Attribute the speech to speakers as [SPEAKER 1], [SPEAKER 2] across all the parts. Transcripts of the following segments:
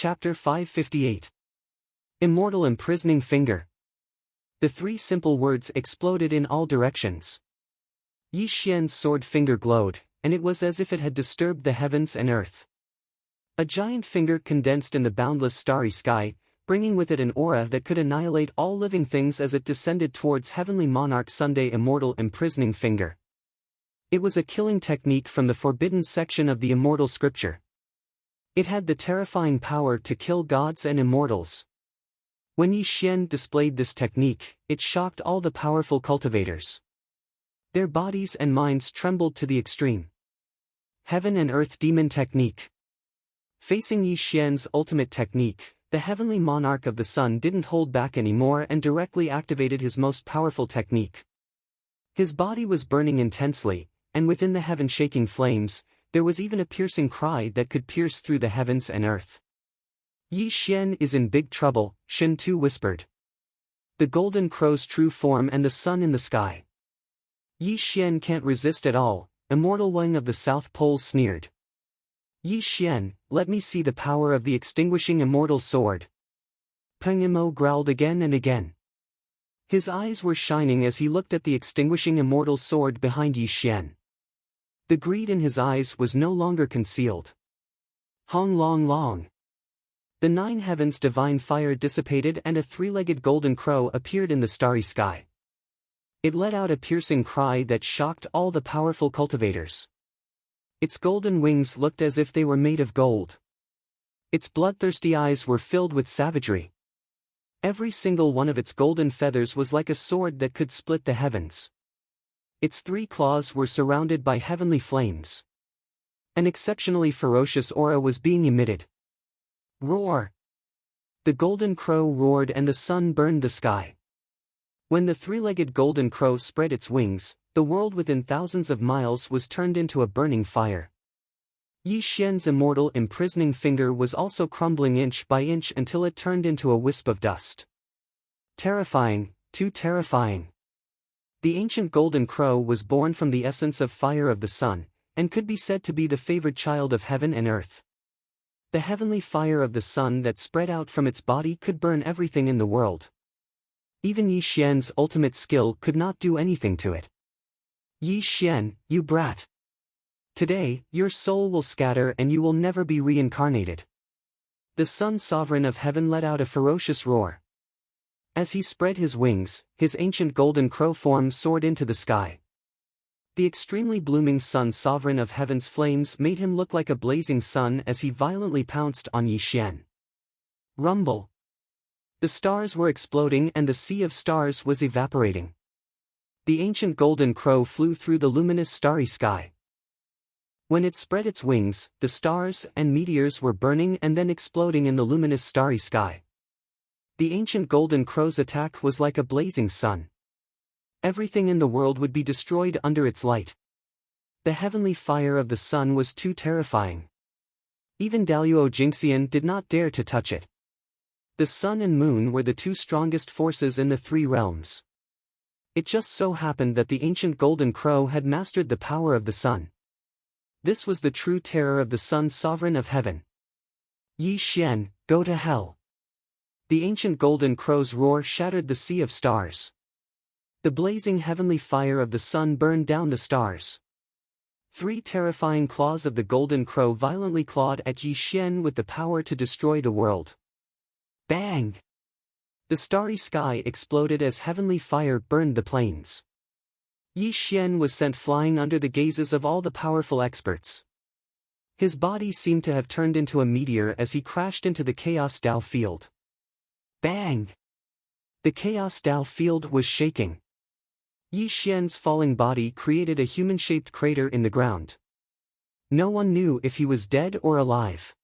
[SPEAKER 1] Chapter 558. Immortal Imprisoning Finger. The three simple words exploded in all directions. Yi Xian's sword finger glowed, and it was as if it had disturbed the heavens and earth. A giant finger condensed in the boundless starry sky, bringing with it an aura that could annihilate all living things as it descended towards Heavenly Monarch Sunday. Immortal Imprisoning Finger. It was a killing technique from the forbidden section of the Immortal Scripture. It had the terrifying power to kill gods and immortals. When Yi Xian displayed this technique, it shocked all the powerful cultivators. Their bodies and minds trembled to the extreme. Heaven and Earth Demon Technique. Facing Yi Xian's ultimate technique, the Heavenly Monarch of the Sun didn't hold back anymore and directly activated his most powerful technique. His body was burning intensely, and within the heaven-shaking flames, there was even a piercing cry that could pierce through the heavens and earth. Yi Xian is in big trouble, Shen Tu whispered. The golden crow's true form and the sun in the sky. Yi Xian can't resist at all, Immortal Wang of the South Pole sneered. Yi Xian, let me see the power of the extinguishing immortal sword. Peng Imo growled again and again. His eyes were shining as he looked at the extinguishing immortal sword behind Yi Xian. The greed in his eyes was no longer concealed. Hong Long Long. The nine heavens' divine fire dissipated and a three-legged golden crow appeared in the starry sky. It let out a piercing cry that shocked all the powerful cultivators. Its golden wings looked as if they were made of gold. Its bloodthirsty eyes were filled with savagery. Every single one of its golden feathers was like a sword that could split the heavens. Its three claws were surrounded by heavenly flames. An exceptionally ferocious aura was being emitted. Roar! The golden crow roared and the sun burned the sky. When the three-legged golden crow spread its wings, the world within thousands of miles was turned into a burning fire. Yi Xian's immortal imprisoning finger was also crumbling inch by inch until it turned into a wisp of dust. Terrifying, too terrifying. The ancient golden crow was born from the essence of fire of the sun, and could be said to be the favored child of heaven and earth. The heavenly fire of the sun that spread out from its body could burn everything in the world. Even Yi Xian's ultimate skill could not do anything to it. Yi Xian, you brat! Today, your soul will scatter and you will never be reincarnated. The sun sovereign of heaven let out a ferocious roar. As he spread his wings, his ancient golden crow form soared into the sky. The extremely blooming sun sovereign of heaven's flames made him look like a blazing sun as he violently pounced on Yi Xian. Rumble! The stars were exploding and the sea of stars was evaporating. The ancient golden crow flew through the luminous starry sky. When it spread its wings, the stars and meteors were burning and then exploding in the luminous starry sky. The ancient golden crow's attack was like a blazing sun. Everything in the world would be destroyed under its light. The heavenly fire of the sun was too terrifying. Even Daluo Jingxian did not dare to touch it. The sun and moon were the two strongest forces in the three realms. It just so happened that the ancient golden crow had mastered the power of the sun. This was the true terror of the sun sovereign of heaven. Yi Xian, go to hell! The ancient golden crow's roar shattered the sea of stars. The blazing heavenly fire of the sun burned down the stars. Three terrifying claws of the golden crow violently clawed at Yi Xian with the power to destroy the world. Bang! The starry sky exploded as heavenly fire burned the plains. Yi Xian was sent flying under the gazes of all the powerful experts. His body seemed to have turned into a meteor as he crashed into the Chaos Dao field. Bang! The Chaos Dao field was shaking. Yi Xian's falling body created a human-shaped crater in the ground. No one knew if he was dead or alive.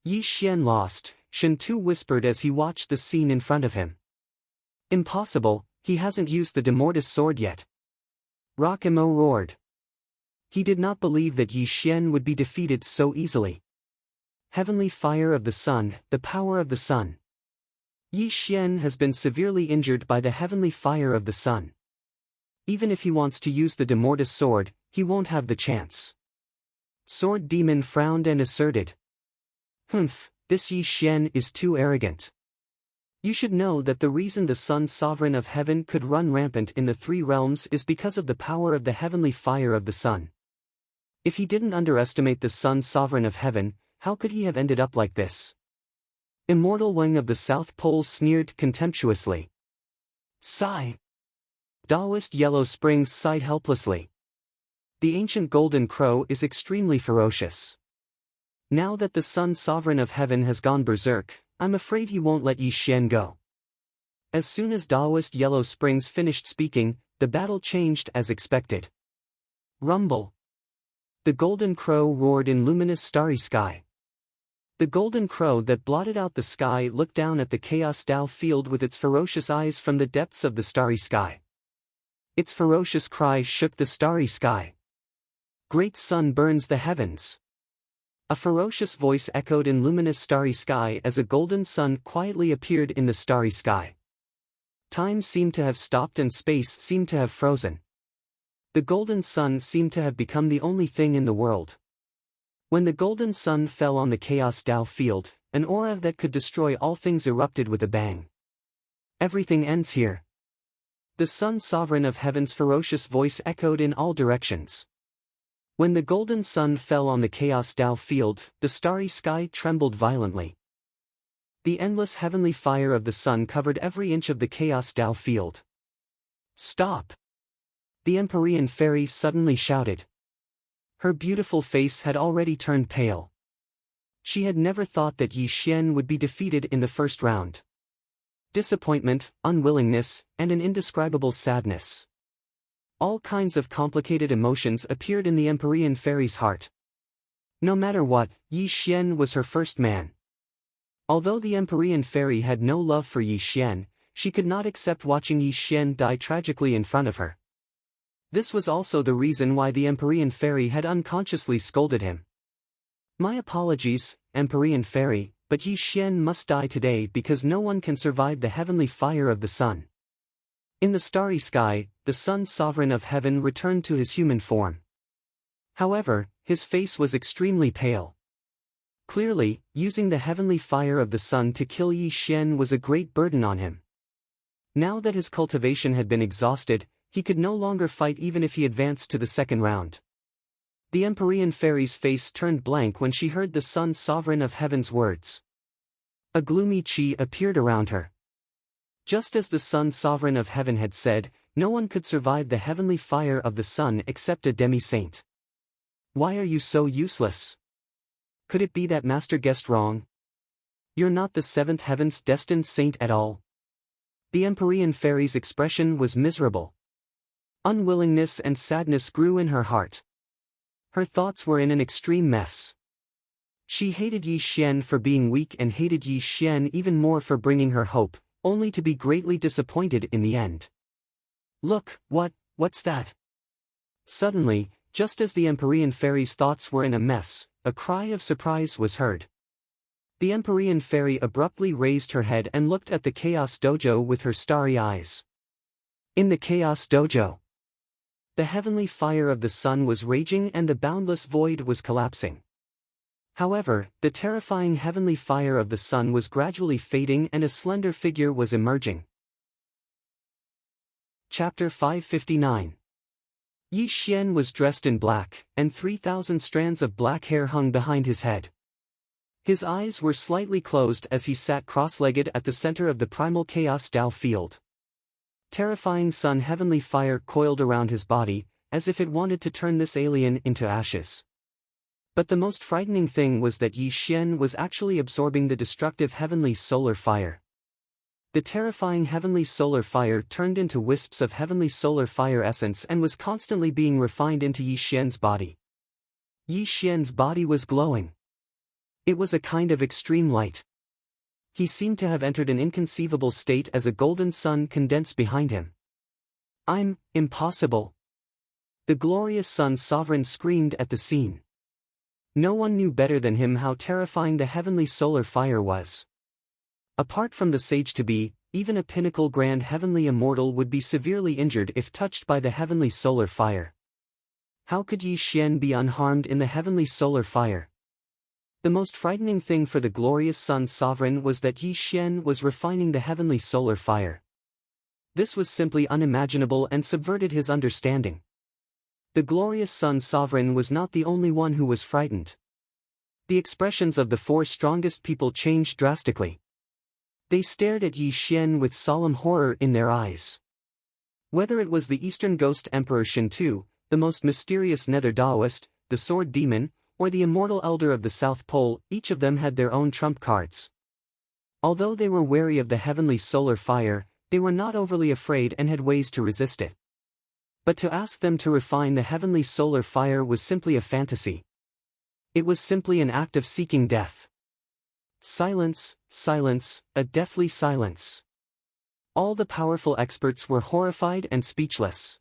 [SPEAKER 1] Yi Xian lost, Shen Tu whispered as he watched the scene in front of him. Impossible, he hasn't used the Demortis sword yet. Rock Imo roared. He did not believe that Yi Xian would be defeated so easily. Heavenly fire of the sun, the power of the sun. Yi Xian has been severely injured by the heavenly fire of the sun. Even if he wants to use the Demortis sword, he won't have the chance. Sword Demon frowned and asserted. This Yi Xian is too arrogant. You should know that the reason the Sun Sovereign of Heaven could run rampant in the three realms is because of the power of the heavenly fire of the sun. If he didn't underestimate the Sun Sovereign of Heaven, how could he have ended up like this? Immortal Wang of the South Pole sneered contemptuously. Sigh. Taoist Yellow Springs sighed helplessly. The ancient Golden Crow is extremely ferocious. Now that the Sun Sovereign of Heaven has gone berserk, I'm afraid he won't let Yi Xian go. As soon as Taoist Yellow Springs finished speaking, the battle changed as expected. Rumble. The Golden Crow roared in luminous starry sky. The Golden Crow that blotted out the sky looked down at the Chaos Dao field with its ferocious eyes from the depths of the starry sky. Its ferocious cry shook the starry sky. Great sun burns the heavens. A ferocious voice echoed in luminous starry sky as a golden sun quietly appeared in the starry sky. Time seemed to have stopped and space seemed to have frozen. The golden sun seemed to have become the only thing in the world. When the golden sun fell on the Chaos Dao field, an aura that could destroy all things erupted with a bang. Everything ends here. The Sun Sovereign of Heaven's ferocious voice echoed in all directions. When the golden sun fell on the Chaos Dao field, the starry sky trembled violently. The endless heavenly fire of the sun covered every inch of the Chaos Dao field. Stop! The Empyrean Fairy suddenly shouted. Her beautiful face had already turned pale. She had never thought that Yi Xian would be defeated in the first round. Disappointment, unwillingness, and an indescribable sadness. All kinds of complicated emotions appeared in the Empyrean Fairy's heart. No matter what, Yi Xian was her first man. Although the Empyrean Fairy had no love for Yi Xian, she could not accept watching Yi Xian die tragically in front of her. This was also the reason why the Empyrean Fairy had unconsciously scolded him. My apologies, Empyrean Fairy, but Yi Xian must die today because no one can survive the heavenly fire of the sun. In the starry sky, the Sun Sovereign of Heaven returned to his human form. However, his face was extremely pale. Clearly, using the heavenly fire of the sun to kill Yi Xian was a great burden on him. Now that his cultivation had been exhausted, he could no longer fight even if he advanced to the second round. The Empyrean Fairy's face turned blank when she heard the Sun Sovereign of Heaven's words. A gloomy chi appeared around her. Just as the Sun Sovereign of Heaven had said, no one could survive the heavenly fire of the sun except a demi-saint. Why are you so useless? Could it be that Master guessed wrong? You're not the seventh heaven's destined saint at all. The Empyrean Fairy's expression was miserable. Unwillingness and sadness grew in her heart. Her thoughts were in an extreme mess. She hated Yi Xian for being weak and hated Yi Xian even more for bringing her hope, only to be greatly disappointed in the end. Look, what's that? Suddenly, just as the Empyrean Fairy's thoughts were in a mess, a cry of surprise was heard. The Empyrean Fairy abruptly raised her head and looked at the Chaos Dojo with her starry eyes. In the Chaos Dojo, the heavenly fire of the sun was raging and the boundless void was collapsing. However, the terrifying heavenly fire of the sun was gradually fading and a slender figure was emerging. Chapter 559. Yi Xian was dressed in black, and 3,000 strands of black hair hung behind his head. His eyes were slightly closed as he sat cross-legged at the center of the primal Chaos Dao field. Terrifying sun heavenly fire coiled around his body, as if it wanted to turn this alien into ashes. But the most frightening thing was that Yi Xian was actually absorbing the destructive heavenly solar fire. The terrifying heavenly solar fire turned into wisps of heavenly solar fire essence and was constantly being refined into Yi Xian's body. Yi Xian's body was glowing. It was a kind of extreme light. He seemed to have entered an inconceivable state as a golden sun condensed behind him. I'm impossible. The glorious Sun Sovereign screamed at the scene. No one knew better than him how terrifying the heavenly solar fire was. Apart from the sage-to-be, even a pinnacle grand heavenly immortal would be severely injured if touched by the heavenly solar fire. How could Yi Xian be unharmed in the heavenly solar fire? The most frightening thing for the glorious Sun Sovereign was that Yi Xian was refining the heavenly solar fire. This was simply unimaginable and subverted his understanding. The glorious Sun Sovereign was not the only one who was frightened. The expressions of the four strongest people changed drastically. They stared at Yi Xian with solemn horror in their eyes. Whether it was the Eastern Ghost Emperor Shintu, the most mysterious Nether Daoist, the Sword Demon, or the Immortal Elder of the South Pole, each of them had their own trump cards. Although they were wary of the heavenly solar fire, they were not overly afraid and had ways to resist it. But to ask them to refine the heavenly solar fire was simply a fantasy. It was simply an act of seeking death. Silence, silence, a deathly silence. All the powerful experts were horrified and speechless.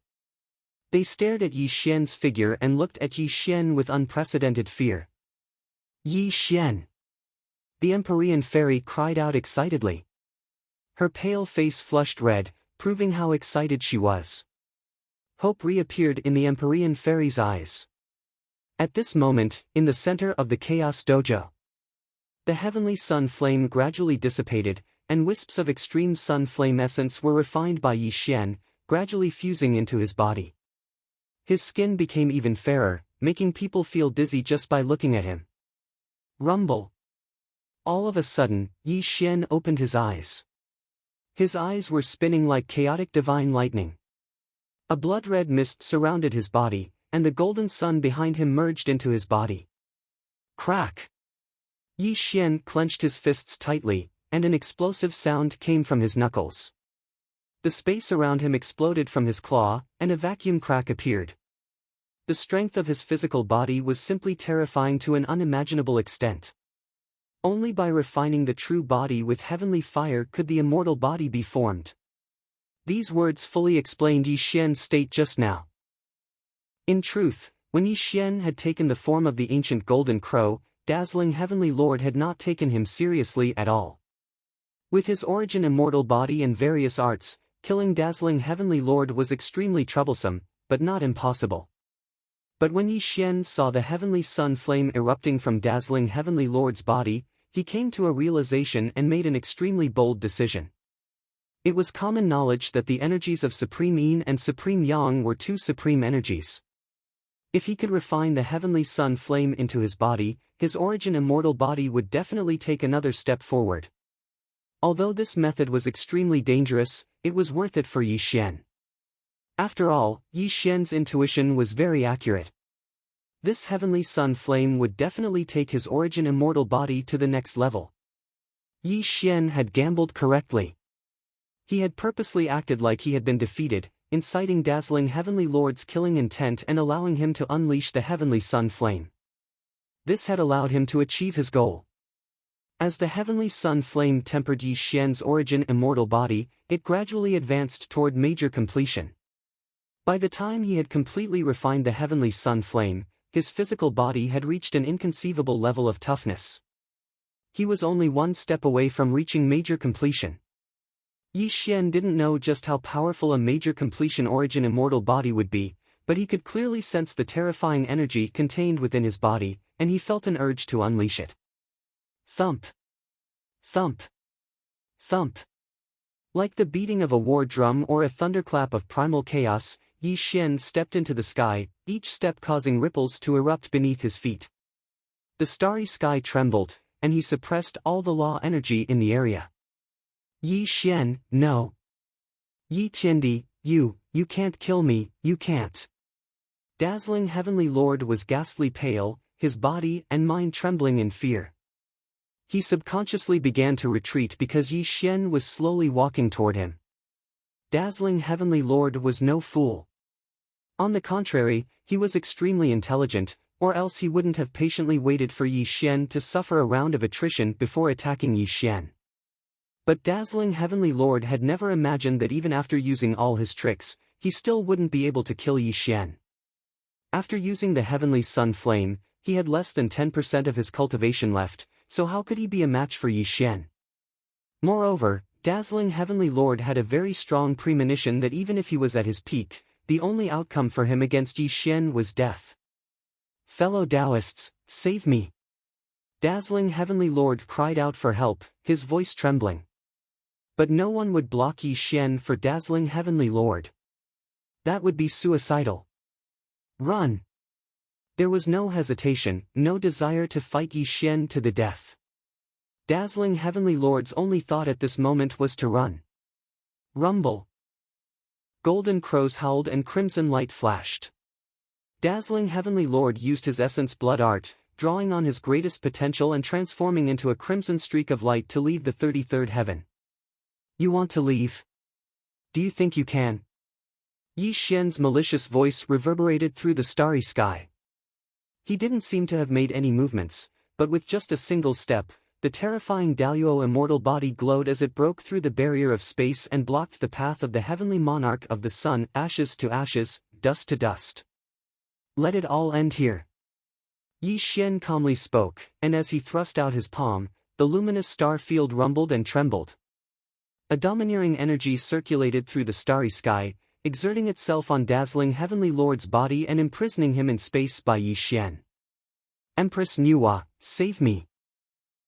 [SPEAKER 1] They stared at Yi Xian's figure and looked at Yi Xian with unprecedented fear. Yi Xian! The Empyrean fairy cried out excitedly. Her pale face flushed red, proving how excited she was. Hope reappeared in the Empyrean fairy's eyes. At this moment, in the center of the Chaos Dojo, the heavenly sun flame gradually dissipated, and wisps of extreme sun flame essence were refined by Yi Xian, gradually fusing into his body. His skin became even fairer, making people feel dizzy just by looking at him. Rumble. All of a sudden, Yi Xian opened his eyes. His eyes were spinning like chaotic divine lightning. A blood-red mist surrounded his body, and the golden sun behind him merged into his body. Crack! Yi Xian clenched his fists tightly, and an explosive sound came from his knuckles. The space around him exploded from his claw, and a vacuum crack appeared. The strength of his physical body was simply terrifying to an unimaginable extent. Only by refining the true body with heavenly fire could the immortal body be formed. These words fully explained Yi Xian's state just now. In truth, when Yi Xian had taken the form of the ancient golden crow, dazzling heavenly lord had not taken him seriously at all. With his origin immortal body and various arts, killing dazzling heavenly lord was extremely troublesome, but not impossible. But when Yi Xian saw the heavenly sun flame erupting from dazzling heavenly lord's body, he came to a realization and made an extremely bold decision. It was common knowledge that the energies of Supreme Yin and Supreme Yang were two supreme energies. If he could refine the heavenly sun flame into his body, his origin immortal body would definitely take another step forward. Although this method was extremely dangerous, it was worth it for Yi Xian. After all, Yi Xian's intuition was very accurate. This heavenly sun flame would definitely take his origin immortal body to the next level. Yi Xian had gambled correctly. He had purposely acted like he had been defeated, inciting dazzling heavenly lord's killing intent and allowing him to unleash the heavenly sun flame. This had allowed him to achieve his goal. As the heavenly sun flame tempered Yi Xian's origin immortal body, it gradually advanced toward major completion. By the time he had completely refined the heavenly sun flame, his physical body had reached an inconceivable level of toughness. He was only one step away from reaching major completion. Yi Xian didn't know just how powerful a major completion origin immortal body would be, but he could clearly sense the terrifying energy contained within his body, and he felt an urge to unleash it. Thump! Thump! Thump! Like the beating of a war drum or a thunderclap of primal chaos, Yi Xian stepped into the sky, each step causing ripples to erupt beneath his feet. The starry sky trembled, and he suppressed all the law energy in the area. Yi Xian, no. Yi Tiandi, you can't kill me, you can't. Dazzling heavenly lord was ghastly pale, his body and mind trembling in fear. He subconsciously began to retreat because Yi Xian was slowly walking toward him. Dazzling heavenly lord was no fool. On the contrary, he was extremely intelligent, or else he wouldn't have patiently waited for Yi Xian to suffer a round of attrition before attacking Yi Xian. But dazzling heavenly lord had never imagined that even after using all his tricks, he still wouldn't be able to kill Yi Xian. After using the heavenly sun flame, he had less than 10% of his cultivation left, so how could he be a match for Yi Xian? Moreover, dazzling heavenly lord had a very strong premonition that even if he was at his peak, the only outcome for him against Yi Xian was death. Fellow Taoists, save me! Dazzling Heavenly Lord cried out for help, his voice trembling. But no one would block Yi Xian for Dazzling Heavenly Lord. That would be suicidal. Run! There was no hesitation, no desire to fight Yi Xian to the death. Dazzling Heavenly Lord's only thought at this moment was to run. Rumble! Golden crows howled and crimson light flashed. Dazzling Heavenly Lord used his essence blood art, drawing on his greatest potential and transforming into a crimson streak of light to leave the 33rd heaven. You want to leave? Do you think you can? Yi Xian's malicious voice reverberated through the starry sky. He didn't seem to have made any movements, but with just a single step, the terrifying Daluo immortal body glowed as it broke through the barrier of space and blocked the path of the heavenly monarch of the sun, ashes to ashes, dust to dust. Let it all end here. Yi Xian calmly spoke, and as he thrust out his palm, the luminous star field rumbled and trembled. A domineering energy circulated through the starry sky, exerting itself on Dazzling Heavenly Lord's body and imprisoning him in space by Yi Xian. Empress Nuwa, save me!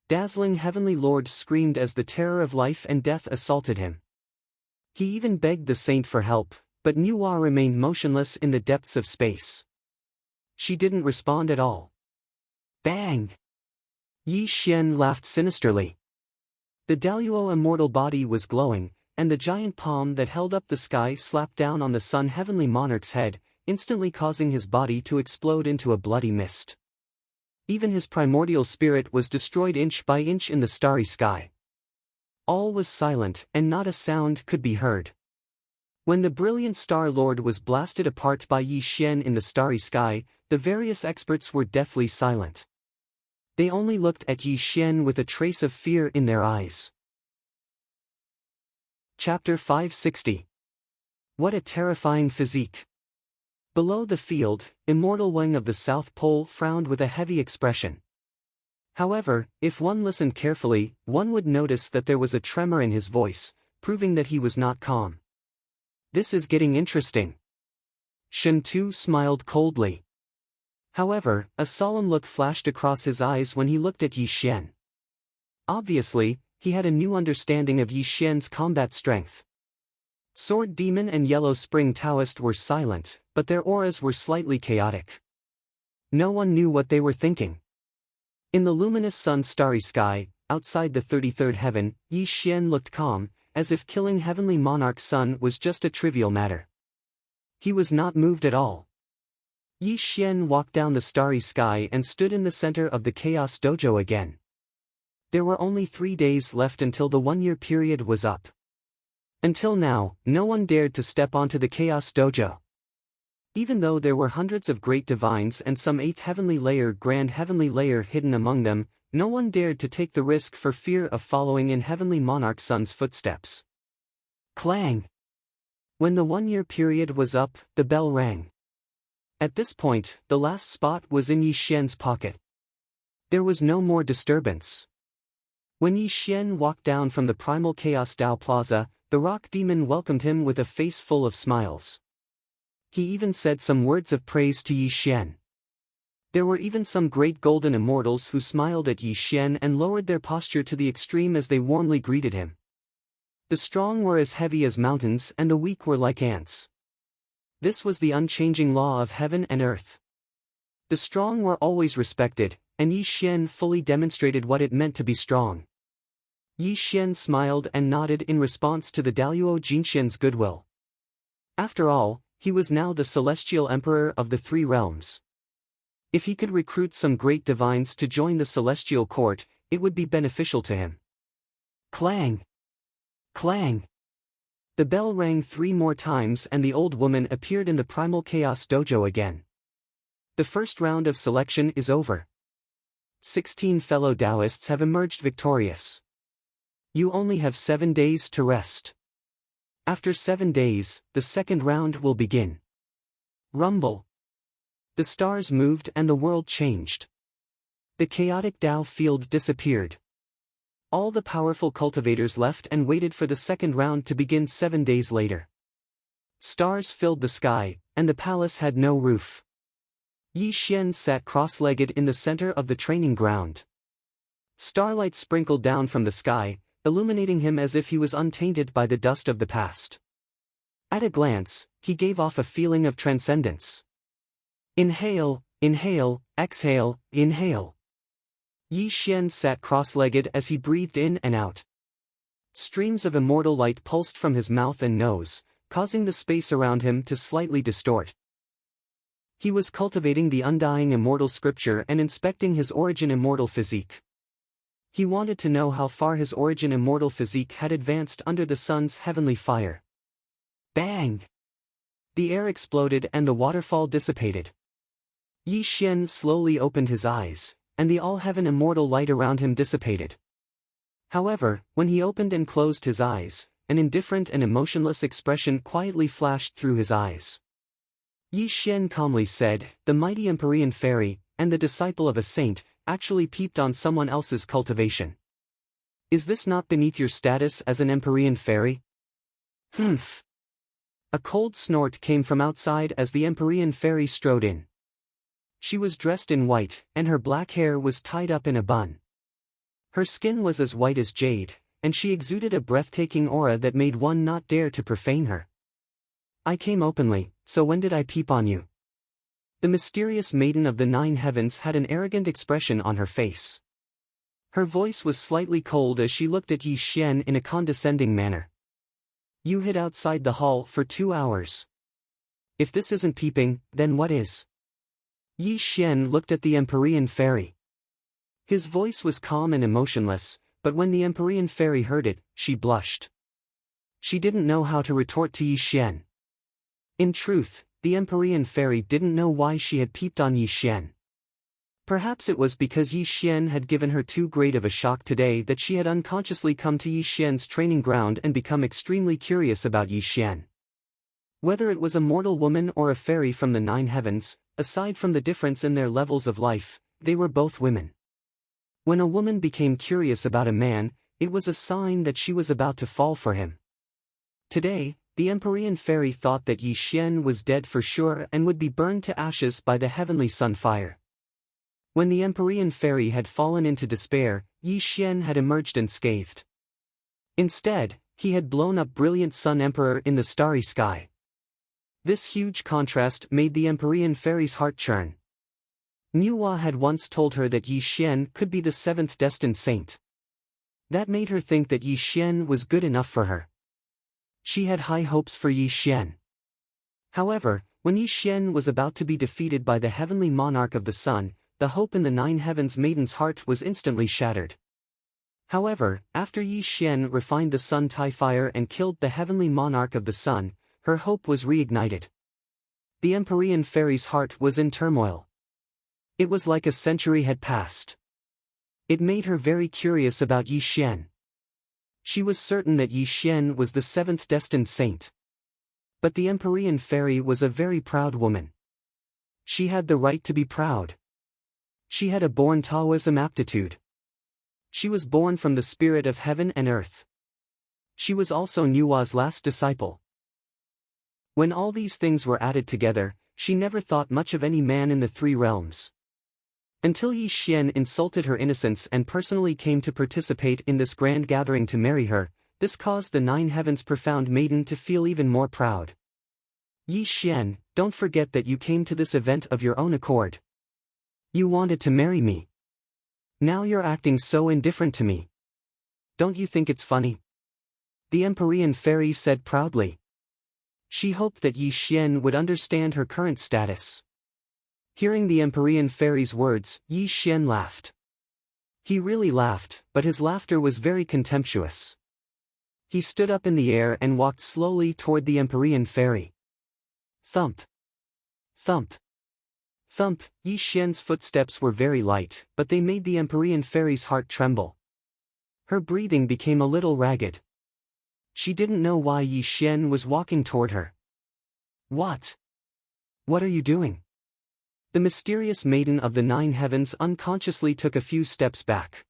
[SPEAKER 1] Dazzling Heavenly Lord screamed as the terror of life and death assaulted him. He even begged the saint for help, but Nuwa remained motionless in the depths of space. She didn't respond at all. Bang! Yi Xian laughed sinisterly. The Daluo immortal body was glowing, and the giant palm that held up the sky slapped down on the sun heavenly monarch's head, instantly causing his body to explode into a bloody mist. Even his primordial spirit was destroyed inch by inch in the starry sky. All was silent, and not a sound could be heard. When the brilliant Star Lord was blasted apart by Yi Xian in the starry sky, the various experts were deathly silent. They only looked at Yi Xian with a trace of fear in their eyes. Chapter 560. What a terrifying physique! Below the field, Immortal Wang of the South Pole frowned with a heavy expression. However, if one listened carefully, one would notice that there was a tremor in his voice, proving that he was not calm. This is getting interesting. Shen Tu smiled coldly. However, a solemn look flashed across his eyes when he looked at Yi Xian. Obviously, he had a new understanding of Yi Xian's combat strength. Sword Demon and Yellow Spring Taoist were silent, but their auras were slightly chaotic. No one knew what they were thinking. In the luminous sun's starry sky, outside the 33rd heaven, Yi Xian looked calm, as if killing heavenly monarch's son was just a trivial matter. He was not moved at all. Yi Xian walked down the starry sky and stood in the center of the Chaos Dojo again. There were only 3 days left until the 1-year period was up. Until now, no one dared to step onto the Chaos Dojo. Even though there were hundreds of great divines and some 8th heavenly layer, grand heavenly layer hidden among them, no one dared to take the risk for fear of following in heavenly monarch's son's footsteps. Clang! When the 1-year period was up, the bell rang. At this point, the last spot was in Yi Xian's pocket. There was no more disturbance. When Yi Xian walked down from the primal Chaos Dao Plaza, the rock demon welcomed him with a face full of smiles. He even said some words of praise to Yi Xian. There were even some great golden immortals who smiled at Yi Xian and lowered their posture to the extreme as they warmly greeted him. The strong were as heavy as mountains and the weak were like ants. This was the unchanging law of heaven and earth. The strong were always respected, and Yi Xian fully demonstrated what it meant to be strong. Yi Xian smiled and nodded in response to the Daluo Jinxian's goodwill. After all, he was now the celestial emperor of the 3 realms. If he could recruit some great divines to join the celestial court, it would be beneficial to him. Clang! Clang! The bell rang 3 more times and the old woman appeared in the primal Chaos Dojo again. The first round of selection is over. 16 fellow Taoists have emerged victorious. You only have 7 days to rest. After 7 days, the second round will begin. Rumble. The stars moved and the world changed. The chaotic Tao field disappeared. All the powerful cultivators left and waited for the second round to begin 7 days later. Stars filled the sky, and the palace had no roof. Yi Xian sat cross-legged in the center of the training ground. Starlight sprinkled down from the sky, illuminating him as if he was untainted by the dust of the past. At a glance, he gave off a feeling of transcendence. Inhale, inhale, exhale, inhale. Yi Xian sat cross-legged as he breathed in and out. Streams of immortal light pulsed from his mouth and nose, causing the space around him to slightly distort. He was cultivating the undying immortal scripture and inspecting his origin immortal physique. He wanted to know how far his origin immortal physique had advanced under the sun's heavenly fire. Bang! The air exploded and the waterfall dissipated. Yi Xian slowly opened his eyes, and the all-heaven immortal light around him dissipated. However, when he opened and closed his eyes, an indifferent and emotionless expression quietly flashed through his eyes. Yi Xian calmly said, "The mighty Empyrean fairy, and the disciple of a saint, actually peeped on someone else's cultivation. Is this not beneath your status as an Empyrean fairy?" Humph! A cold snort came from outside as the Empyrean fairy strode in. She was dressed in white, and her black hair was tied up in a bun. Her skin was as white as jade, and she exuded a breathtaking aura that made one not dare to profane her. "I came openly, so when did I peep on you?" The mysterious maiden of the 9 heavens had an arrogant expression on her face. Her voice was slightly cold as she looked at Yi Xian in a condescending manner. "You hid outside the hall for 2 hours. If this isn't peeping, then what is?" Yi Xian looked at the Empyrean fairy. His voice was calm and emotionless, but when the Empyrean fairy heard it, she blushed. She didn't know how to retort to Yi Xian. In truth, the Empyrean fairy didn't know why she had peeped on Yi Xian. Perhaps it was because Yi Xian had given her too great of a shock today that she had unconsciously come to Yi Xian's training ground and become extremely curious about Yi Xian. Whether it was a mortal woman or a fairy from the 9 heavens, aside from the difference in their levels of life, they were both women. When a woman became curious about a man, it was a sign that she was about to fall for him. Today, the Empyrean fairy thought that Yi Xian was dead for sure and would be burned to ashes by the heavenly sun fire. When the Empyrean fairy had fallen into despair, Yi Xian had emerged unscathed. Instead, he had blown up brilliant Sun Emperor in the starry sky. This huge contrast made the Empyrean fairy's heart churn. Niuhua had once told her that Yi Xian could be the 7th destined saint. That made her think that Yi Xian was good enough for her. She had high hopes for Yi Xian. However, when Yi Xian was about to be defeated by the heavenly monarch of the sun, the hope in the 9 heavens maiden's heart was instantly shattered. However, after Yi Xian refined the sun Tai fire and killed the heavenly monarch of the sun, her hope was reignited. The Empyrean fairy's heart was in turmoil. It was like a century had passed. It made her very curious about Yi Xian. She was certain that Yi Xian was the 7th destined saint. But the Empyrean fairy was a very proud woman. She had the right to be proud. She had a born Taoism aptitude. She was born from the spirit of heaven and earth. She was also Niuhua's last disciple. When all these things were added together, she never thought much of any man in the 3 realms. Until Yi Xian insulted her innocence and personally came to participate in this grand gathering to marry her, this caused the 9 heavens profound maiden to feel even more proud. "Yi Xian, don't forget that you came to this event of your own accord. You wanted to marry me. Now you're acting so indifferent to me. Don't you think it's funny?" The Empyrean fairy said proudly. She hoped that Yi Xian would understand her current status. Hearing the Empyrean fairy's words, Yi Xian laughed. He really laughed, but his laughter was very contemptuous. He stood up in the air and walked slowly toward the Empyrean fairy. Thump! Thump! Thump! Yi Xian's footsteps were very light, but they made the Empyrean fairy's heart tremble. Her breathing became a little ragged. She didn't know why Yi Xian was walking toward her. "What? What are you doing?" The mysterious maiden of the 9 heavens unconsciously took a few steps back.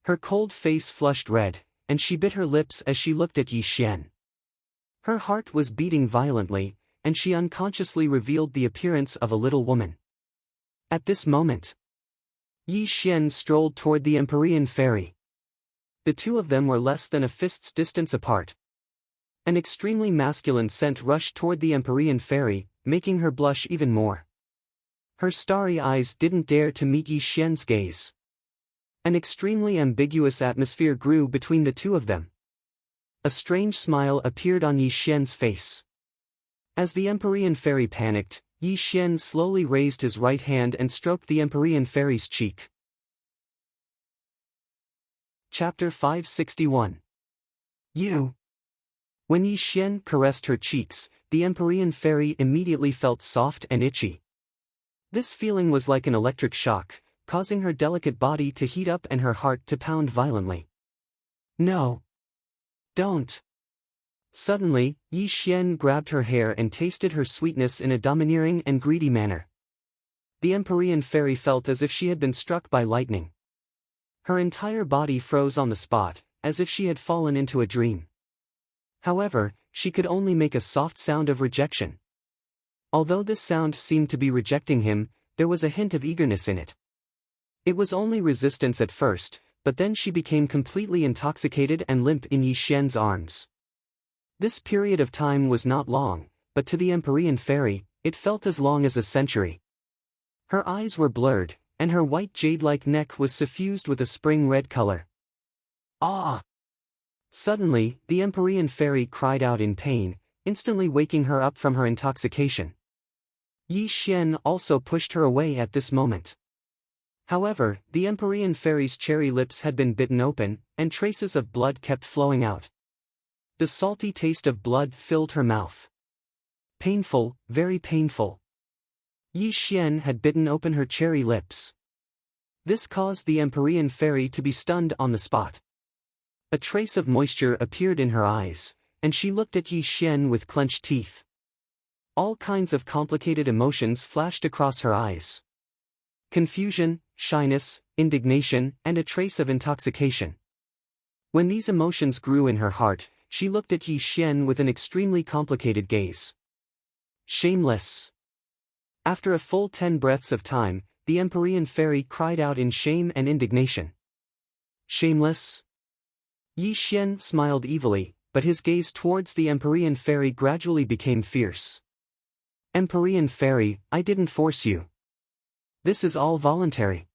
[SPEAKER 1] Her cold face flushed red, and she bit her lips as she looked at Yi Xian. Her heart was beating violently, and she unconsciously revealed the appearance of a little woman. At this moment, Yi Xian strolled toward the Empyrean fairy. The two of them were less than a fist's distance apart. An extremely masculine scent rushed toward the Empyrean fairy, making her blush even more. Her starry eyes didn't dare to meet Yi Xian's gaze. An extremely ambiguous atmosphere grew between the two of them. A strange smile appeared on Yi Xian's face. As the Empyrean fairy panicked, Yi Xian slowly raised his right hand and stroked the Empyrean fairy's cheek. Chapter 561. You. When Yi Xian caressed her cheeks, the Empyrean fairy immediately felt soft and itchy. This feeling was like an electric shock, causing her delicate body to heat up and her heart to pound violently. No. Don't. Suddenly, Yi Xian grabbed her hair and tasted her sweetness in a domineering and greedy manner. The Empyrean fairy felt as if she had been struck by lightning. Her entire body froze on the spot, as if she had fallen into a dream. However, she could only make a soft sound of rejection. Although this sound seemed to be rejecting him, there was a hint of eagerness in it. It was only resistance at first, but then she became completely intoxicated and limp in Yi Xian's arms. This period of time was not long, but to the Empyrean fairy, it felt as long as a century. Her eyes were blurred, and her white jade-like neck was suffused with a spring red color. Ah! Suddenly, the Empyrean fairy cried out in pain, instantly waking her up from her intoxication. Yi Xian also pushed her away at this moment. However, the Empyrean fairy's cherry lips had been bitten open, and traces of blood kept flowing out. The salty taste of blood filled her mouth. Painful, very painful. Yi Xian had bitten open her cherry lips. This caused the Empyrean fairy to be stunned on the spot. A trace of moisture appeared in her eyes, and she looked at Yi Xian with clenched teeth. All kinds of complicated emotions flashed across her eyes. Confusion, shyness, indignation, and a trace of intoxication. When these emotions grew in her heart, she looked at Yi Xian with an extremely complicated gaze. Shameless. After a full 10 breaths of time, the Empyrean fairy cried out in shame and indignation. Shameless? Yi Xian smiled evilly, but his gaze towards the Empyrean fairy gradually became fierce. Empyrean fairy, I didn't force you. This is all voluntary.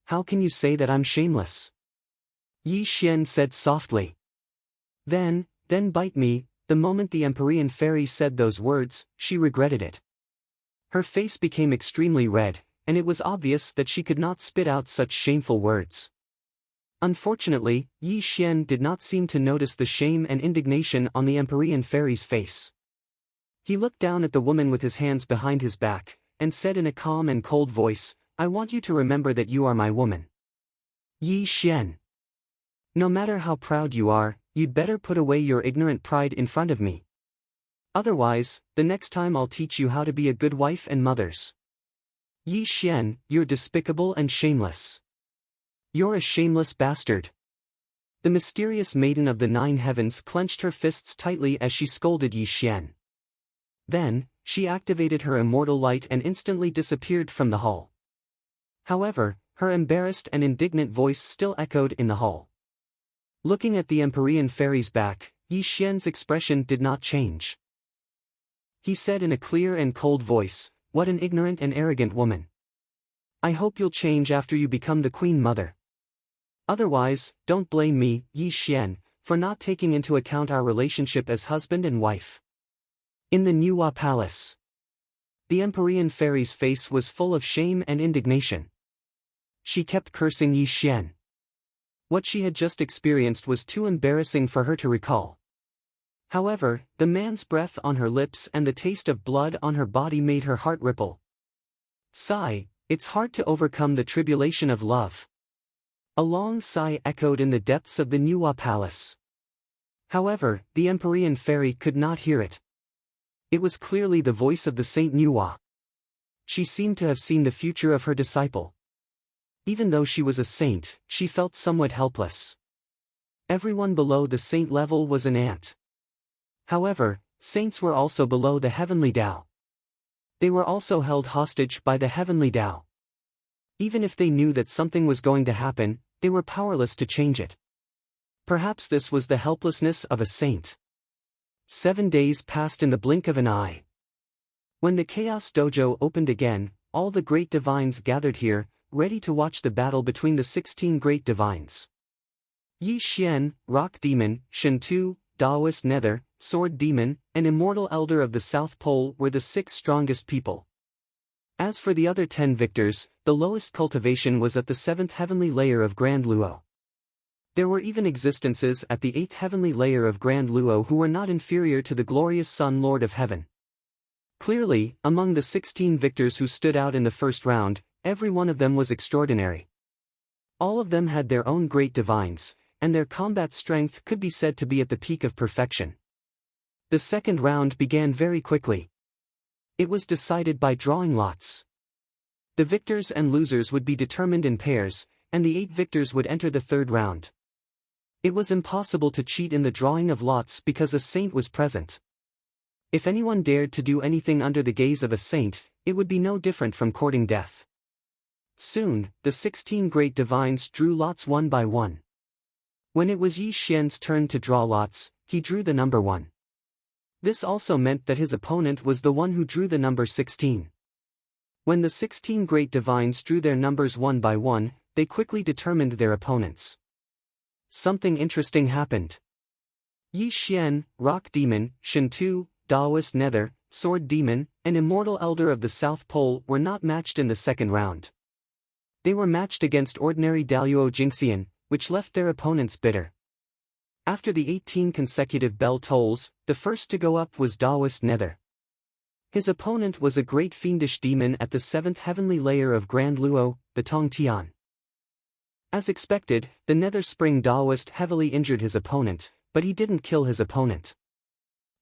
[SPEAKER 1] How can you say that I'm shameless? Yi Xian said softly. Then bite me. The moment the Empyrean fairy said those words, she regretted it. Her face became extremely red, and it was obvious that she could not spit out such shameful words. Unfortunately, Yi Xian did not seem to notice the shame and indignation on the Empyrean fairy's face. He looked down at the woman with his hands behind his back, and said in a calm and cold voice, I want you to remember that you are my woman. Yi Xian. No matter how proud you are, you'd better put away your ignorant pride in front of me. Otherwise, the next time I'll teach you how to be a good wife and mothers. Yi Xian, you're despicable and shameless. You're a shameless bastard. The mysterious maiden of the 9 heavens clenched her fists tightly as she scolded Yi Xian. Then, she activated her immortal light and instantly disappeared from the hall. However, her embarrassed and indignant voice still echoed in the hall. Looking at the Empyrean fairy's back, Yi Xian's expression did not change. He said in a clear and cold voice, what an ignorant and arrogant woman. I hope you'll change after you become the queen mother. Otherwise, don't blame me, Yi Xian, for not taking into account our relationship as husband and wife. In the Nuwa Palace. The Empyrean fairy's face was full of shame and indignation. She kept cursing Yi Xian. What she had just experienced was too embarrassing for her to recall. However, the man's breath on her lips and the taste of blood on her body made her heart ripple. Sigh, it's hard to overcome the tribulation of love. A long sigh echoed in the depths of the Nuwa Palace. However, the Empyrean fairy could not hear it. It was clearly the voice of the Saint Nuwa. She seemed to have seen the future of her disciple. Even though she was a saint, she felt somewhat helpless. Everyone below the saint level was an ant. However, saints were also below the heavenly Tao. They were also held hostage by the heavenly Tao. Even if they knew that something was going to happen, they were powerless to change it. Perhaps this was the helplessness of a saint. 7 days passed in the blink of an eye. When the Chaos Dojo opened again, all the great divines gathered here, ready to watch the battle between the 16 great divines. Yi Xian, Rock Demon, Shen Tu, Taoist Nether, Sword Demon, and Immortal Elder of the South Pole were the 6 strongest people. As for the other 10 victors, the lowest cultivation was at the 7th heavenly layer of Grand Luo. There were even existences at the 8th heavenly layer of Grand Luo who were not inferior to the glorious Sun Lord of Heaven. Clearly, among the 16 victors who stood out in the first round, every one of them was extraordinary. All of them had their own great divines, and their combat strength could be said to be at the peak of perfection. The second round began very quickly. It was decided by drawing lots. The victors and losers would be determined in pairs, and the 8 victors would enter the third round. It was impossible to cheat in the drawing of lots because a saint was present. If anyone dared to do anything under the gaze of a saint, it would be no different from courting death. Soon, the 16 great divines drew lots one by one. When it was Yi Xian's turn to draw lots, he drew the number 1. This also meant that his opponent was the one who drew the number 16. When the 16 great divines drew their numbers one by one, they quickly determined their opponents. Something interesting happened. Yi Xian, Rock Demon, Shen Tu, Taoist Nether, Sword Demon, and Immortal Elder of the South Pole were not matched in the second round. They were matched against ordinary Daluo Jingxian, which left their opponents bitter. After the 18 consecutive bell tolls, the first to go up was Taoist Nether. His opponent was a great fiendish demon at the 7th heavenly layer of Grand Luo, the Tong Tian. As expected, the Nether Spring Taoist heavily injured his opponent, but he didn't kill his opponent.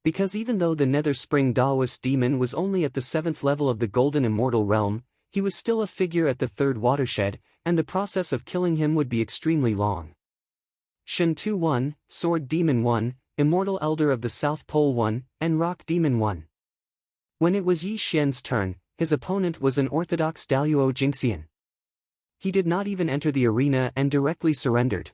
[SPEAKER 1] Because even though the Nether Spring Taoist demon was only at the 7th level of the Golden Immortal Realm, he was still a figure at the 3rd watershed, and the process of killing him would be extremely long. Shen Tu 1, Sword Demon 1, Immortal Elder of the South Pole 1, and Rock Demon 1. When it was Yi Xian's turn, his opponent was an orthodox Daluo Jingxian. He did not even enter the arena and directly surrendered.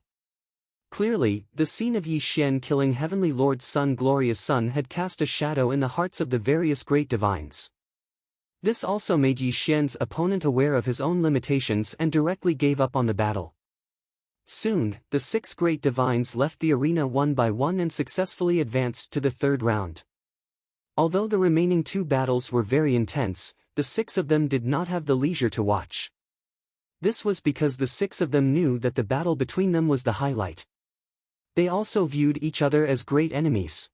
[SPEAKER 1] Clearly, the scene of Yi Xian killing Heavenly Lord Sun Glorious Sun had cast a shadow in the hearts of the various great divines. This also made Yi Xian's opponent aware of his own limitations and directly gave up on the battle. Soon, the 6 great divines left the arena one by one and successfully advanced to the third round. Although the remaining 2 battles were very intense, the 6 of them did not have the leisure to watch. This was because the 6 of them knew that the battle between them was the highlight. They also viewed each other as great enemies.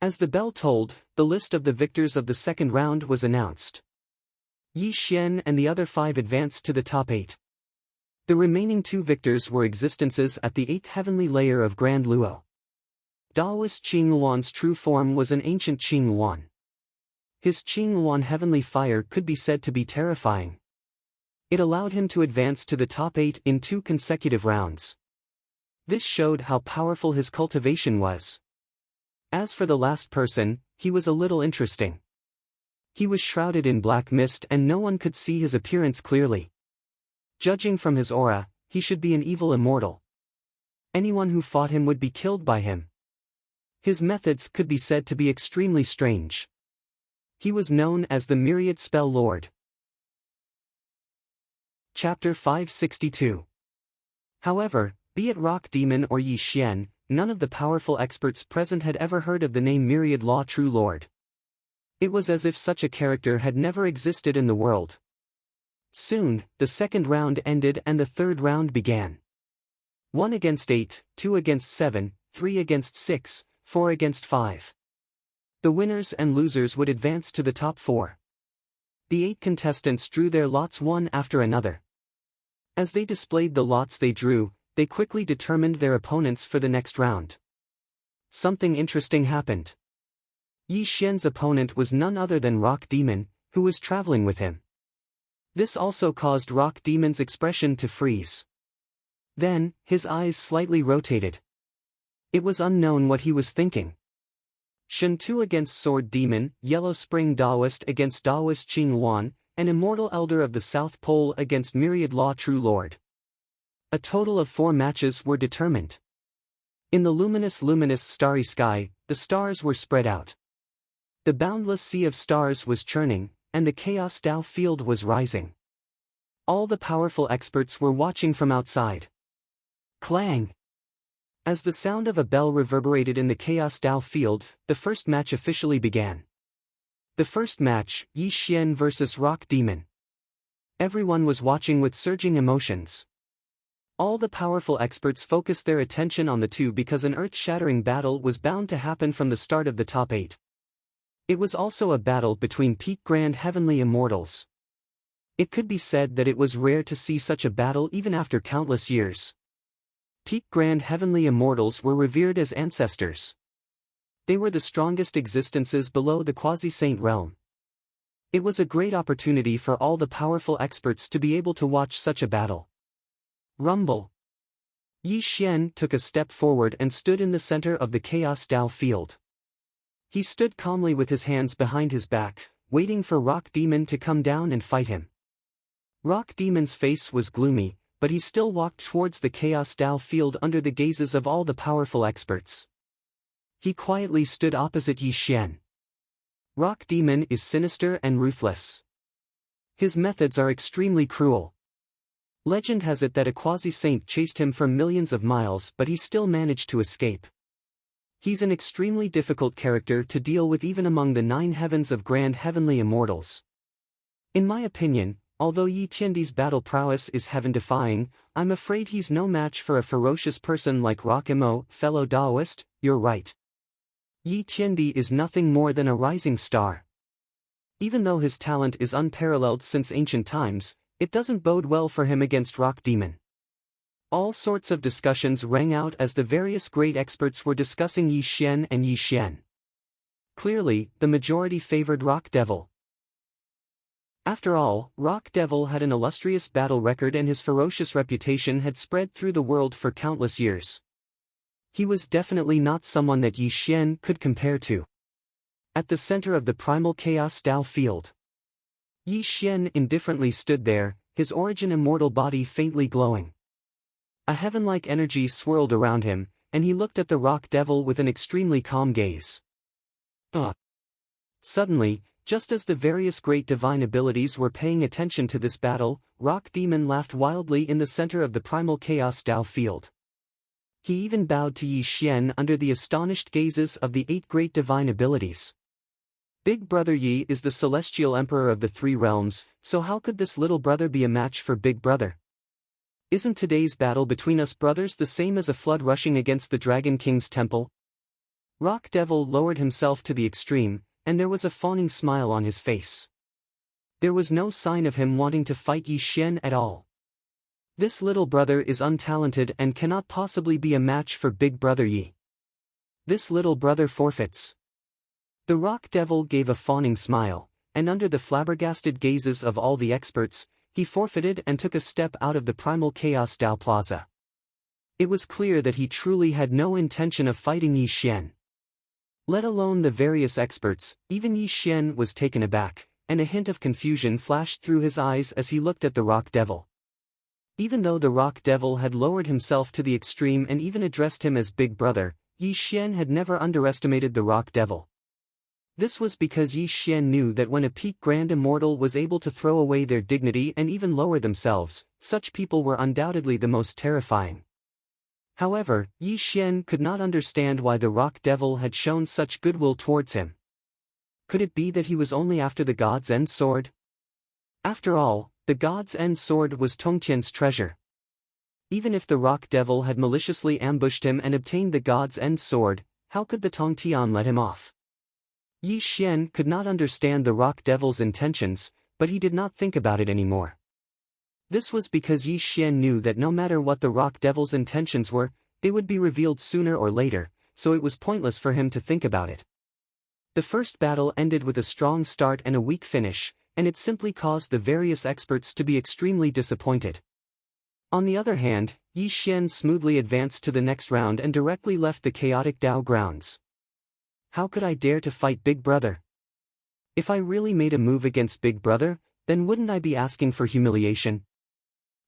[SPEAKER 1] As the bell tolled, the list of the victors of the second round was announced. Yi Xian and the other 5 advanced to the top 8. The remaining 2 victors were existences at the 8th heavenly layer of Grand Luo. Taoist Qing Luan's true form was an ancient Qing Luan. His Qing Luan heavenly fire could be said to be terrifying. It allowed him to advance to the top 8 in 2 consecutive rounds. This showed how powerful his cultivation was. As for the last person, he was a little interesting. He was shrouded in black mist and no one could see his appearance clearly. Judging from his aura, he should be an evil immortal. Anyone who fought him would be killed by him. His methods could be said to be extremely strange. He was known as the Myriad Spell Lord. Chapter 562. However, be it Rock Demon or Yi Xian, none of the powerful experts present had ever heard of the name Myriad Law True Lord. It was as if such a character had never existed in the world. Soon, the second round ended and the third round began. 1 against 8, 2 against 7, 3 against 6, 4 against 5. The winners and losers would advance to the top 4. The 8 contestants drew their lots one after another. As they displayed the lots they drew, they quickly determined their opponents for the next round. Something interesting happened. Yi Xian's opponent was none other than Rock Demon, who was traveling with him. This also caused Rock Demon's expression to freeze. Then, his eyes slightly rotated. It was unknown what he was thinking. Shen Tu against Sword Demon, Yellow Spring Taoist against Taoist Qing Luan, an immortal elder of the South Pole against myriad law true lord. A total of 4 matches were determined. In the luminous starry sky, the stars were spread out. The boundless sea of stars was churning, and the chaos Tao field was rising. All the powerful experts were watching from outside. Clang! As the sound of a bell reverberated in the chaos Tao field, the first match officially began. The first match, Yi Xian vs. Rock Demon. Everyone was watching with surging emotions. All the powerful experts focused their attention on the two because an earth-shattering battle was bound to happen from the start of the top 8. It was also a battle between peak grand heavenly immortals. It could be said that it was rare to see such a battle even after countless years. Peak grand heavenly immortals were revered as ancestors. They were the strongest existences below the quasi-saint realm. It was a great opportunity for all the powerful experts to be able to watch such a battle. Rumble. Yi Xian took a step forward and stood in the center of the Chaos Tao field. He stood calmly with his hands behind his back, waiting for Rock Demon to come down and fight him. Rock Demon's face was gloomy, but he still walked towards the Chaos Tao field under the gazes of all the powerful experts. He quietly stood opposite Yi Xian. Rock Demon is sinister and ruthless. His methods are extremely cruel. Legend has it that a quasi-saint chased him for millions of miles but he still managed to escape. He's an extremely difficult character to deal with even among the 9 heavens of grand heavenly immortals. In my opinion, although Yi Tiandi's battle prowess is heaven-defying, I'm afraid he's no match for a ferocious person like Rock Imo. Fellow Daoist, you're right. Yi Tiandi is nothing more than a rising star. Even though his talent is unparalleled since ancient times, it doesn't bode well for him against Rock Demon. All sorts of discussions rang out as the various great experts were discussing Yi Xian and Yi Xian. Clearly, the majority favored Rock Devil. After all, Rock Devil had an illustrious battle record and his ferocious reputation had spread through the world for countless years. He was definitely not someone that Yi Xian could compare to. At the center of the primal Chaos Tao field, Yi Xian indifferently stood there, his origin immortal body faintly glowing. A heaven-like energy swirled around him, and he looked at the Rock Devil with an extremely calm gaze. Suddenly, just as the various great divine abilities were paying attention to this battle, Rock Demon laughed wildly in the center of the primal Chaos Tao field. He even bowed to Yi Xian under the astonished gazes of the 8 great divine abilities. Big Brother Yi is the celestial emperor of the 3 realms, so how could this little brother be a match for Big Brother? Isn't today's battle between us brothers the same as a flood rushing against the Dragon King's temple? Rock Devil lowered himself to the extreme, and there was a fawning smile on his face. There was no sign of him wanting to fight Yi Xian at all. This little brother is untalented and cannot possibly be a match for Big Brother Yi. This little brother forfeits. The Rock Devil gave a fawning smile, and under the flabbergasted gazes of all the experts, he forfeited and took a step out of the primal Chaos Tao Plaza. It was clear that he truly had no intention of fighting Yi Xian. Let alone the various experts, even Yi Xian was taken aback, and a hint of confusion flashed through his eyes as he looked at the Rock Devil. Even though the Rock Devil had lowered himself to the extreme and even addressed him as Big Brother, Yi Xian had never underestimated the Rock Devil. This was because Yi Xian knew that when a peak grand immortal was able to throw away their dignity and even lower themselves, such people were undoubtedly the most terrifying. However, Yi Xian could not understand why the Rock Devil had shown such goodwill towards him. Could it be that he was only after the God's End sword? After all, the God's End sword was Tongtian's treasure. Even if the Rock Devil had maliciously ambushed him and obtained the God's End sword, how could the Tongtian let him off? Yi Xian could not understand the Rock Devil's intentions, but he did not think about it anymore. This was because Yi Xian knew that no matter what the Rock Devil's intentions were, they would be revealed sooner or later, so it was pointless for him to think about it. The first battle ended with a strong start and a weak finish, and it simply caused the various experts to be extremely disappointed. On the other hand, Yi Xian smoothly advanced to the next round and directly left the chaotic Dao grounds. How could I dare to fight Big Brother? If I really made a move against Big Brother, Then wouldn't I be asking for humiliation?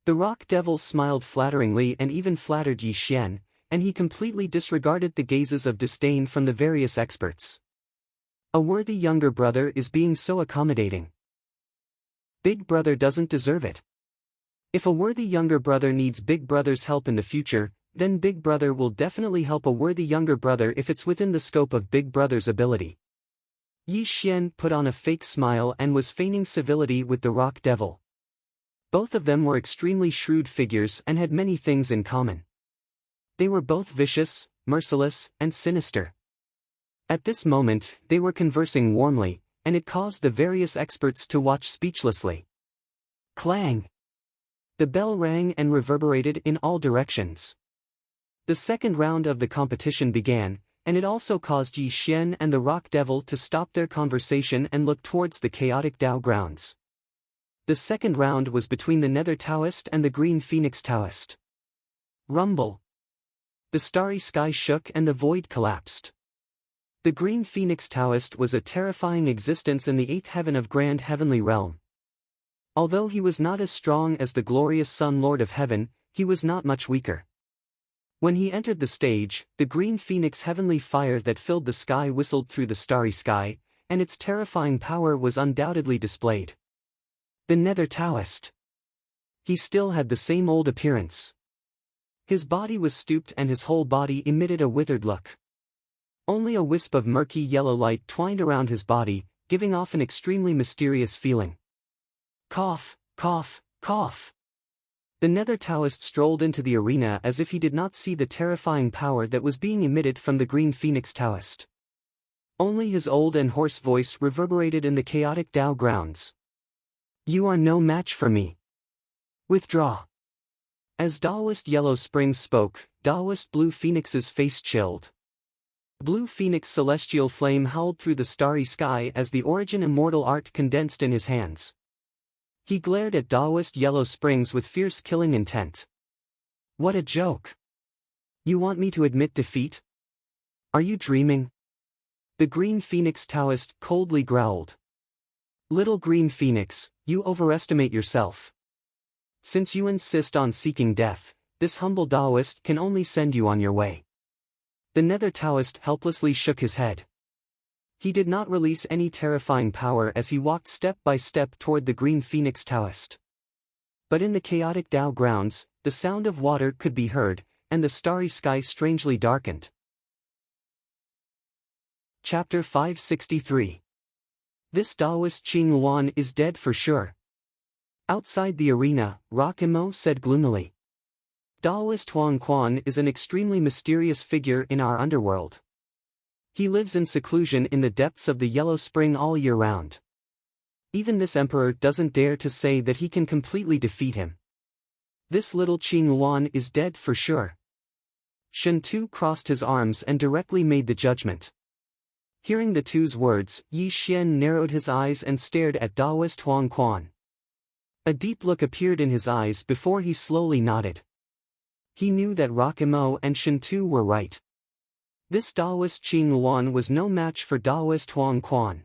[SPEAKER 1] The rock devil smiled flatteringly and even flattered Yi Xian, and he completely disregarded the gazes of disdain from the various experts. A worthy younger brother is being so accommodating. Big brother doesn't deserve it. If a worthy younger brother needs big brother's help in the future, then big brother will definitely help a worthy younger brother if it's within the scope of big brother's ability. Yi Xian put on a fake smile and was feigning civility with the rock devil. Both of them were extremely shrewd figures and had many things in common. They were both vicious, merciless, and sinister. At this moment, they were conversing warmly, and it caused the various experts to watch speechlessly. Clang! The bell rang and reverberated in all directions. The second round of the competition began, and it also caused Yi Xian and the rock devil to stop their conversation and look towards the chaotic Dao grounds. The second round was between the Nether Taoist and the Green Phoenix Taoist. Rumble. The starry sky shook and the void collapsed. The Green Phoenix Taoist was a terrifying existence in the eighth heaven of Grand Heavenly Realm. Although he was not as strong as the glorious Sun Lord of Heaven, he was not much weaker. When he entered the stage, the Green Phoenix heavenly fire that filled the sky whistled through the starry sky, and its terrifying power was undoubtedly displayed. The Nether Taoist. He still had the same old appearance. His body was stooped and his whole body emitted a withered look. Only a wisp of murky yellow light twined around his body, giving off an extremely mysterious feeling. Cough, cough, cough. The Nether Taoist strolled into the arena as if he did not see the terrifying power that was being emitted from the Green Phoenix Taoist. Only his old and hoarse voice reverberated in the chaotic Dao grounds. You are no match for me. Withdraw. As Daoist Yellow Springs spoke, Daoist Blue Phoenix's face chilled. Blue Phoenix celestial flame howled through the starry sky as the origin immortal art condensed in his hands. He glared at Daoist Yellow Springs with fierce killing intent. What a joke! You want me to admit defeat? Are you dreaming? The Green Phoenix Taoist coldly growled. Little Green Phoenix, you overestimate yourself. Since you insist on seeking death, this humble Daoist can only send you on your way. The Nether Taoist helplessly shook his head. He did not release any terrifying power as he walked step by step toward the Green Phoenix Taoist. But in the chaotic Dao grounds, the sound of water could be heard, and the starry sky strangely darkened. Chapter 563. This Daoist Qing Luan is dead for sure. Outside the arena, Rock Imo said gloomily. Daoist Huang Quan is an extremely mysterious figure in our underworld. He lives in seclusion in the depths of the Yellow Spring all year round. Even this emperor doesn't dare to say that he can completely defeat him. This little Qing Luan is dead for sure. Shen Tu crossed his arms and directly made the judgment. Hearing the two's words, Yi Xian narrowed his eyes and stared at Daoist Huang Quan. A deep look appeared in his eyes before he slowly nodded. He knew that Rock Imo and Shen Tu were right. This Daoist Qing Luan was no match for Daoist Huang Quan.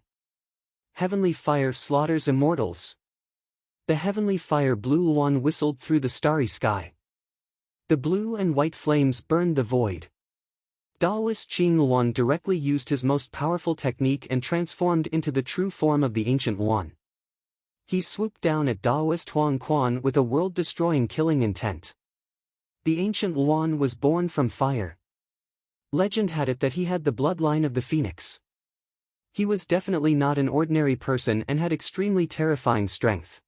[SPEAKER 1] Heavenly fire slaughters immortals. The heavenly fire blue Luan whistled through the starry sky. The blue and white flames burned the void. Daoist Qing Luan directly used his most powerful technique and transformed into the true form of the ancient Luan. He swooped down at Daoist Huang Quan with a world-destroying killing intent. The ancient Luan was born from fire. Legend had it that he had the bloodline of the phoenix. He was definitely not an ordinary person and had extremely terrifying strength.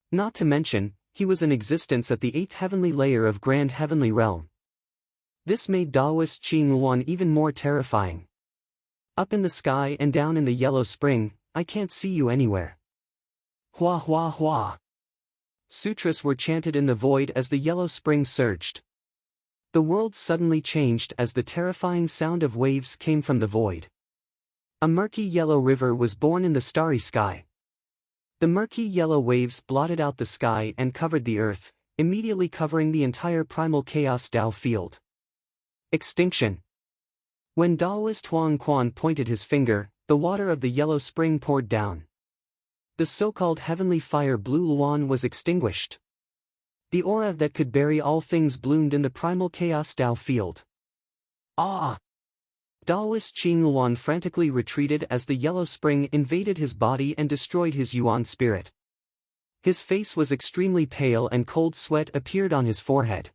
[SPEAKER 1] Not to mention, he was in existence at the 8th heavenly layer of Grand Heavenly Realm. This made Daoist Qing Luan even more terrifying. Up in the sky and down in the Yellow Spring, I can't see you anywhere. Hua hua hua. Sutras were chanted in the void as the Yellow Spring surged. The world suddenly changed as the terrifying sound of waves came from the void. A murky yellow river was born in the starry sky. The murky yellow waves blotted out the sky and covered the earth, immediately covering the entire primal chaos Dao field. Extinction. When Daoist Huang Quan pointed his finger, the water of the Yellow Spring poured down. The so-called heavenly fire Blue Luan was extinguished. The aura that could bury all things bloomed in the primal chaos Dao field. Ah! Daoist Qing Luan frantically retreated as the yellow spring invaded his body and destroyed his Yuan spirit. His face was extremely pale and cold sweat appeared on his forehead.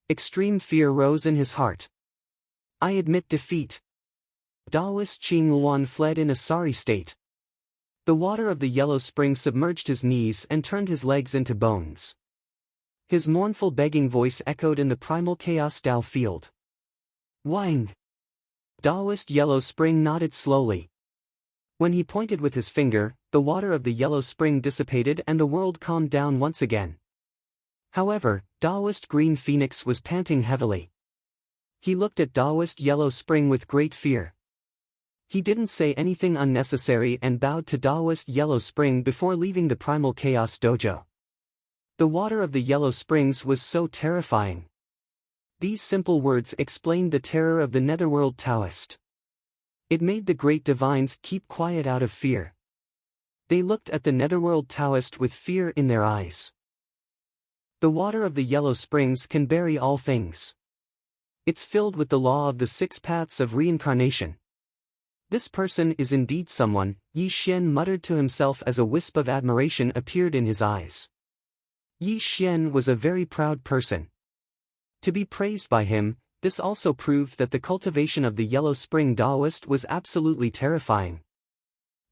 [SPEAKER 1] Extreme fear rose in his heart. I admit defeat. Daoist Qing Luan fled in a sorry state. The water of the yellow spring submerged his knees and turned his legs into bones. His mournful begging voice echoed in the primal chaos Dao field. Wang! Daoist Yellow Spring nodded slowly. When he pointed with his finger, the water of the yellow spring dissipated and the world calmed down once again. However, Daoist Green Phoenix was panting heavily. He looked at Daoist Yellow Spring with great fear. He didn't say anything unnecessary and bowed to Daoist Yellow Spring before leaving the Primal Chaos Dojo. The water of the yellow springs was so terrifying. These simple words explained the terror of the Netherworld Taoist. It made the great divines keep quiet out of fear. They looked at the Netherworld Taoist with fear in their eyes. The water of the yellow springs can bury all things. It's filled with the law of the 6 paths of reincarnation. This person is indeed someone, Yi Xian muttered to himself as a wisp of admiration appeared in his eyes. Yi Xian was a very proud person. To be praised by him, this also proved that the cultivation of the Yellow Spring Daoist was absolutely terrifying.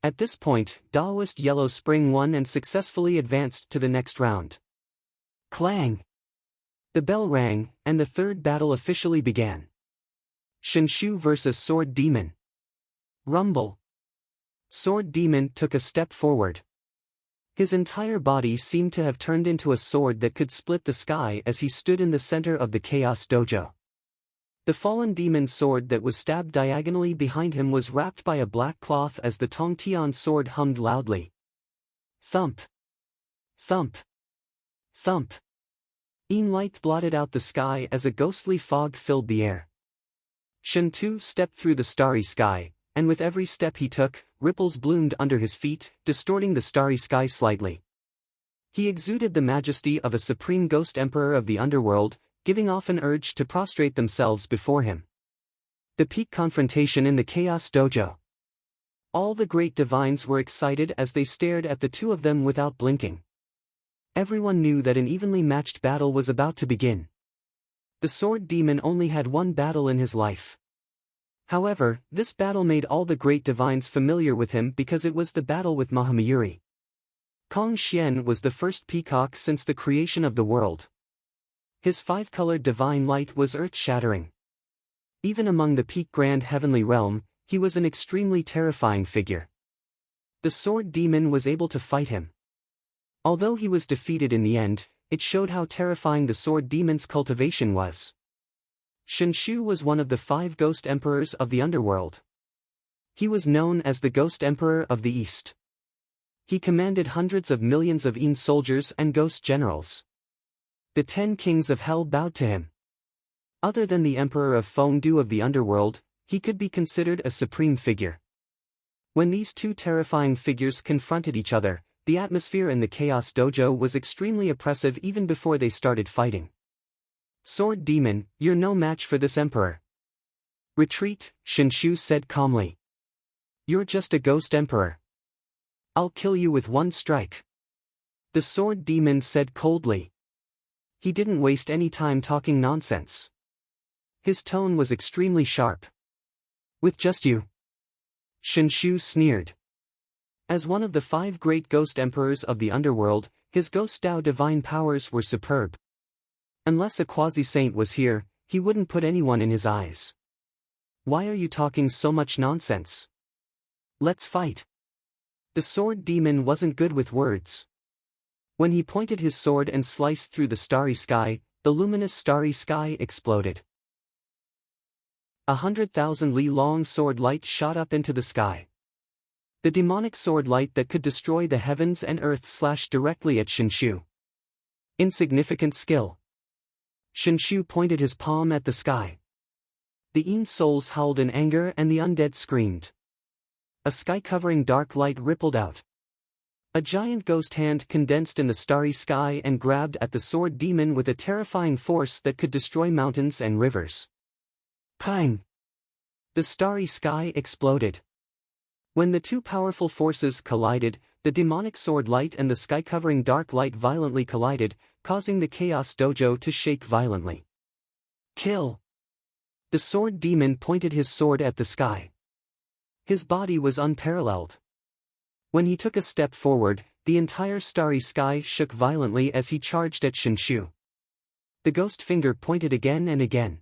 [SPEAKER 1] At this point, Daoist Yellow Spring won and successfully advanced to the next round. Clang! The bell rang, and the third battle officially began. Shinshu vs. Sword Demon. Rumble. Sword Demon took a step forward. His entire body seemed to have turned into a sword that could split the sky as he stood in the center of the Chaos Dojo. The fallen demon's sword that was stabbed diagonally behind him was wrapped by a black cloth as the Tongtian sword hummed loudly. Thump! Thump! Thump! Light blotted out the sky as a ghostly fog filled the air. Shen Tu stepped through the starry sky, and with every step he took, ripples bloomed under his feet, distorting the starry sky slightly. He exuded the majesty of a supreme ghost emperor of the underworld, giving off an urge to prostrate themselves before him. The peak confrontation in the Chaos Dojo. All the great divines were excited as they stared at the two of them without blinking. Everyone knew that an evenly matched battle was about to begin. The Sword Demon only had one battle in his life. However, this battle made all the great divines familiar with him because it was the battle with Mahamayuri. Kong Xian was the first peacock since the creation of the world. His 5-colored divine light was earth-shattering. Even among the peak grand heavenly realm, he was an extremely terrifying figure. The Sword Demon was able to fight him. Although he was defeated in the end, it showed how terrifying the Sword Demon's cultivation was. Shinshu was one of the 5 ghost emperors of the underworld. He was known as the Ghost Emperor of the East. He commanded hundreds of millions of Yin soldiers and ghost generals. The 10 kings of hell bowed to him. Other than the Emperor of Fengdu of the underworld, he could be considered a supreme figure. When these two terrifying figures confronted each other, the atmosphere in the Chaos Dojo was extremely oppressive even before they started fighting. Sword Demon, you're no match for this emperor. Retreat, Shinshu said calmly. You're just a ghost emperor. I'll kill you with one strike. The Sword Demon said coldly. He didn't waste any time talking nonsense. His tone was extremely sharp. With just you? Shinshu sneered. As one of the 5 great ghost emperors of the underworld, his ghost Dao divine powers were superb. Unless a quasi-saint was here, he wouldn't put anyone in his eyes. Why are you talking so much nonsense? Let's fight. The Sword Demon wasn't good with words. When he pointed his sword and sliced through the starry sky, the luminous starry sky exploded. 100,000 li long sword light shot up into the sky. The demonic sword light that could destroy the heavens and earth slashed directly at Shinshu. Insignificant skill. Shinshu pointed his palm at the sky. The Yin souls howled in anger and the undead screamed. A sky-covering dark light rippled out. A giant ghost hand condensed in the starry sky and grabbed at the sword demon with a terrifying force that could destroy mountains and rivers. Pang! The starry sky exploded. When the two powerful forces collided, the demonic sword light and the sky-covering dark light violently collided, causing the Chaos Dojo to shake violently. Kill! The sword demon pointed his sword at the sky. His body was unparalleled. When he took a step forward, the entire starry sky shook violently as he charged at Shinshu. The ghost finger pointed again and again.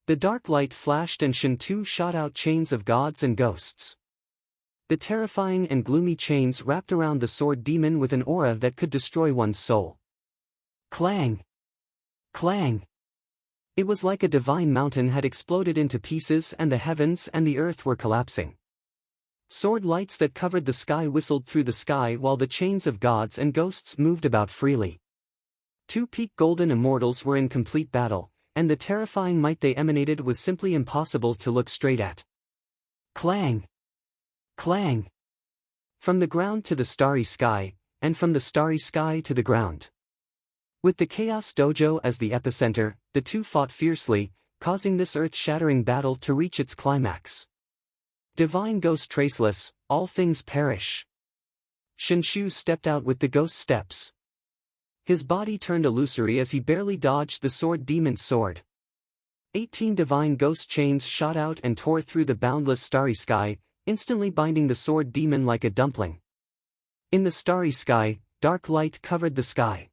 [SPEAKER 1] The dark light flashed and Shintu shot out chains of gods and ghosts. The terrifying and gloomy chains wrapped around the sword demon with an aura that could destroy one's soul. Clang! Clang! It was like a divine mountain had exploded into pieces and the heavens and the earth were collapsing. Sword lights that covered the sky whistled through the sky while the chains of gods and ghosts moved about freely. Two peak golden immortals were in complete battle, and the terrifying might they emanated was simply impossible to look straight at. Clang! Clang! From the ground to the starry sky, and from the starry sky to the ground. With the Chaos Dojo as the epicenter, the two fought fiercely, causing this earth-shattering battle to reach its climax. Divine ghost traceless, all things perish. Shinshu stepped out with the ghost steps. His body turned illusory as he barely dodged the sword demon's sword. 18 divine ghost chains shot out and tore through the boundless starry sky, instantly binding the sword demon like a dumpling. In the starry sky, dark light covered the sky.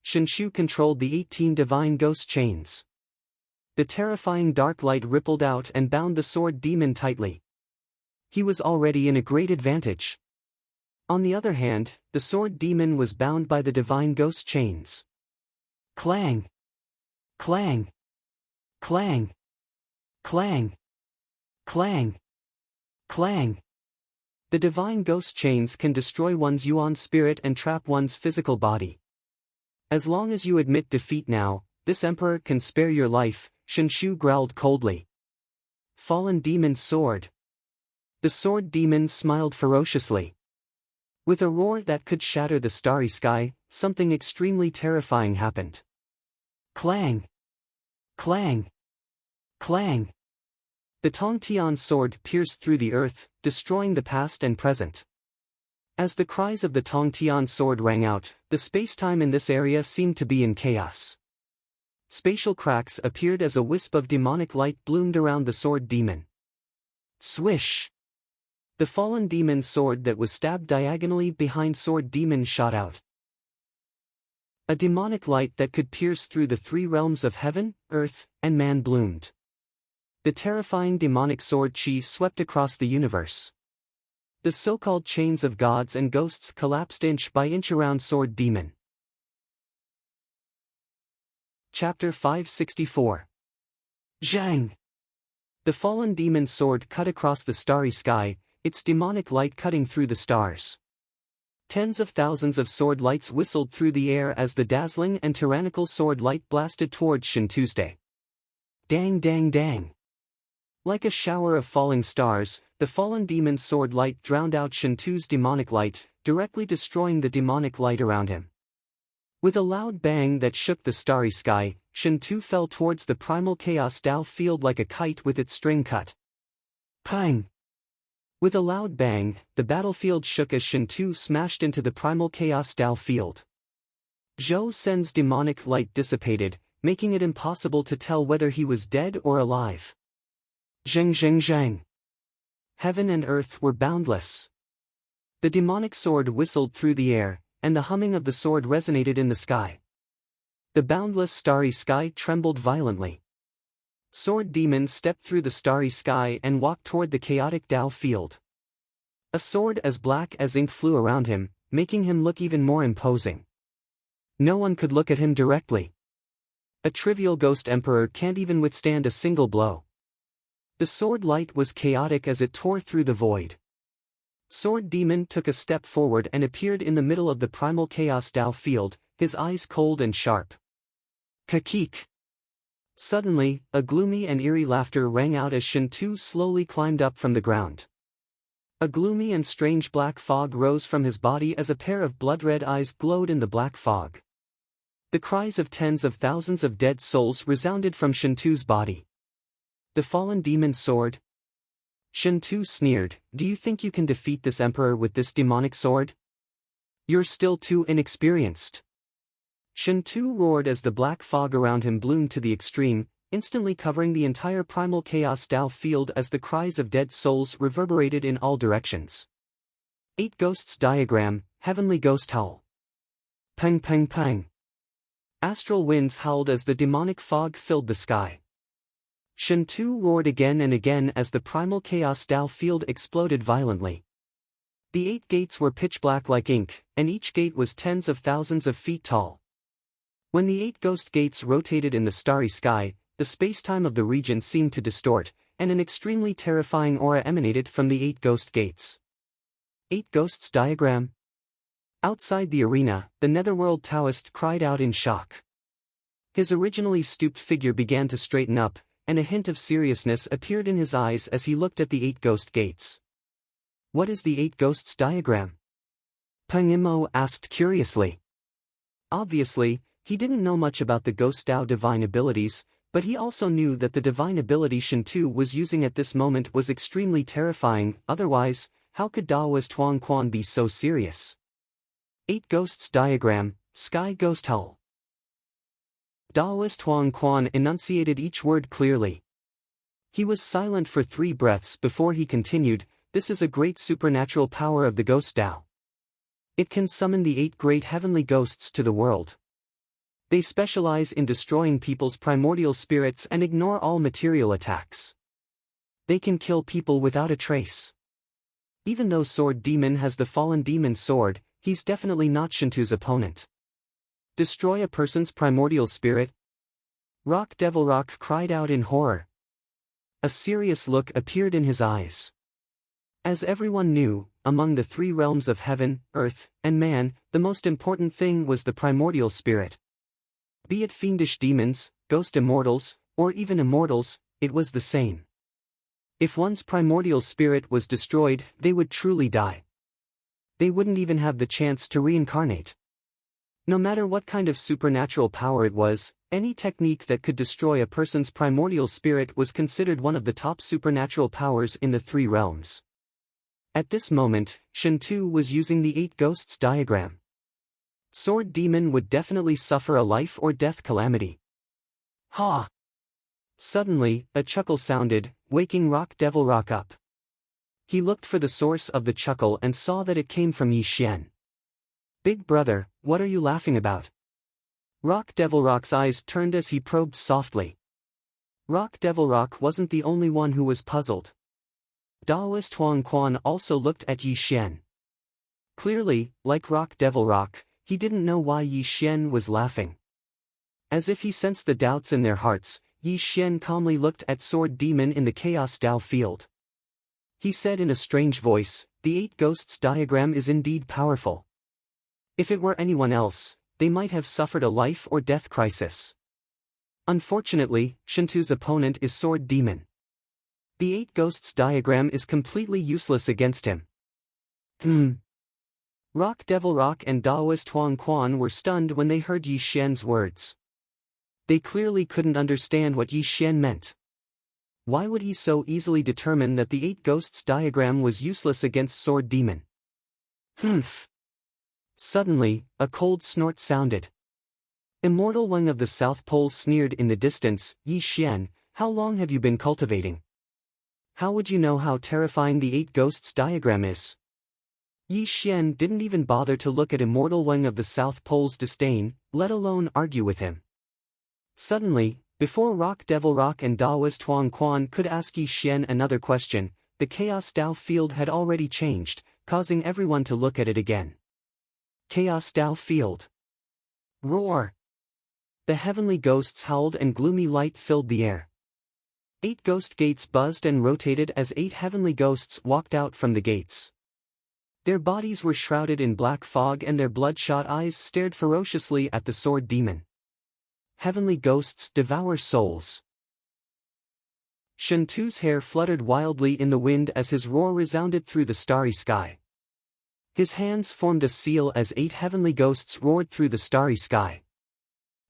[SPEAKER 1] Shinshu controlled the 18 divine ghost chains. The terrifying dark light rippled out and bound the sword demon tightly. He was already in a great advantage. On the other hand, the sword demon was bound by the divine ghost chains. Clang! Clang! Clang! Clang! Clang! Clang! The divine ghost chains can destroy one's yuan spirit and trap one's physical body. As long as you admit defeat now, this emperor can spare your life, Shinshu growled coldly. Fallen demon's sword. The sword demon smiled ferociously. With a roar that could shatter the starry sky, something extremely terrifying happened. Clang! Clang! Clang! The Tongtian sword pierced through the earth, destroying the past and present. As the cries of the Tongtian sword rang out, the spacetime in this area seemed to be in chaos. Spatial cracks appeared as a wisp of demonic light bloomed around the sword demon. Swish! The fallen demon's sword that was stabbed diagonally behind sword demon shot out. A demonic light that could pierce through the three realms of heaven, earth, and man bloomed. The terrifying demonic sword chi swept across the universe. The so-called chains of gods and ghosts collapsed inch by inch around sword demon. Chapter 564. Zhang! The fallen demon's sword cut across the starry sky, its demonic light cutting through the stars. Tens of thousands of sword lights whistled through the air as the dazzling and tyrannical sword light blasted towards Shin Tuesday. Dang dang dang! Like a shower of falling stars, the fallen demon's sword light drowned out Shintu's demonic light, directly destroying the demonic light around him. With a loud bang that shook the starry sky, Shintu fell towards the primal chaos Dao field like a kite with its string cut. Pang! With a loud bang, the battlefield shook as Shintu smashed into the primal chaos Dao field. Zhou Sen's demonic light dissipated, making it impossible to tell whether he was dead or alive. Zheng zheng zheng! Heaven and earth were boundless. The demonic sword whistled through the air, and the humming of the sword resonated in the sky. The boundless starry sky trembled violently. Sword demon stepped through the starry sky and walked toward the chaotic Dao field. A sword as black as ink flew around him, making him look even more imposing. No one could look at him directly. A trivial ghost emperor can't even withstand a single blow. The sword light was chaotic as it tore through the void. Sword demon took a step forward and appeared in the middle of the primal chaos Dao field, his eyes cold and sharp. Kakik! Suddenly, a gloomy and eerie laughter rang out as Shintu slowly climbed up from the ground. A gloomy and strange black fog rose from his body as a pair of blood-red eyes glowed in the black fog. The cries of tens of thousands of dead souls resounded from Shintu's body. The fallen demon sword? Shintu sneered, "Do you think you can defeat this emperor with this demonic sword? You're still too inexperienced." Shintu roared as the black fog around him bloomed to the extreme, instantly covering the entire primal chaos Dao field as the cries of dead souls reverberated in all directions. 8 Ghosts Diagram, Heavenly Ghost Howl. Pang pang pang. Astral winds howled as the demonic fog filled the sky. Shintu roared again and again as the primal chaos Dao field exploded violently. The 8 gates were pitch black like ink, and each gate was tens of thousands of feet tall. When the 8 ghost gates rotated in the starry sky, the space-time of the region seemed to distort, and an extremely terrifying aura emanated from the 8 ghost gates. 8 Ghosts Diagram. Outside the arena, the Netherworld Taoist cried out in shock. His originally stooped figure began to straighten up, and a hint of seriousness appeared in his eyes as he looked at the 8 ghost gates. "What is the 8 Ghosts Diagram?" Peng Imo asked curiously. Obviously, he didn't know much about the Ghost Dao divine abilities, but he also knew that the divine ability Shintu was using at this moment was extremely terrifying. Otherwise, how could Daoist Huang Quan be so serious? 8 Ghosts Diagram, Sky Ghost Howl. Daoist Huang Quan enunciated each word clearly. He was silent for 3 breaths before he continued, "This is a great supernatural power of the Ghost Dao. It can summon the 8 great heavenly ghosts to the world. They specialize in destroying people's primordial spirits and ignore all material attacks. They can kill people without a trace. Even though Sword Demon has the fallen demon sword, he's definitely not Shintu's opponent. Destroy a person's primordial spirit?" Rock Devil Rock cried out in horror. A serious look appeared in his eyes. As everyone knew, among the 3 realms of heaven, earth, and man, the most important thing was the primordial spirit. Be it fiendish demons, ghost immortals, or even immortals, it was the same. If one's primordial spirit was destroyed, they would truly die. They wouldn't even have the chance to reincarnate. No matter what kind of supernatural power it was, any technique that could destroy a person's primordial spirit was considered one of the top supernatural powers in the 3 realms. At this moment, Shintu was using the 8 Ghosts Diagram. Sword Demon would definitely suffer a life or death calamity. Ha! Suddenly, a chuckle sounded, waking Rock Devil Rock up. He looked for the source of the chuckle and saw that it came from Yi Xian. "Big brother, what are you laughing about?" Rock Devil Rock's eyes turned as he probed softly. Rock Devil Rock wasn't the only one who was puzzled. Daoist Huang Quan also looked at Yi Xian. Clearly, like Rock Devil Rock, he didn't know why Yi Xian was laughing. As if he sensed the doubts in their hearts, Yi Xian calmly looked at Sword Demon in the Chaos Dao field. He said in a strange voice, "The 8 Ghosts Diagram is indeed powerful. If it were anyone else, they might have suffered a life or death crisis. Unfortunately, Shintu's opponent is Sword Demon. The 8 Ghosts Diagram is completely useless against him." Rock Devil Rock and Daoist Huang Quan were stunned when they heard Yi Xian's words. They clearly couldn't understand what Yi Xian meant. Why would he so easily determine that the 8 Ghosts Diagram was useless against Sword Demon? Humph! Suddenly, a cold snort sounded. Immortal Wang of the South Pole sneered in the distance, "Yi Xian, how long have you been cultivating? How would you know how terrifying the 8 Ghosts Diagram is?" Yi Xian didn't even bother to look at Immortal Wang of the South Pole's disdain, let alone argue with him. Suddenly, before Rock Devil Rock and Daoist Huang Quan could ask Yi Xian another question, the Chaos Dao field had already changed, causing everyone to look at it again. Chaos Dao field. Roar! The heavenly ghosts howled and gloomy light filled the air. 8 ghost gates buzzed and rotated as 8 heavenly ghosts walked out from the gates. Their bodies were shrouded in black fog and their bloodshot eyes stared ferociously at the Sword Demon. Heavenly ghosts devour souls. Shentu's hair fluttered wildly in the wind as his roar resounded through the starry sky. His hands formed a seal as 8 heavenly ghosts roared through the starry sky.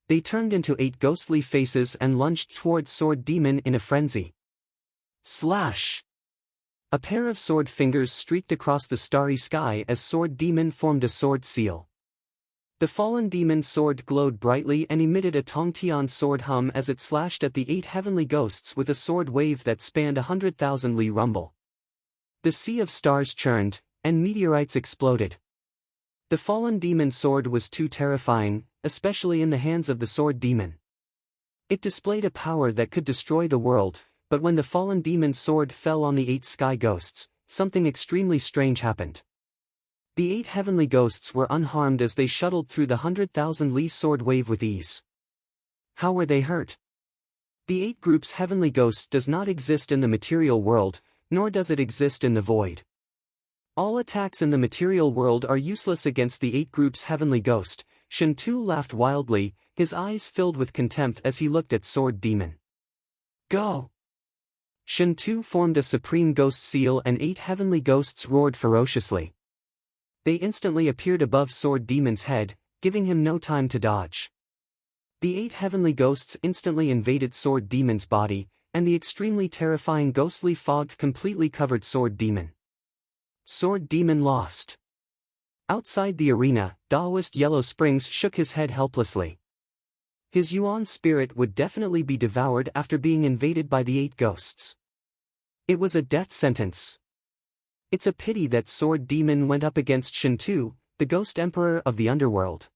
[SPEAKER 1] They turned into 8 ghostly faces and lunged toward Sword Demon in a frenzy. Slash! A pair of sword fingers streaked across the starry sky as Sword Demon formed a sword seal. The fallen demon's sword glowed brightly and emitted a Tongtian sword hum as it slashed at the 8 heavenly ghosts with a sword wave that spanned 100,000 li rumble. The sea of stars churned, and meteorites exploded. The fallen demon's sword was too terrifying, especially in the hands of the sword demon. It displayed a power that could destroy the world, but when the fallen demon's sword fell on the 8 sky ghosts, something extremely strange happened. The 8 heavenly ghosts were unharmed as they shuttled through the 100,000 li sword wave with ease. How were they hurt? The 8 groups heavenly ghosts does not exist in the material world, nor does it exist in the void. All attacks in the material world are useless against the 8 groups heavenly ghost. Shentu laughed wildly, his eyes filled with contempt as he looked at Sword Demon. Go! Shentu formed a supreme ghost seal and 8 heavenly ghosts roared ferociously. They instantly appeared above Sword Demon's head, giving him no time to dodge. The 8 heavenly ghosts instantly invaded Sword Demon's body, and the extremely terrifying ghostly fog completely covered Sword Demon. Sword Demon lost. Outside the arena, Daoist Yellow Springs shook his head helplessly. His Yuan spirit would definitely be devoured after being invaded by the 8 ghosts. It was a death sentence. It's a pity that Sword Demon went up against Shentu, the Ghost Emperor of the Underworld.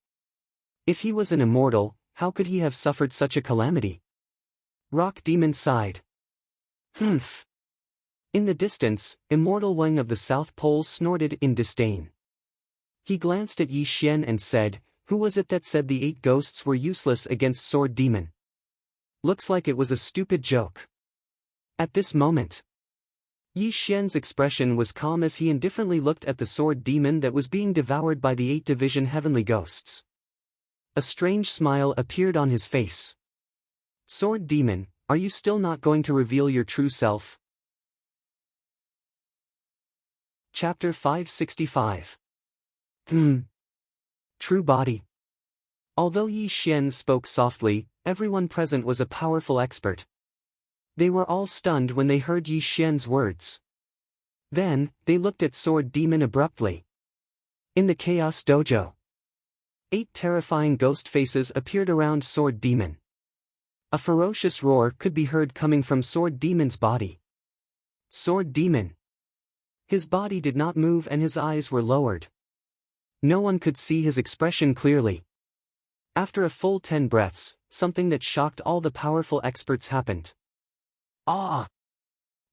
[SPEAKER 1] If he was an immortal, how could he have suffered such a calamity? Rock Demon sighed. Humph. In the distance, Immortal Wang of the South Pole snorted in disdain. He glanced at Yi Xian and said, "Who was it that said the 8 ghosts were useless against Sword Demon? Looks like it was a stupid joke." At this moment, Yi Xian's expression was calm as he indifferently looked at the Sword Demon that was being devoured by the 8 division heavenly ghosts. A strange smile appeared on his face. "Sword Demon, are you still not going to reveal your true self?" Chapter 565. True body. Although Yi Xian spoke softly, everyone present was a powerful expert. They were all stunned when they heard Yi Xian's words. Then, they looked at Sword Demon abruptly. In the Chaos Dojo, 8 terrifying ghost faces appeared around Sword Demon. A ferocious roar could be heard coming from Sword Demon's body. Sword Demon. His body did not move and his eyes were lowered. No one could see his expression clearly. After a full 10 breaths, something that shocked all the powerful experts happened. Ah!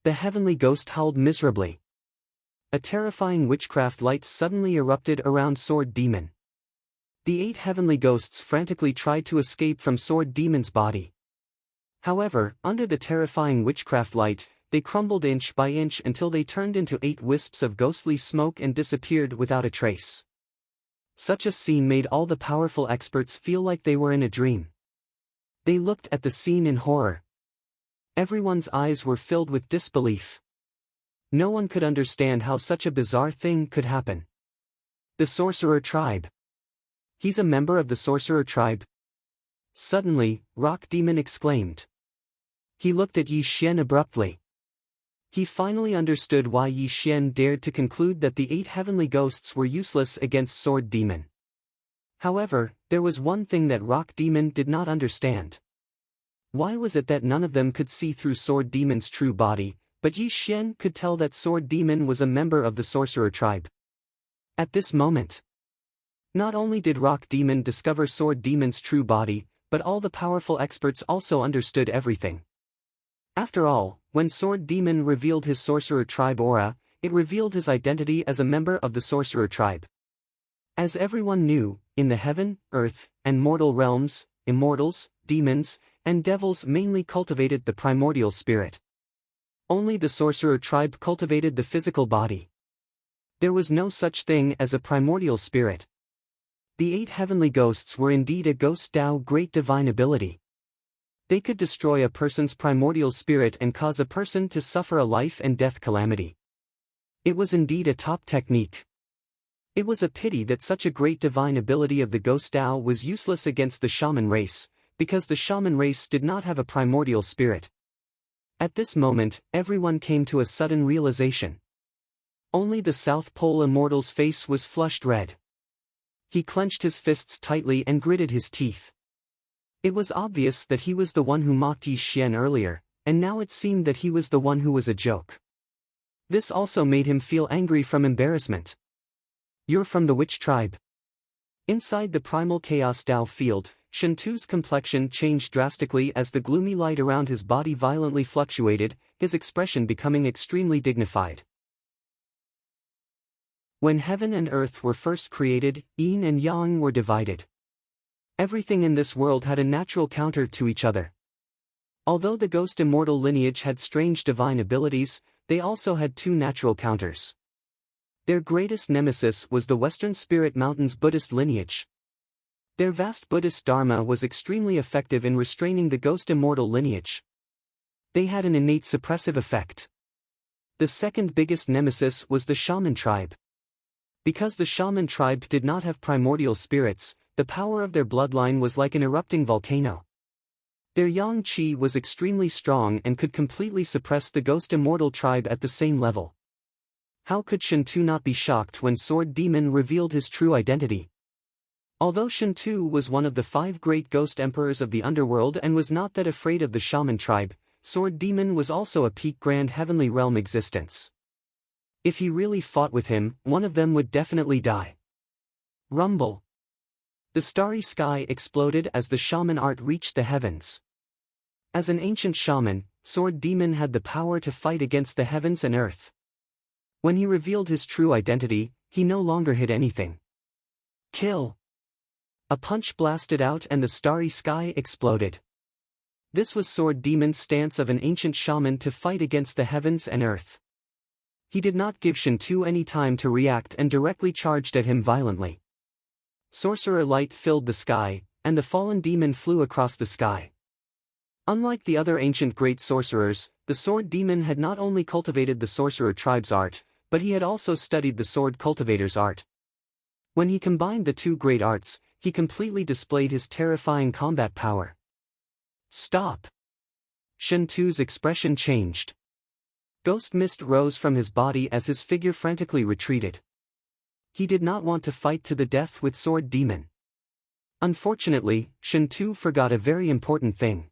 [SPEAKER 1] The heavenly ghost howled miserably. A terrifying witchcraft light suddenly erupted around Sword Demon. The 8 heavenly ghosts frantically tried to escape from Sword Demon's body. However, under the terrifying witchcraft light, they crumbled inch by inch until they turned into 8 wisps of ghostly smoke and disappeared without a trace. Such a scene made all the powerful experts feel like they were in a dream. They looked at the scene in horror. Everyone's eyes were filled with disbelief. No one could understand how such a bizarre thing could happen. The Sorcerer Tribe. He's a member of the Sorcerer Tribe? Suddenly, Rock Demon exclaimed. He looked at Yi Xian abruptly. He finally understood why Yi Xian dared to conclude that the 8 heavenly ghosts were useless against Sword Demon. However, there was one thing that Rock Demon did not understand. Why was it that none of them could see through Sword Demon's true body, but Yi Xian could tell that Sword Demon was a member of the Sorcerer Tribe? At this moment, not only did Rock Demon discover Sword Demon's true body, but all the powerful experts also understood everything. After all, when Sword Demon revealed his Sorcerer Tribe aura, it revealed his identity as a member of the Sorcerer Tribe. As everyone knew, in the heaven, earth, and mortal realms, immortals, demons, and devils mainly cultivated the primordial spirit. Only the Sorcerer Tribe cultivated the physical body. There was no such thing as a primordial spirit. The 8 heavenly ghosts were indeed a ghost Tao great divine ability. They could destroy a person's primordial spirit and cause a person to suffer a life and death calamity. It was indeed a top technique. It was a pity that such a great divine ability of the Ghost Dao was useless against the shaman race, because the shaman race did not have a primordial spirit. At this moment, everyone came to a sudden realization. Only the South Pole Immortal's face was flushed red. He clenched his fists tightly and gritted his teeth. It was obvious that he was the one who mocked Yi Xian earlier, and now it seemed that he was the one who was a joke. This also made him feel angry from embarrassment. "You're from the witch tribe?" Inside the primal chaos Dao field, Shen Tu's complexion changed drastically as the gloomy light around his body violently fluctuated, his expression becoming extremely dignified. When heaven and earth were first created, yin and yang were divided. Everything in this world had a natural counter to each other. Although the Ghost Immortal lineage had strange divine abilities, they also had two natural counters. Their greatest nemesis was the Western Spirit Mountains Buddhist lineage. Their vast Buddhist Dharma was extremely effective in restraining the Ghost Immortal lineage. They had an innate suppressive effect. The second biggest nemesis was the Shaman tribe. Because the Shaman tribe did not have primordial spirits, the power of their bloodline was like an erupting volcano. Their yang qi was extremely strong and could completely suppress the Ghost Immortal tribe at the same level. How could Shen Tu not be shocked when Sword Demon revealed his true identity? Although Shen Tu was one of the 5 great ghost emperors of the underworld and was not that afraid of the Shaman tribe, Sword Demon was also a peak grand heavenly realm existence. If he really fought with him, one of them would definitely die. Rumble. The starry sky exploded as the shaman art reached the heavens. As an ancient shaman, Sword Demon had the power to fight against the heavens and earth. When he revealed his true identity, he no longer hid anything. Kill! A punch blasted out and the starry sky exploded. This was Sword Demon's stance of an ancient shaman to fight against the heavens and earth. He did not give Shen Tu any time to react and directly charged at him violently. Sorcerer light filled the sky, and the fallen demon flew across the sky. Unlike the other ancient great sorcerers, the Sword Demon had not only cultivated the sorcerer tribe's art, but he had also studied the sword cultivator's art. When he combined the two great arts, he completely displayed his terrifying combat power. Stop! Shen Tu's expression changed. Ghost mist rose from his body as his figure frantically retreated. He did not want to fight to the death with Sword Demon. Unfortunately, Shen Tu forgot a very important thing.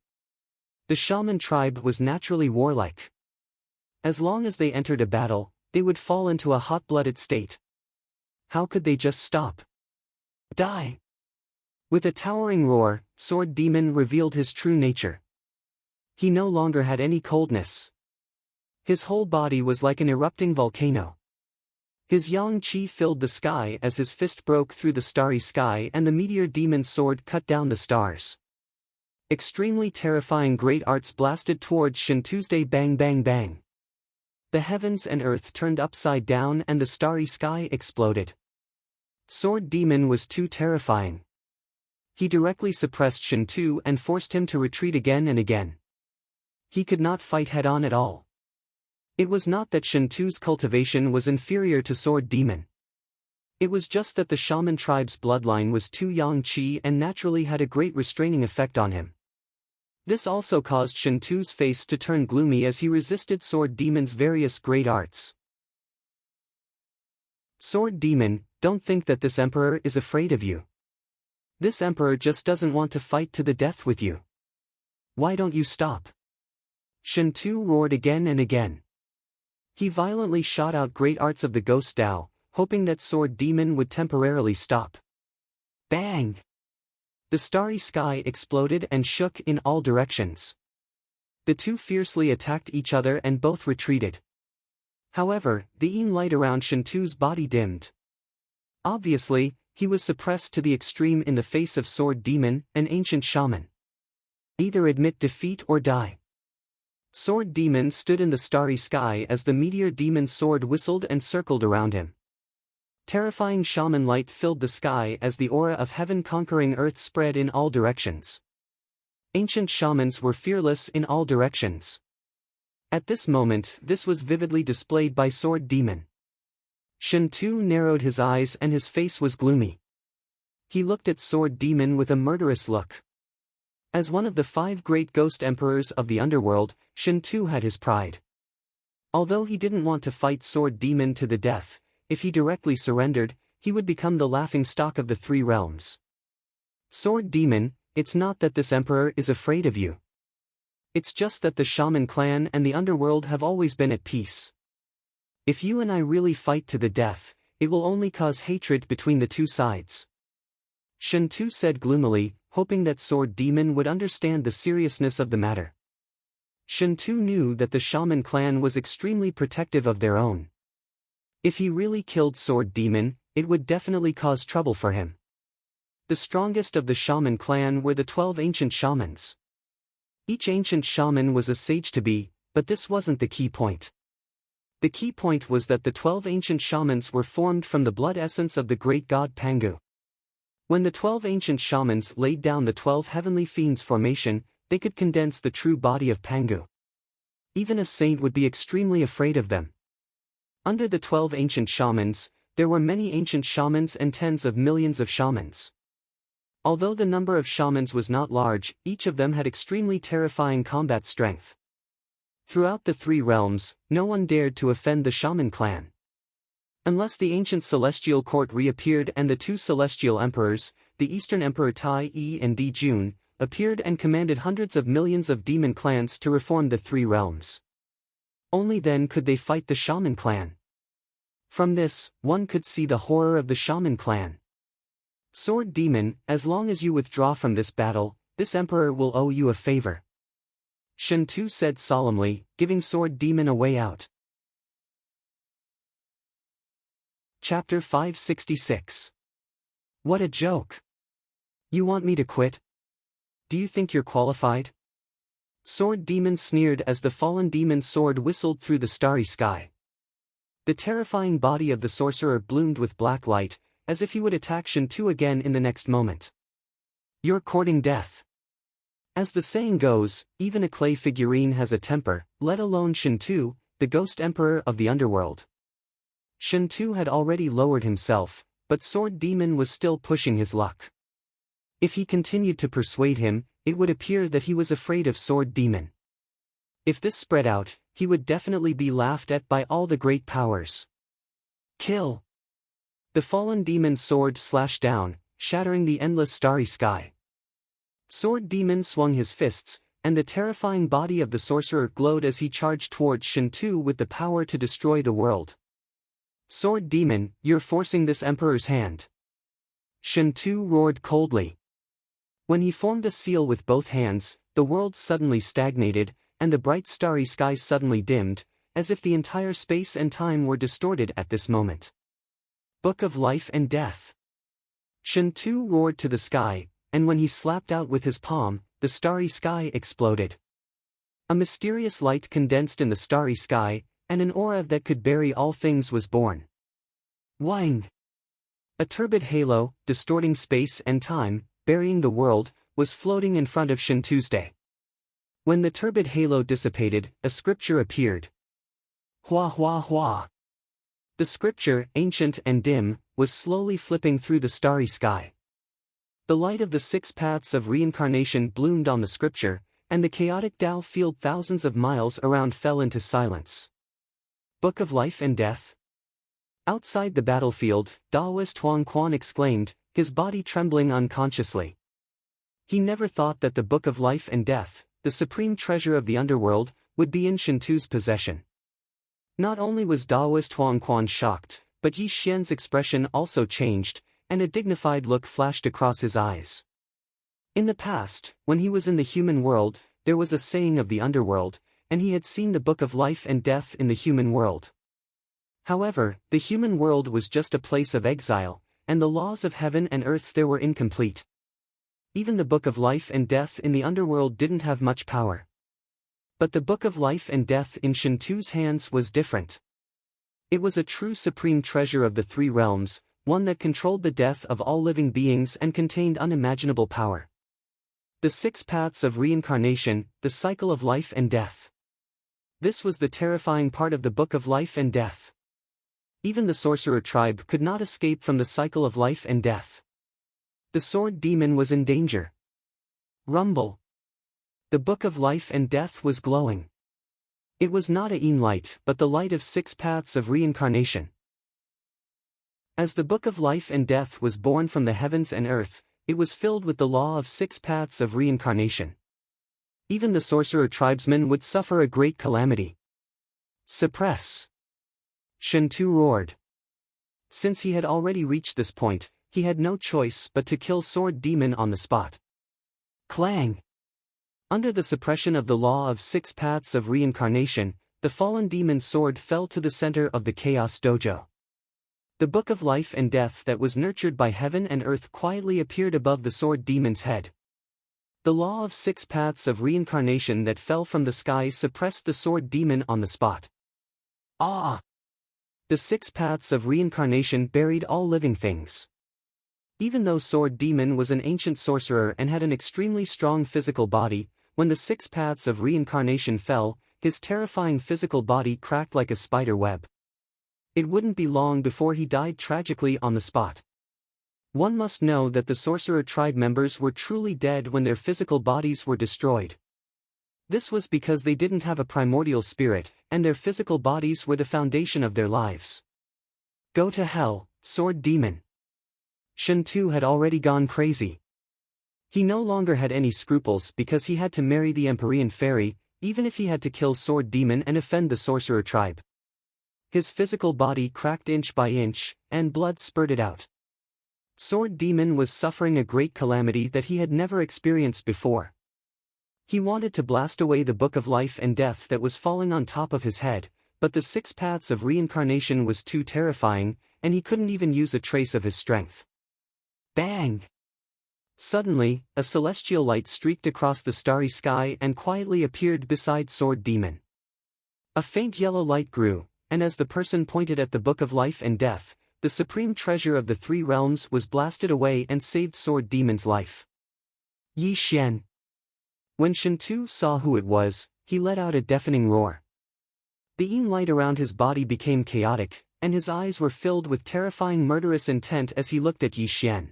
[SPEAKER 1] The shaman tribe was naturally warlike. As long as they entered a battle, they would fall into a hot-blooded state. How could they just stop? Die! With a towering roar, Sword Demon revealed his true nature. He no longer had any coldness. His whole body was like an erupting volcano. His yang qi filled the sky as his fist broke through the starry sky and the meteor demon's sword cut down the stars. Extremely terrifying great arts blasted towards Shen Tuesday. Bang bang bang. The heavens and earth turned upside down and the starry sky exploded. Sword Demon was too terrifying. He directly suppressed Shen Tu and forced him to retreat again and again. He could not fight head-on at all. It was not that Shen Tu's cultivation was inferior to Sword Demon. It was just that the shaman tribe's bloodline was too yang qi and naturally had a great restraining effect on him. This also caused Shen Tu's face to turn gloomy as he resisted Sword Demon's various great arts. Sword Demon, don't think that this emperor is afraid of you. This emperor just doesn't want to fight to the death with you. Why don't you stop? Shen Tu roared again and again. He violently shot out great arts of the Ghost Dao, hoping that Sword Demon would temporarily stop. Bang! The starry sky exploded and shook in all directions. The two fiercely attacked each other and both retreated. However, the yin light around Shen Tu's body dimmed. Obviously, he was suppressed to the extreme in the face of Sword Demon, an ancient shaman. Either admit defeat or die. Sword Demon stood in the starry sky as the meteor demon's sword whistled and circled around him. Terrifying shaman light filled the sky as the aura of heaven conquering earth spread in all directions. Ancient shamans were fearless in all directions. At this moment, this was vividly displayed by Sword Demon. Shen Tu narrowed his eyes and his face was gloomy. He looked at Sword Demon with a murderous look. As one of the 5 great ghost emperors of the underworld, Shen Tu had his pride. Although he didn't want to fight Sword Demon to the death, if he directly surrendered, he would become the laughingstock of the 3 realms. Sword Demon, it's not that this emperor is afraid of you. It's just that the shaman clan and the underworld have always been at peace. If you and I really fight to the death, it will only cause hatred between the 2 sides. Shen Tu said gloomily, hoping that Sword Demon would understand the seriousness of the matter. Shen Tu knew that the shaman clan was extremely protective of their own. If he really killed Sword Demon, it would definitely cause trouble for him. The strongest of the shaman clan were the 12 ancient shamans. Each ancient shaman was a sage-to-be, but this wasn't the key point. The key point was that the 12 ancient shamans were formed from the blood essence of the great god Pangu. When the 12 ancient shamans laid down the 12 heavenly fiends formation, they could condense the true body of Pangu. Even a saint would be extremely afraid of them. Under the 12 ancient shamans, there were many ancient shamans and tens of millions of shamans. Although the number of shamans was not large, each of them had extremely terrifying combat strength. Throughout the 3 realms, no one dared to offend the shaman clan. Unless the ancient celestial court reappeared and the 2 celestial emperors, the Eastern Emperor Tai Yi and Di Jun, appeared and commanded hundreds of millions of demon clans to reform the 3 realms. Only then could they fight the shaman clan. From this, one could see the horror of the shaman clan. Sword Demon, as long as you withdraw from this battle, this emperor will owe you a favor. Shen Tu said solemnly, giving Sword Demon a way out. Chapter 566. What a joke. You want me to quit? Do you think you're qualified? Sword Demon sneered as the fallen demon's sword whistled through the starry sky. The terrifying body of the sorcerer bloomed with black light, as if he would attack Shen Tu again in the next moment. You're courting death. As the saying goes, even a clay figurine has a temper, let alone Shen Tu, the ghost emperor of the underworld. Shen Tu had already lowered himself, but Sword Demon was still pushing his luck. If he continued to persuade him, it would appear that he was afraid of Sword Demon. If this spread out, he would definitely be laughed at by all the great powers. Kill! The fallen demon's sword slashed down, shattering the endless starry sky. Sword Demon swung his fists, and the terrifying body of the sorcerer glowed as he charged towards Shen Tu with the power to destroy the world. Sword Demon, you're forcing this emperor's hand. Shen Tu roared coldly. When he formed a seal with both hands, the world suddenly stagnated, and the bright starry sky suddenly dimmed, as if the entire space and time were distorted at this moment. Book of Life and Death. Shen Tu roared to the sky, and when he slapped out with his palm, the starry sky exploded. A mysterious light condensed in the starry sky, and an aura that could bury all things was born. Wang! A turbid halo, distorting space and time, burying the world, was floating in front of Shen Tu's day. When the turbid halo dissipated, a scripture appeared. Hua hua hua. The scripture, ancient and dim, was slowly flipping through the starry sky. The light of the 6 paths of reincarnation bloomed on the scripture, and the chaotic Tao field thousands of miles around fell into silence. Book of Life and Death? Outside the battlefield, Daoist Huang Quan exclaimed, his body trembling unconsciously. He never thought that the Book of Life and Death, the supreme treasure of the underworld, would be in Shen Tu's possession. Not only was Daoist Huang Quan shocked, but Yi Xian's expression also changed, and a dignified look flashed across his eyes. In the past, when he was in the human world, there was a saying of the underworld, and he had seen the Book of Life and Death in the human world. However, the human world was just a place of exile, and the laws of heaven and earth there were incomplete. Even the Book of Life and Death in the underworld didn't have much power. But the Book of Life and Death in Shen Tu's hands was different. It was a true supreme treasure of the 3 realms, one that controlled the death of all living beings and contained unimaginable power. The six paths of reincarnation, the cycle of life and death. This was the terrifying part of the Book of Life and Death. Even the sorcerer tribe could not escape from the cycle of life and death. The sword demon was in danger. Rumble. The Book of Life and Death was glowing. It was not a light but the light of six paths of reincarnation. As the Book of Life and Death was born from the heavens and earth, it was filled with the law of six paths of reincarnation. Even the sorcerer tribesmen would suffer a great calamity. Suppress! Shentu roared. Since he had already reached this point, he had no choice but to kill Sword Demon on the spot. Clang! Under the suppression of the law of six paths of reincarnation, the fallen demon's sword fell to the center of the Chaos Dojo. The Book of Life and Death that was nurtured by heaven and earth quietly appeared above the sword demon's head. The law of six paths of reincarnation that fell from the sky suppressed the sword demon on the spot. Ah! The six paths of reincarnation buried all living things. Even though Sword Demon was an ancient sorcerer and had an extremely strong physical body, when the six paths of reincarnation fell, his terrifying physical body cracked like a spider web. It wouldn't be long before he died tragically on the spot. One must know that the sorcerer tribe members were truly dead when their physical bodies were destroyed. This was because they didn't have a primordial spirit, and their physical bodies were the foundation of their lives. Go to hell, Sword Demon! Shentu had already gone crazy. He no longer had any scruples because he had to marry the Empyrean fairy, even if he had to kill Sword Demon and offend the sorcerer tribe. His physical body cracked inch by inch, and blood spurted out. Sword Demon was suffering a great calamity that he had never experienced before. He wanted to blast away the Book of Life and Death that was falling on top of his head, but the six paths of reincarnation was too terrifying, and he couldn't even use a trace of his strength. Bang! Suddenly, a celestial light streaked across the starry sky and quietly appeared beside Sword Demon. A faint yellow light grew, and as the person pointed at the Book of Life and Death, the supreme treasure of the three realms was blasted away and saved Sword Demon's life. Yi Xian. When Shentu saw who it was, he let out a deafening roar. The yin light around his body became chaotic, and his eyes were filled with terrifying murderous intent as he looked at Yi Xian.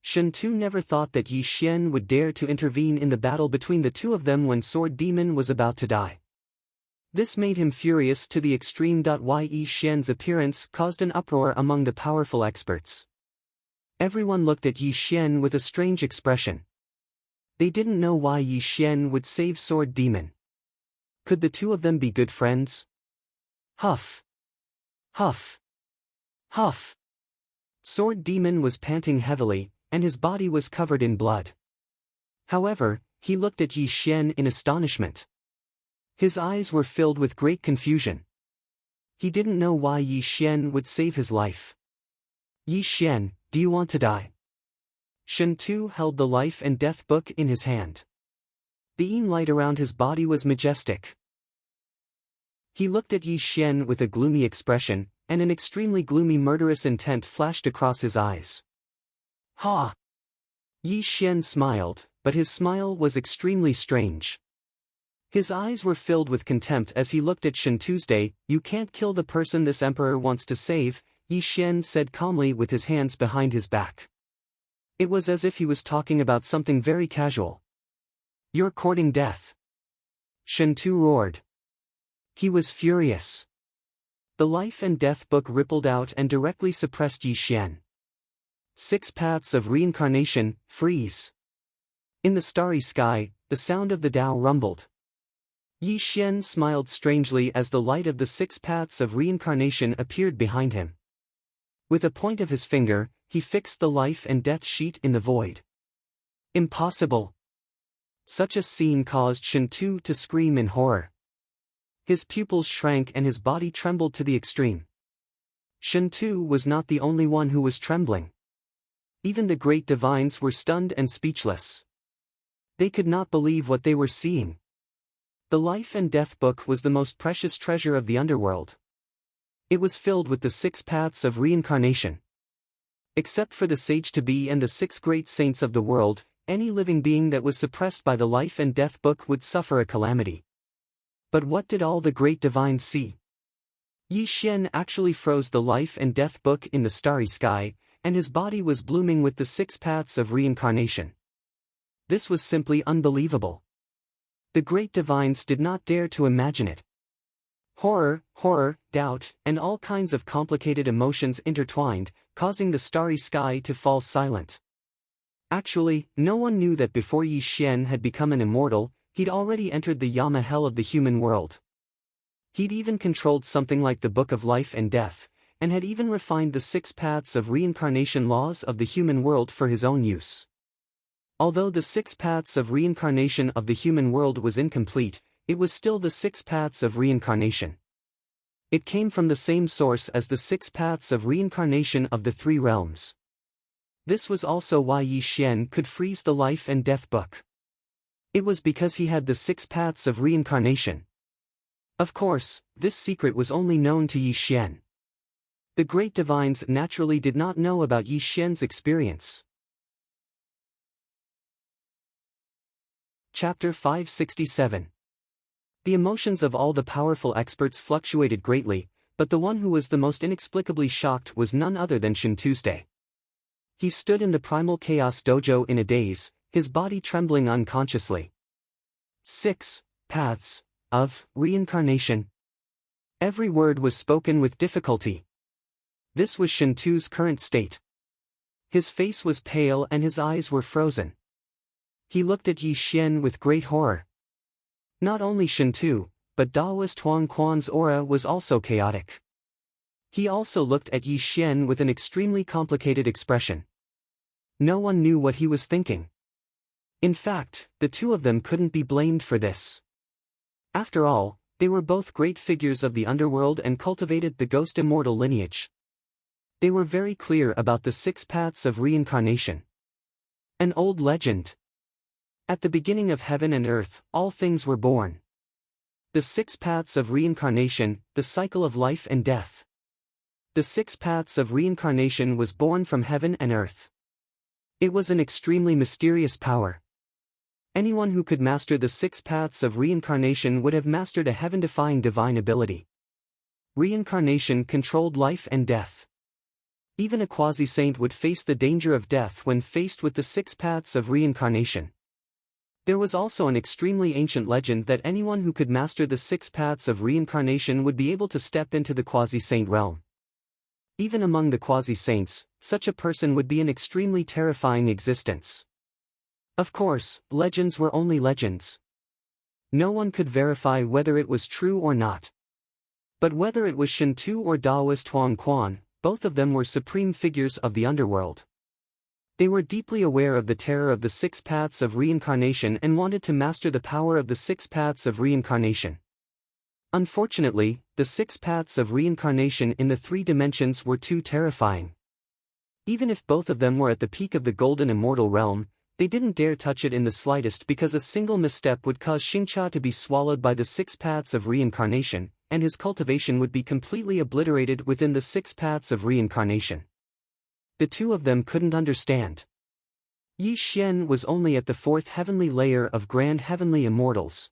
[SPEAKER 1] Shentu never thought that Yi Xian would dare to intervene in the battle between the two of them when Sword Demon was about to die. This made him furious to the extreme. Yi Xian's appearance caused an uproar among the powerful experts. Everyone looked at Yi Xian with a strange expression. They didn't know why Yi Xian would save Sword Demon. Could the two of them be good friends? Huff! Huff! Huff! Sword Demon was panting heavily, and his body was covered in blood. However, he looked at Yi Xian in astonishment. His eyes were filled with great confusion. He didn't know why Yi Xian would save his life. Yi Xian, do you want to die? Shentu held the Life and Death book in his hand. The yin light around his body was majestic. He looked at Yi Xian with a gloomy expression, and an extremely gloomy murderous intent flashed across his eyes. Ha! Yi Xian smiled, but his smile was extremely strange. His eyes were filled with contempt as he looked at Shentu's day. You can't kill the person this emperor wants to save, Yi Xian said calmly with his hands behind his back. It was as if he was talking about something very casual. You're courting death. Shentu roared. He was furious. The Life and Death book rippled out and directly suppressed Yi Xian. Six paths of reincarnation, freeze. In the starry sky, the sound of the Tao rumbled. Yi Xian smiled strangely as the light of the six paths of reincarnation appeared behind him. With a point of his finger, he fixed the Life and Death sheet in the void. Impossible! Such a scene caused Shentu to scream in horror. His pupils shrank and his body trembled to the extreme. Shentu was not the only one who was trembling. Even the great divines were stunned and speechless. They could not believe what they were seeing. The Life and Death book was the most precious treasure of the underworld. It was filled with the six paths of reincarnation. Except for the sage-to-be and the six great saints of the world, any living being that was suppressed by the life and death book would suffer a calamity. But what did all the great divines see? Yi Xian actually froze the life and death book in the starry sky, and his body was blooming with the 6 paths of reincarnation. This was simply unbelievable. The great divines did not dare to imagine it. Horror, doubt, and all kinds of complicated emotions intertwined, causing the starry sky to fall silent. Actually, no one knew that before Yi Xian had become an immortal, he'd already entered the Yama hell of the human world. He'd even controlled something like the Book of Life and Death, and had even refined the 6 paths of reincarnation laws of the human world for his own use. Although the 6 paths of reincarnation of the human world was incomplete, it was still the 6 paths of reincarnation. It came from the same source as the 6 paths of reincarnation of the 3 realms. This was also why Yi Xian could freeze the life and death book. It was because he had the 6 paths of reincarnation. Of course, this secret was only known to Yi Xian. The great divines naturally did not know about Yi Xian's experience. Chapter 567. The emotions of all the powerful experts fluctuated greatly, but the one who was the most inexplicably shocked was none other than Shin Tuesday. He stood in the primal chaos dojo in a daze, his body trembling unconsciously. 6 paths of reincarnation. Every word was spoken with difficulty. This was Shin Tu's current state. His face was pale and his eyes were frozen. He looked at Yi Xian with great horror. Not only Shin Tu, but Daoist Huang Quan's aura was also chaotic. He also looked at Yi Xian with an extremely complicated expression. No one knew what he was thinking. In fact, the two of them couldn't be blamed for this. After all, they were both great figures of the underworld and cultivated the ghost immortal lineage. They were very clear about the 6 paths of reincarnation. An old legend. At the beginning of heaven and earth, all things were born. The 6 paths of reincarnation, the cycle of life and death. The 6 paths of reincarnation was born from heaven and earth. It was an extremely mysterious power. Anyone who could master the 6 paths of reincarnation would have mastered a heaven-defying divine ability. Reincarnation controlled life and death. Even a quasi-saint would face the danger of death when faced with the 6 paths of reincarnation. There was also an extremely ancient legend that anyone who could master the 6 paths of reincarnation would be able to step into the quasi-saint realm. Even among the quasi-saints, such a person would be an extremely terrifying existence. Of course, legends were only legends. No one could verify whether it was true or not. But whether it was Shin Tu or Daoist Huang Quan, both of them were supreme figures of the underworld. They were deeply aware of the terror of the 6 paths of reincarnation and wanted to master the power of the 6 paths of reincarnation. Unfortunately, the 6 paths of reincarnation in the 3 dimensions were too terrifying. Even if both of them were at the peak of the golden immortal realm, they didn't dare touch it in the slightest because a single misstep would cause Xingcha to be swallowed by the 6 paths of reincarnation, and his cultivation would be completely obliterated within the 6 paths of reincarnation. The two of them couldn't understand. Yi Xian was only at the 4th heavenly layer of grand heavenly immortals.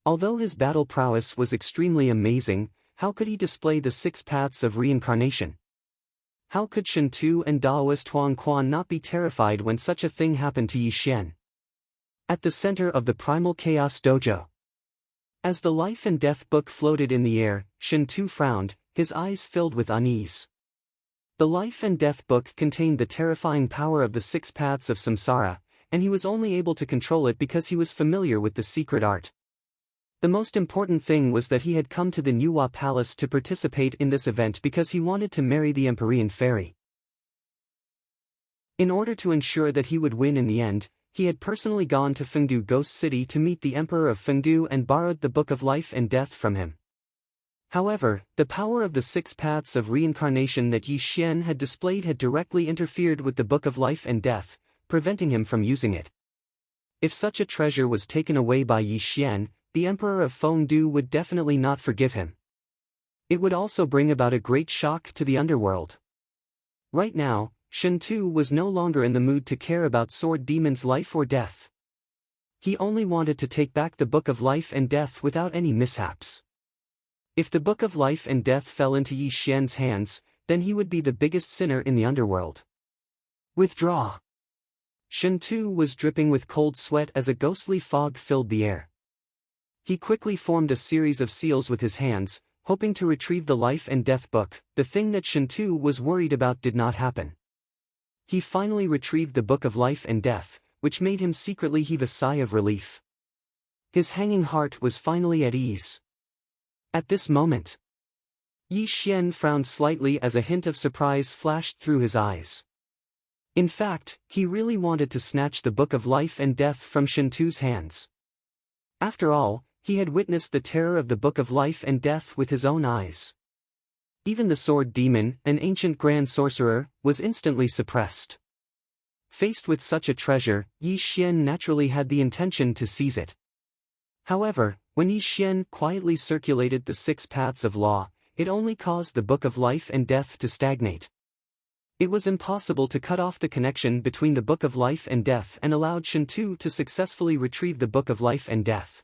[SPEAKER 1] Although his battle prowess was extremely amazing, how could he display the 6 paths of reincarnation? How could Shin Tu and Daoist Huang Quan not be terrified when such a thing happened to Yi Xian? At the center of the primal chaos dojo. As the life and death book floated in the air, Shin Tu frowned, his eyes filled with unease. The life and death book contained the terrifying power of the 6 paths of samsara, and he was only able to control it because he was familiar with the secret art. The most important thing was that he had come to the Nuwa Palace to participate in this event because he wanted to marry the Empyrean fairy. In order to ensure that he would win in the end, he had personally gone to Fengdu Ghost City to meet the Emperor of Fengdu and borrowed the Book of Life and Death from him. However, the power of the 6 paths of reincarnation that Yi Xian had displayed had directly interfered with the Book of Life and Death, preventing him from using it. If such a treasure was taken away by Yi Xian, the Emperor of Fengdu would definitely not forgive him. It would also bring about a great shock to the underworld. Right now, Shen Tu was no longer in the mood to care about Sword Demon's life or death. He only wanted to take back the Book of Life and Death without any mishaps. If the Book of Life and Death fell into Yi Xian's hands, then he would be the biggest sinner in the underworld. Withdraw. Shen Tu was dripping with cold sweat as a ghostly fog filled the air. He quickly formed a series of seals with his hands, hoping to retrieve the Life and Death book. The thing that Shen Tu was worried about did not happen. He finally retrieved the Book of Life and Death, which made him secretly heave a sigh of relief. His hanging heart was finally at ease. At this moment, Yi Xian frowned slightly as a hint of surprise flashed through his eyes. In fact, he really wanted to snatch the Book of Life and Death from Shen Tu's hands. After all, he had witnessed the terror of the Book of Life and Death with his own eyes. Even the Sword Demon, an ancient grand sorcerer, was instantly suppressed. Faced with such a treasure, Yi Xian naturally had the intention to seize it. However, when Yi Xian quietly circulated the 6 paths of law, it only caused the Book of Life and Death to stagnate. It was impossible to cut off the connection between the Book of Life and Death and allowed Shen Tu to successfully retrieve the Book of Life and Death.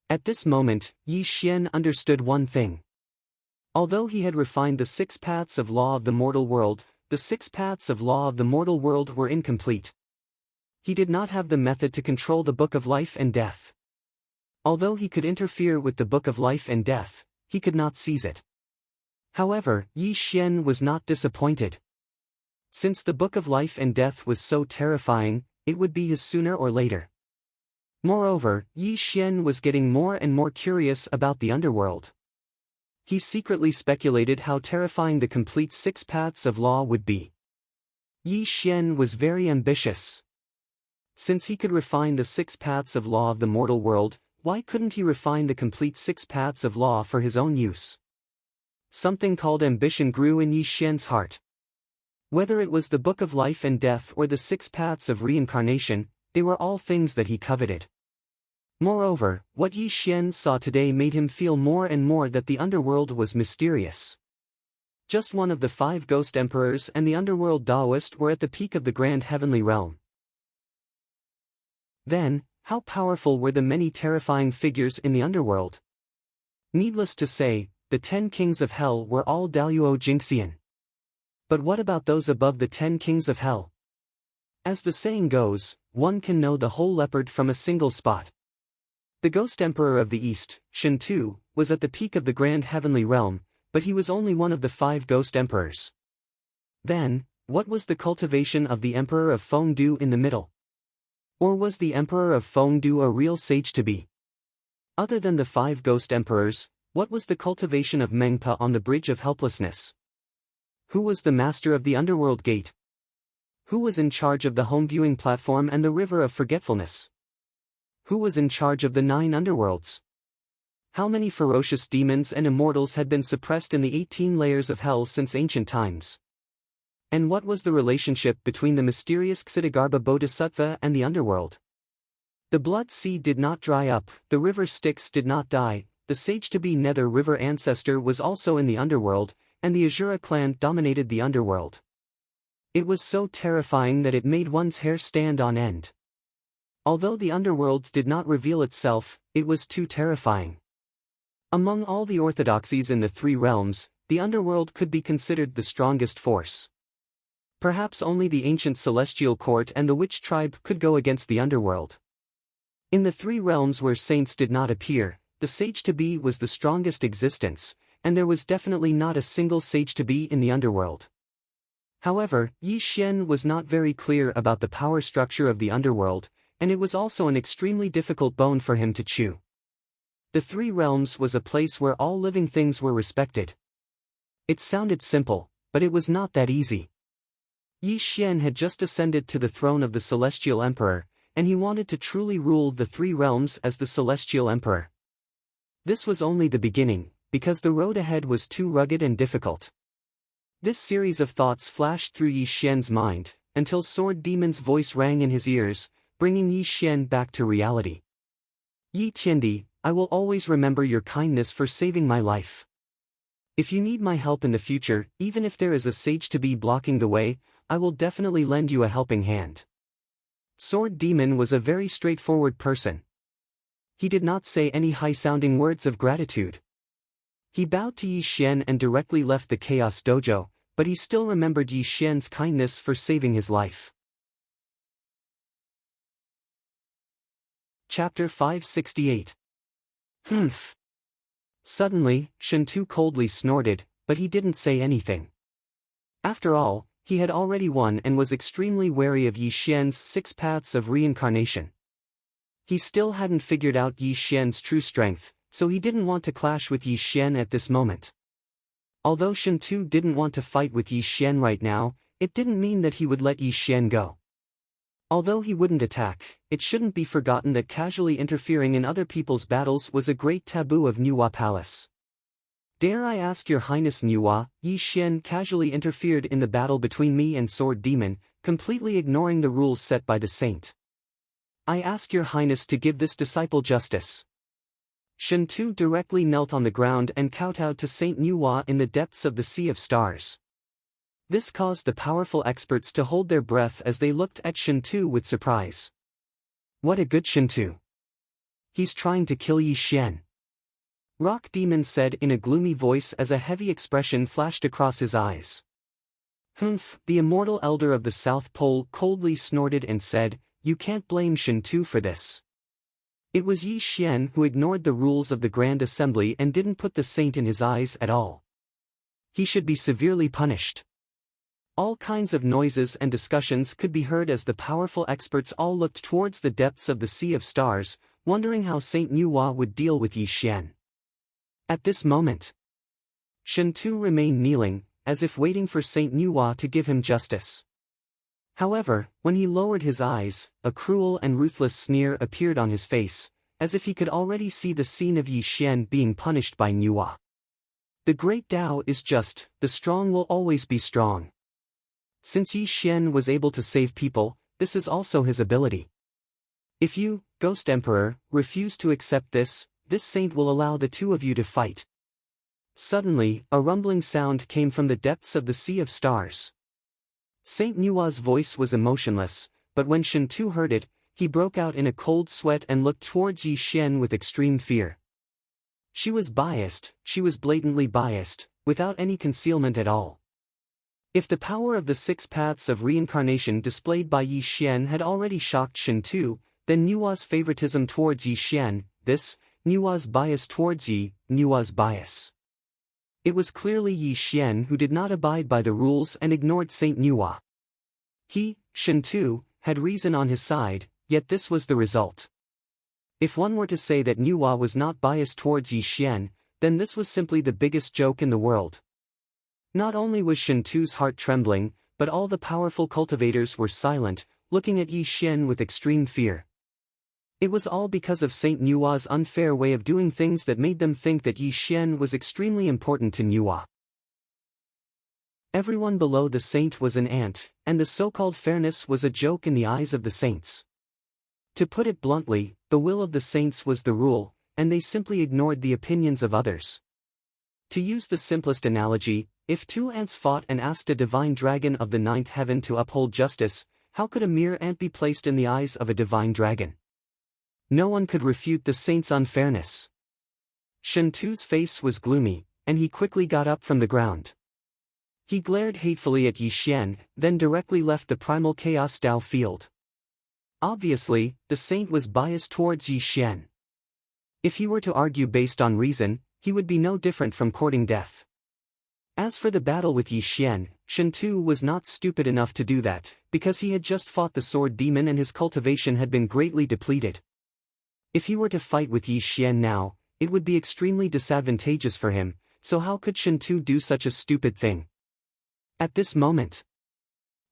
[SPEAKER 1] At this moment, Yi Xian understood one thing. Although he had refined the 6 paths of law of the mortal world, the 6 paths of law of the mortal world were incomplete. He did not have the method to control the Book of Life and Death. Although he could interfere with the Book of Life and Death, he could not seize it. However, Yi Xian was not disappointed. Since the Book of Life and Death was so terrifying, it would be his sooner or later. Moreover, Yi Xian was getting more and more curious about the underworld. He secretly speculated how terrifying the complete 6 paths of law would be. Yi Xian was very ambitious. Since he could refine the 6 paths of law of the mortal world, why couldn't he refine the complete 6 paths of law for his own use? Something called ambition grew in Yi Xian's heart. Whether it was the Book of Life and Death or the 6 paths of reincarnation, they were all things that he coveted. Moreover, what Yi Xian saw today made him feel more and more that the underworld was mysterious. Just one of the 5 ghost emperors and the underworld Taoist were at the peak of the grand heavenly realm. Then, how powerful were the many terrifying figures in the underworld? Needless to say, the 10 kings of hell were all Daluo Jingxian. But what about those above the 10 kings of hell? As the saying goes, one can know the whole leopard from a single spot. The Ghost Emperor of the East, Shen Tu, was at the peak of the grand heavenly realm, but he was only one of the 5 ghost emperors. Then, what was the cultivation of the Emperor of Fengdu in the middle? Or was the Emperor of Fengdu a real sage to be? Other than the 5 ghost emperors, what was the cultivation of Mengpa on the Bridge of Helplessness? Who was the master of the Underworld Gate? Who was in charge of the home viewing platform and the River of Forgetfulness? Who was in charge of the 9 underworlds? How many ferocious demons and immortals had been suppressed in the 18 layers of hell since ancient times? And what was the relationship between the mysterious Ksitigarbha Bodhisattva and the underworld? The blood sea did not dry up, the river Styx did not die, the sage-to-be Nether River ancestor was also in the underworld, and the Azura clan dominated the underworld. It was so terrifying that it made one's hair stand on end. Although the underworld did not reveal itself, it was too terrifying. Among all the orthodoxies in the 3 realms, the underworld could be considered the strongest force. Perhaps only the ancient celestial court and the witch tribe could go against the underworld. In the 3 realms where saints did not appear, the sage-to-be was the strongest existence, and there was definitely not a single sage-to-be in the underworld. However, Yi Xian was not very clear about the power structure of the underworld, and it was also an extremely difficult bone for him to chew. The 3 realms was a place where all living things were respected. It sounded simple, but it was not that easy. Yi Xian had just ascended to the throne of the Celestial Emperor, and he wanted to truly rule the 3 realms as the Celestial Emperor. This was only the beginning, because the road ahead was too rugged and difficult. This series of thoughts flashed through Yi Xian's mind, until Sword Demon's voice rang in his ears, bringing Yi Xian back to reality. Yi Tiandi, I will always remember your kindness for saving my life. If you need my help in the future, even if there is a sage-to-be blocking the way, I will definitely lend you a helping hand. Sword Demon was a very straightforward person. He did not say any high-sounding words of gratitude. He bowed to Yi Xian and directly left the Chaos Dojo, but he still remembered Yi Xian's kindness for saving his life. Chapter 568. Humph. Suddenly, Shen Tu coldly snorted, but he didn't say anything. After all, he had already won and was extremely wary of Yi Xian's 6 paths of reincarnation. He still hadn't figured out Yi Xian's true strength, so he didn't want to clash with Yi Xian at this moment. Although Shen Tu didn't want to fight with Yi Xian right now, it didn't mean that he would let Yi Xian go. Although he wouldn't attack, it shouldn't be forgotten that casually interfering in other people's battles was a great taboo of Niwa Palace. Dare I ask your highness Niwa, Yi Xian casually interfered in the battle between me and Sword Demon, completely ignoring the rules set by the saint. I ask your highness to give this disciple justice. Shen Tu directly knelt on the ground and kowtowed to Saint Niwa in the depths of the Sea of Stars. This caused the powerful experts to hold their breath as they looked at Shen Tu with surprise. What a good Shen Tu! He's trying to kill Yi Xian. Rock Demon said in a gloomy voice as a heavy expression flashed across his eyes. Humph, the immortal elder of the South Pole coldly snorted and said, you can't blame Shen Tu for this. It was Yi Xian who ignored the rules of the Grand Assembly and didn't put the saint in his eyes at all. He should be severely punished. All kinds of noises and discussions could be heard as the powerful experts all looked towards the depths of the Sea of Stars, wondering how Saint Niwa would deal with Yi Xian. At this moment, Shen Tu remained kneeling, as if waiting for Saint Niwa to give him justice. However, when he lowered his eyes, a cruel and ruthless sneer appeared on his face, as if he could already see the scene of Yi Xian being punished by Niwa. The great Tao is just, the strong will always be strong. Since Yi Xian was able to save people, this is also his ability. If you, Ghost Emperor, refuse to accept this saint will allow the two of you to fight. Suddenly, a rumbling sound came from the depths of the Sea of Stars. Saint Niwa's voice was emotionless, but when Shen Tu heard it, he broke out in a cold sweat and looked towards Yi Xian with extreme fear. She was biased, she was blatantly biased, without any concealment at all. If the power of the 6 paths of reincarnation displayed by Yi Xian had already shocked Shen Tu, then Niwa's favoritism towards Yi Xian, this, Niwa's bias towards Niwa's bias. It was clearly Yi Xian who did not abide by the rules and ignored Saint Niwa. He, Shen Tu, had reason on his side, yet this was the result. If one were to say that Niwa was not biased towards Yi Xian, then this was simply the biggest joke in the world. Not only was Shen Tu's heart trembling, but all the powerful cultivators were silent, looking at Yi Xian with extreme fear. It was all because of Saint Niwa's unfair way of doing things that made them think that Yi Xian was extremely important to Niwa. Everyone below the saint was an ant, and the so-called fairness was a joke in the eyes of the saints. To put it bluntly, the will of the saints was the rule, and they simply ignored the opinions of others. To use the simplest analogy, if 2 ants fought and asked a divine dragon of the 9th heaven to uphold justice, how could a mere ant be placed in the eyes of a divine dragon? No one could refute the saint's unfairness. Shen Tu's face was gloomy, and he quickly got up from the ground. He glared hatefully at Yi Xian, then directly left the primal chaos Tao field. Obviously, the saint was biased towards Yi Xian. If he were to argue based on reason, he would be no different from courting death. As for the battle with Yi Xian, Shen Tu was not stupid enough to do that, because he had just fought the Sword Demon and his cultivation had been greatly depleted. If he were to fight with Yi Xian now, it would be extremely disadvantageous for him, so how could Shen Tu do such a stupid thing? At this moment,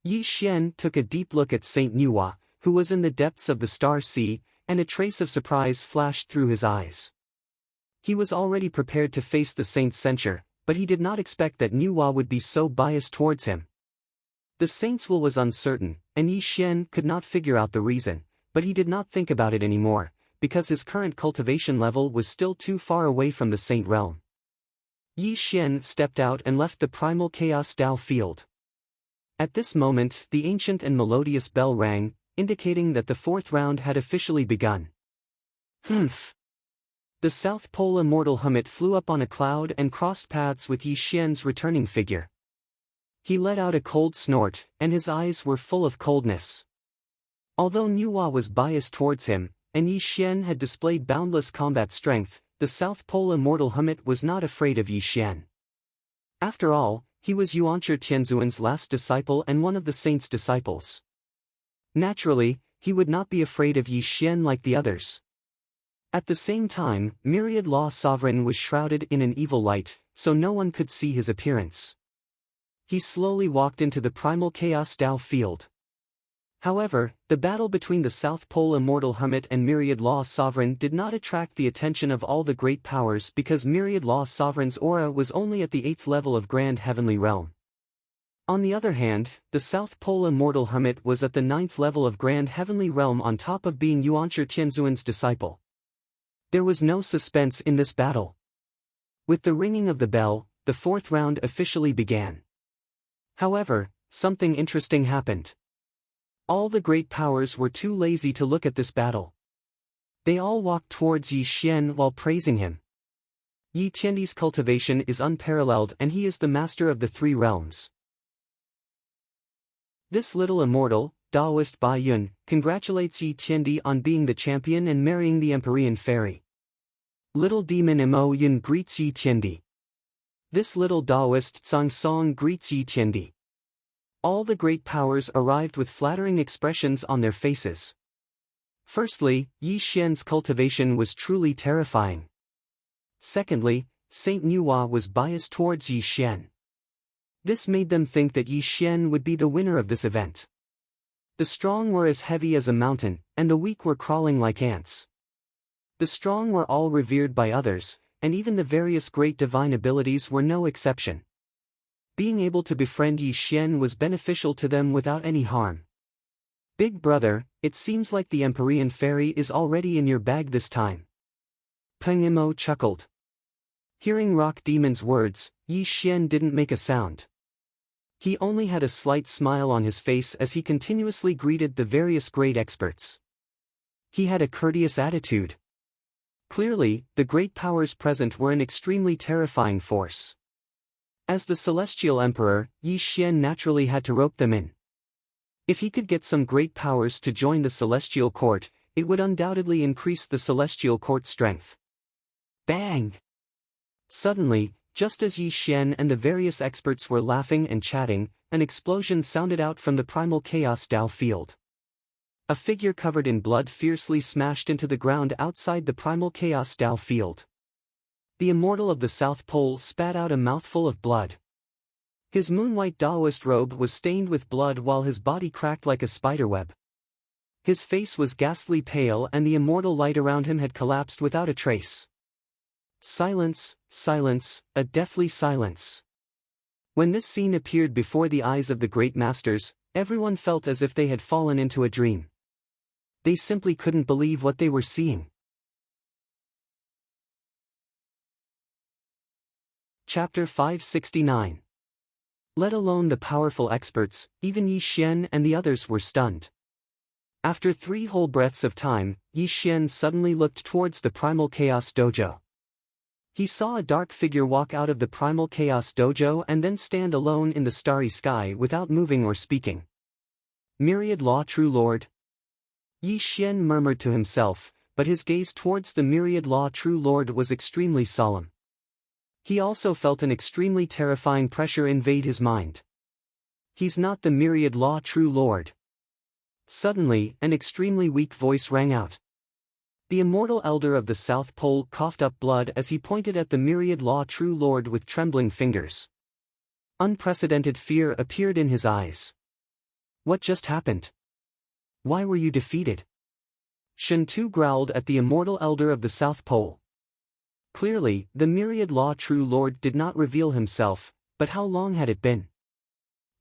[SPEAKER 1] Yi Xian took a deep look at Saint Niwa, who was in the depths of the Star Sea, and a trace of surprise flashed through his eyes. He was already prepared to face the saint's censure, but he did not expect that Niwa would be so biased towards him. The saint's will was uncertain, and Yi Xian could not figure out the reason, but he did not think about it anymore, because his current cultivation level was still too far away from the saint realm. Yi Xian stepped out and left the primal chaos Tao field. At this moment, the ancient and melodious bell rang, indicating that the fourth round had officially begun. Humph! The South Pole Immortal Hermit flew up on a cloud and crossed paths with Yi Xian's returning figure. He let out a cold snort, and his eyes were full of coldness. Although Nuwa was biased towards him, and Yi Xian had displayed boundless combat strength, the South Pole Immortal Hermit was not afraid of Yi Xian. After all, he was Yuanshi Tianzuan's last disciple and one of the saint's disciples. Naturally, he would not be afraid of Yi Xian like the others. At the same time, Myriad Law Sovereign was shrouded in an evil light, so no one could see his appearance. He slowly walked into the primal chaos Tao field. However, the battle between the South Pole Immortal Hermit and Myriad Law Sovereign did not attract the attention of all the great powers because Myriad Law Sovereign's aura was only at the 8th level of Grand Heavenly Realm. On the other hand, the South Pole Immortal Hermit was at the 9th level of Grand Heavenly Realm on top of being Yuanshi Tianzuan's disciple. There was no suspense in this battle. With the ringing of the bell, the fourth round officially began. However, something interesting happened. All the great powers were too lazy to look at this battle. They all walked towards Yi Xian while praising him. Yi Tiandi's cultivation is unparalleled and he is the master of the three realms. This little immortal, Taoist Bai Yun, congratulates Yi Tiandi on being the champion and marrying the Empyrean fairy. Little demon Mo Yun greets Yi Tiandi. This little Taoist Tsang Song greets Yi Tiandi. All the great powers arrived with flattering expressions on their faces. Firstly, Yi Xian's cultivation was truly terrifying. Secondly, Saint Nuwa was biased towards Yi Xian. This made them think that Yi Xian would be the winner of this event. The strong were as heavy as a mountain, and the weak were crawling like ants. The strong were all revered by others, and even the various great divine abilities were no exception. Being able to befriend Yi Xian was beneficial to them without any harm. Big brother, it seems like the Empyrean fairy is already in your bag this time. Peng Imo chuckled. Hearing Rock Demon's words, Yi Xian didn't make a sound. He only had a slight smile on his face as he continuously greeted the various great experts. He had a courteous attitude. Clearly, the great powers present were an extremely terrifying force. As the Celestial Emperor, Yi Xian naturally had to rope them in. If he could get some great powers to join the Celestial Court, it would undoubtedly increase the Celestial Court's strength. Bang! Suddenly, just as Yi Xian and the various experts were laughing and chatting, an explosion sounded out from the primal chaos Tao field. A figure covered in blood fiercely smashed into the ground outside the primal chaos Tao field. The immortal of the South Pole spat out a mouthful of blood. His moonwhite Taoist robe was stained with blood while his body cracked like a spiderweb. His face was ghastly pale and the immortal light around him had collapsed without a trace. Silence, silence, a deathly silence. When this scene appeared before the eyes of the great masters, everyone felt as if they had fallen into a dream. They simply couldn't believe what they were seeing. Chapter 569. Let alone the powerful experts, even Yi Xian and the others were stunned. After 3 whole breaths of time, Yi Xian suddenly looked towards the Primal Chaos Dojo. He saw a dark figure walk out of the Primal Chaos Dojo and then stand alone in the starry sky without moving or speaking. Myriad Law True Lord? Yi Xian murmured to himself, but his gaze towards the Myriad Law True Lord was extremely solemn. He also felt an extremely terrifying pressure invade his mind. He's not the Myriad Law True Lord. Suddenly, an extremely weak voice rang out. The immortal elder of the South Pole coughed up blood as he pointed at the Myriad Law True Lord with trembling fingers. Unprecedented fear appeared in his eyes. What just happened? Why were you defeated? Shen Tu growled at the immortal elder of the South Pole. Clearly, the Myriad Law True Lord did not reveal himself, but how long had it been?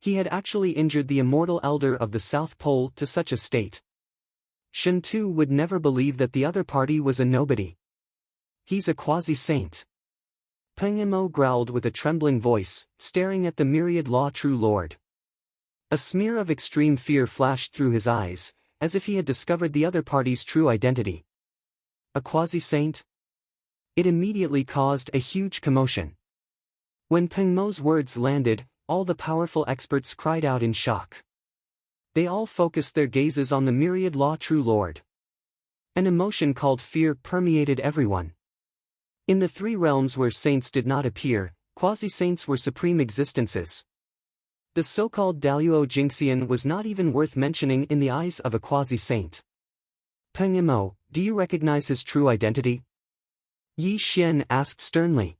[SPEAKER 1] He had actually injured the immortal elder of the South Pole to such a state. Shen Tu would never believe that the other party was a nobody. He's a quasi-saint. Peng Imo growled with a trembling voice, staring at the Myriad Law True Lord. A smear of extreme fear flashed through his eyes, as if he had discovered the other party's true identity. A quasi-saint? It immediately caused a huge commotion. When Peng Mo's words landed, all the powerful experts cried out in shock. They all focused their gazes on the myriad law true lord. An emotion called fear permeated everyone. In the three realms where saints did not appear, quasi-saints were supreme existences. The so-called Daluo Jingxian was not even worth mentioning in the eyes of a quasi-saint. Peng Mo, do you recognize his true identity? Yi Xian asked sternly.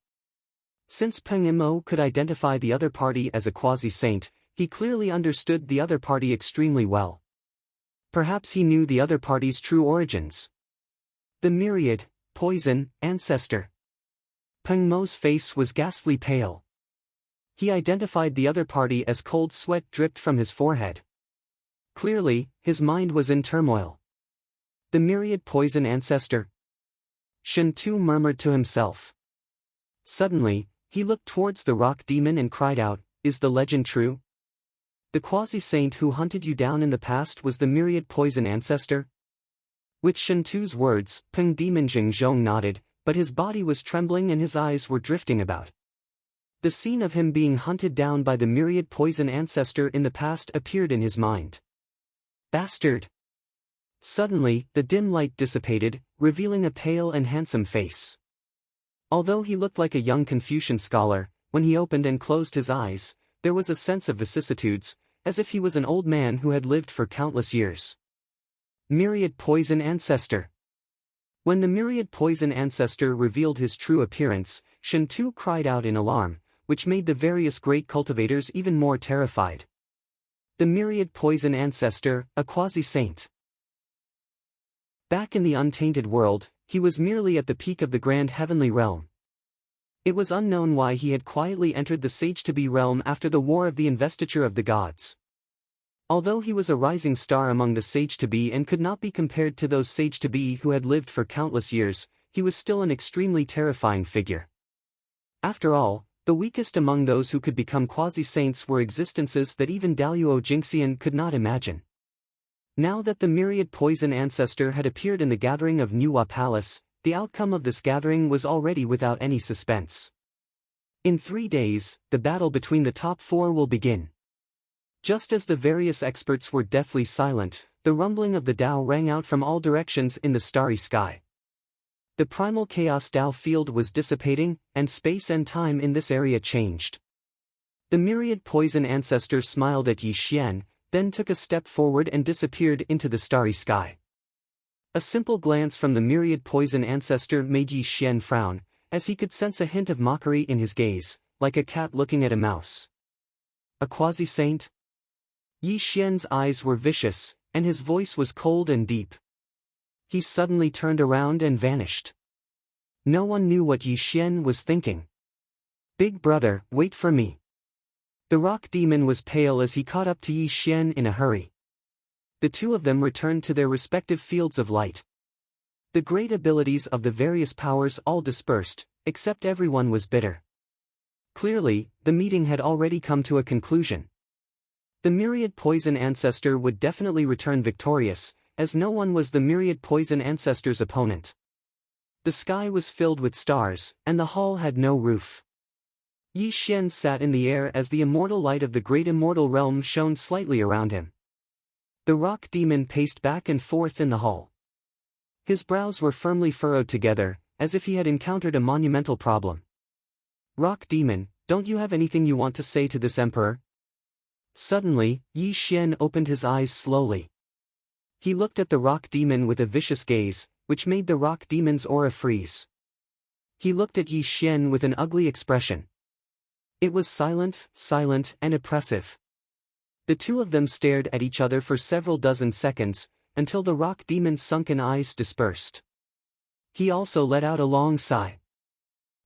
[SPEAKER 1] Since Peng Mo could identify the other party as a quasi-saint, he clearly understood the other party extremely well. Perhaps he knew the other party's true origins. The myriad, poison, ancestor. Peng Mo's face was ghastly pale. He identified the other party as cold sweat dripped from his forehead. Clearly, his mind was in turmoil. The myriad poison ancestor. Shen Tu murmured to himself. Suddenly, he looked towards the rock demon and cried out, "Is the legend true? The quasi-saint who hunted you down in the past was the myriad poison ancestor?" With Shen Tu's words, Peng Demon Jingzhong nodded, but his body was trembling and his eyes were drifting about. The scene of him being hunted down by the myriad poison ancestor in the past appeared in his mind. Bastard! Suddenly, the dim light dissipated, revealing a pale and handsome face. Although he looked like a young Confucian scholar, when he opened and closed his eyes, there was a sense of vicissitudes, as if he was an old man who had lived for countless years. Myriad poison ancestor. When the myriad poison ancestor revealed his true appearance, Shen Tu cried out in alarm, which made the various great cultivators even more terrified. The myriad poison ancestor, a quasi-saint. Back in the untainted world, he was merely at the peak of the grand heavenly realm. It was unknown why he had quietly entered the Sage-to-Be realm after the war of the investiture of the gods. Although he was a rising star among the Sage-to-Be and could not be compared to those Sage-to-Be who had lived for countless years, he was still an extremely terrifying figure. After all, the weakest among those who could become quasi-saints were existences that even Daluo Jingxian could not imagine. Now that the myriad poison ancestor had appeared in the gathering of Nuwa Palace, the outcome of this gathering was already without any suspense. In 3 days, the battle between the top 4 will begin. Just as the various experts were deathly silent, the rumbling of the Tao rang out from all directions in the starry sky. The primal chaos Tao field was dissipating, and space and time in this area changed. The myriad poison ancestor smiled at Yi Xian, then took a step forward and disappeared into the starry sky. A simple glance from the myriad poison ancestor made Yi Xian frown, as he could sense a hint of mockery in his gaze, like a cat looking at a mouse. A quasi-saint? Yi Xian's eyes were vicious, and his voice was cold and deep. He suddenly turned around and vanished. No one knew what Yi Xian was thinking. "Big brother, wait for me." The rock demon was pale as he caught up to Yi Xian in a hurry. The two of them returned to their respective fields of light. The great abilities of the various powers all dispersed, except everyone was bitter. Clearly, the meeting had already come to a conclusion. The myriad poison ancestor would definitely return victorious, as no one was the myriad poison ancestor's opponent. The sky was filled with stars, and the hall had no roof. Yi Xian sat in the air as the immortal light of the great immortal realm shone slightly around him. The rock demon paced back and forth in the hall. His brows were firmly furrowed together, as if he had encountered a monumental problem. "Rock demon, don't you have anything you want to say to this emperor?" Suddenly, Yi Xian opened his eyes slowly. He looked at the rock demon with a vicious gaze, which made the rock demon's aura freeze. He looked at Yi Xian with an ugly expression. It was silent, and oppressive. The two of them stared at each other for several dozen seconds, until the rock demon's sunken eyes dispersed. He also let out a long sigh.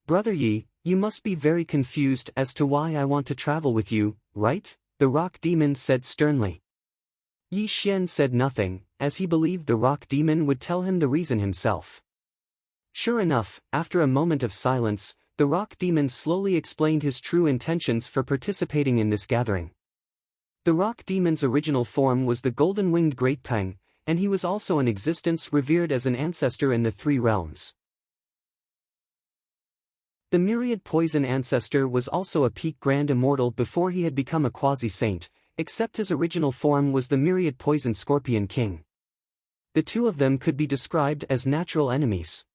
[SPEAKER 1] "Brother Yi, you must be very confused as to why I want to travel with you, right?" the rock demon said sternly. Yi Xian said nothing, as he believed the rock demon would tell him the reason himself. Sure enough, after a moment of silence, the rock demon slowly explained his true intentions for participating in this gathering. The rock demon's original form was the golden-winged Great Peng, and he was also in existence revered as an ancestor in the three realms. The myriad poison ancestor was also a peak grand immortal before he had become a quasi-saint, except his original form was the myriad poison scorpion king. The two of them could be described as natural enemies.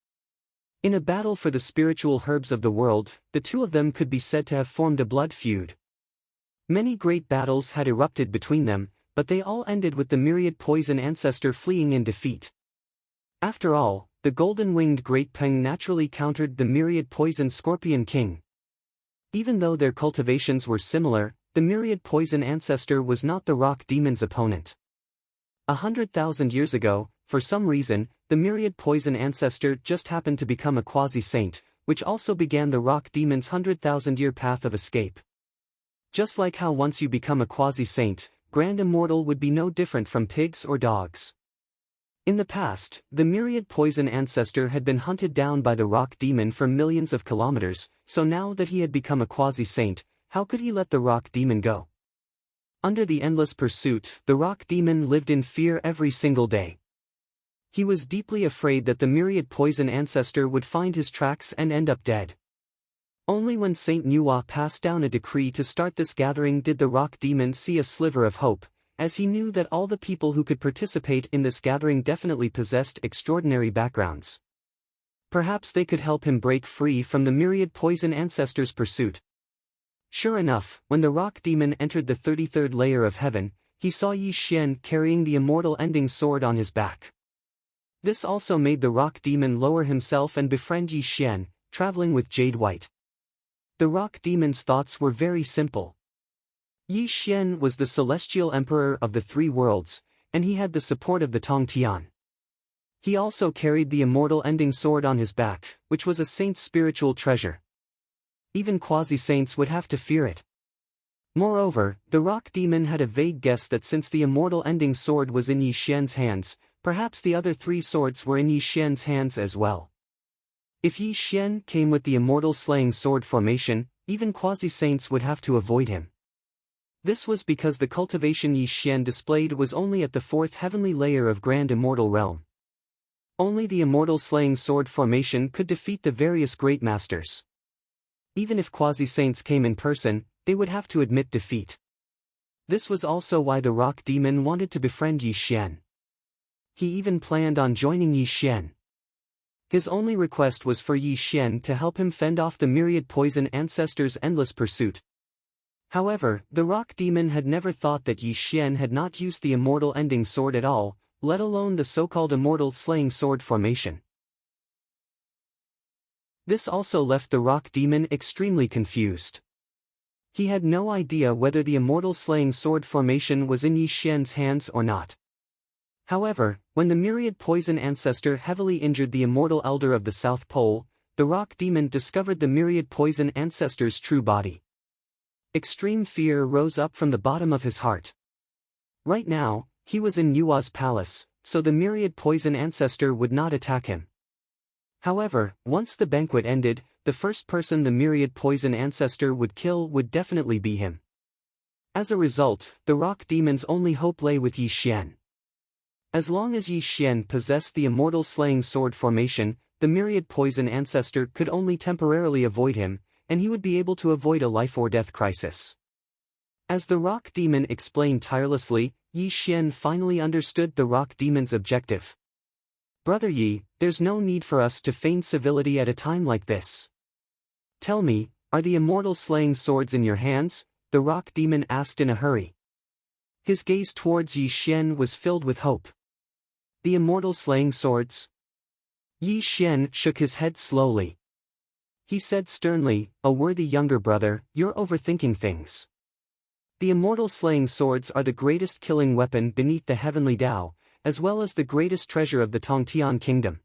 [SPEAKER 1] In a battle for the spiritual herbs of the world, the two of them could be said to have formed a blood feud. Many great battles had erupted between them, but they all ended with the myriad poison ancestor fleeing in defeat. After all, the golden-winged Great Peng naturally countered the myriad poison scorpion king. Even though their cultivations were similar, the myriad poison ancestor was not the rock demon's opponent. 100,000 years ago, for some reason, the myriad poison ancestor just happened to become a quasi-saint, which also began the rock demon's 100,000-year path of escape. Just like how once you become a quasi-saint, Grand Immortal would be no different from pigs or dogs. In the past, the myriad poison ancestor had been hunted down by the rock demon for millions of kilometers, so now that he had become a quasi-saint, how could he let the rock demon go? Under the endless pursuit, the rock demon lived in fear every single day. He was deeply afraid that the myriad poison ancestor would find his tracks and end up dead. Only when Saint Nuwa passed down a decree to start this gathering did the rock demon see a sliver of hope, as he knew that all the people who could participate in this gathering definitely possessed extraordinary backgrounds. Perhaps they could help him break free from the myriad poison ancestor's pursuit. Sure enough, when the rock demon entered the 33rd layer of heaven, he saw Yi Xian carrying the immortal ending sword on his back. This also made the rock demon lower himself and befriend Yi Xian, traveling with Jade White. The rock demon's thoughts were very simple. Yi Xian was the celestial emperor of the three worlds, and he had the support of the Tong Tian. He also carried the immortal ending sword on his back, which was a saint's spiritual treasure. Even quasi-saints would have to fear it. Moreover, the rock demon had a vague guess that since the immortal ending sword was in Yi Xian's hands, perhaps the other three swords were in Yi Xian's hands as well. If Yi Xian came with the immortal slaying sword formation, even quasi-saints would have to avoid him. This was because the cultivation Yi Xian displayed was only at the fourth heavenly layer of Grand Immortal Realm. Only the immortal slaying sword formation could defeat the various great masters. Even if quasi-saints came in person, they would have to admit defeat. This was also why the rock demon wanted to befriend Yi Xian. He even planned on joining Yi Xian. His only request was for Yi Xian to help him fend off the myriad poison ancestor's endless pursuit. However, the rock demon had never thought that Yi Xian had not used the immortal ending sword at all, let alone the so-called immortal slaying sword formation. This also left the rock demon extremely confused. He had no idea whether the immortal slaying sword formation was in Yi Xian's hands or not. However, when the myriad poison ancestor heavily injured the immortal elder of the South Pole, the rock demon discovered the myriad poison ancestor's true body. Extreme fear rose up from the bottom of his heart. Right now, he was in Nuwa's palace, so the myriad poison ancestor would not attack him. However, once the banquet ended, the first person the myriad poison ancestor would kill would definitely be him. As a result, the rock demon's only hope lay with Yi Xian. As long as Yi Xian possessed the immortal slaying sword formation, the myriad poison ancestor could only temporarily avoid him, and he would be able to avoid a life-or-death crisis. As the rock demon explained tirelessly, Yi Xian finally understood the rock demon's objective. Brother Yi, there's no need for us to feign civility at a time like this. Tell me, are the immortal slaying swords in your hands? The rock demon asked in a hurry. His gaze towards Yi Xian was filled with hope. The immortal slaying swords? Yi Xian shook his head slowly. He said sternly, "O worthy younger brother, you're overthinking things. The immortal slaying swords are the greatest killing weapon beneath the heavenly Tao, as well as the greatest treasure of the Tongtian kingdom.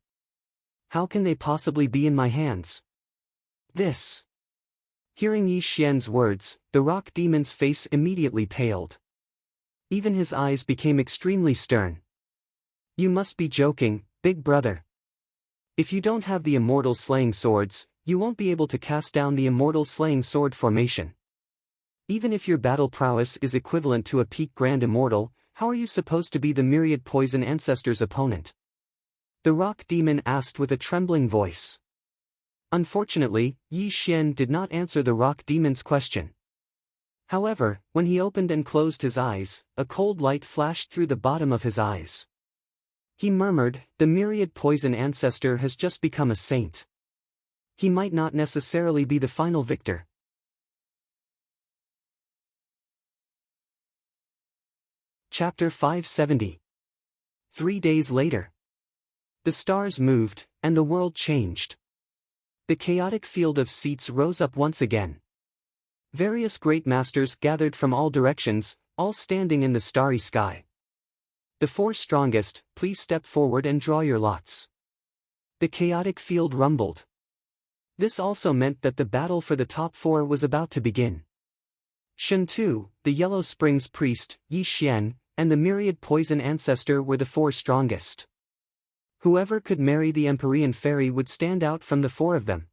[SPEAKER 1] How can they possibly be in my hands?" This. Hearing Yi Xian's words, the rock demon's face immediately paled. Even his eyes became extremely stern. You must be joking, big brother. If you don't have the immortal slaying swords, you won't be able to cast down the immortal slaying sword formation. Even if your battle prowess is equivalent to a peak Grand Immortal, how are you supposed to be the myriad poison ancestor's opponent? The rock demon asked with a trembling voice. Unfortunately, Yi Xian did not answer the rock demon's question. However, when he opened and closed his eyes, a cold light flashed through the bottom of his eyes. He murmured, "The myriad poison ancestor has just become a saint. He might not necessarily be the final victor." Chapter 570. 3 days later. The stars moved, and the world changed. The chaotic field of seats rose up once again. Various great masters gathered from all directions, all standing in the starry sky. "The 4 strongest, please step forward and draw your lots." The chaotic field rumbled. This also meant that the battle for the top 4 was about to begin. Shen Tu, the Yellow Springs priest, Yi Xian, and the myriad poison ancestor were the 4 strongest. Whoever could marry the Empyrean fairy would stand out from the 4 of them.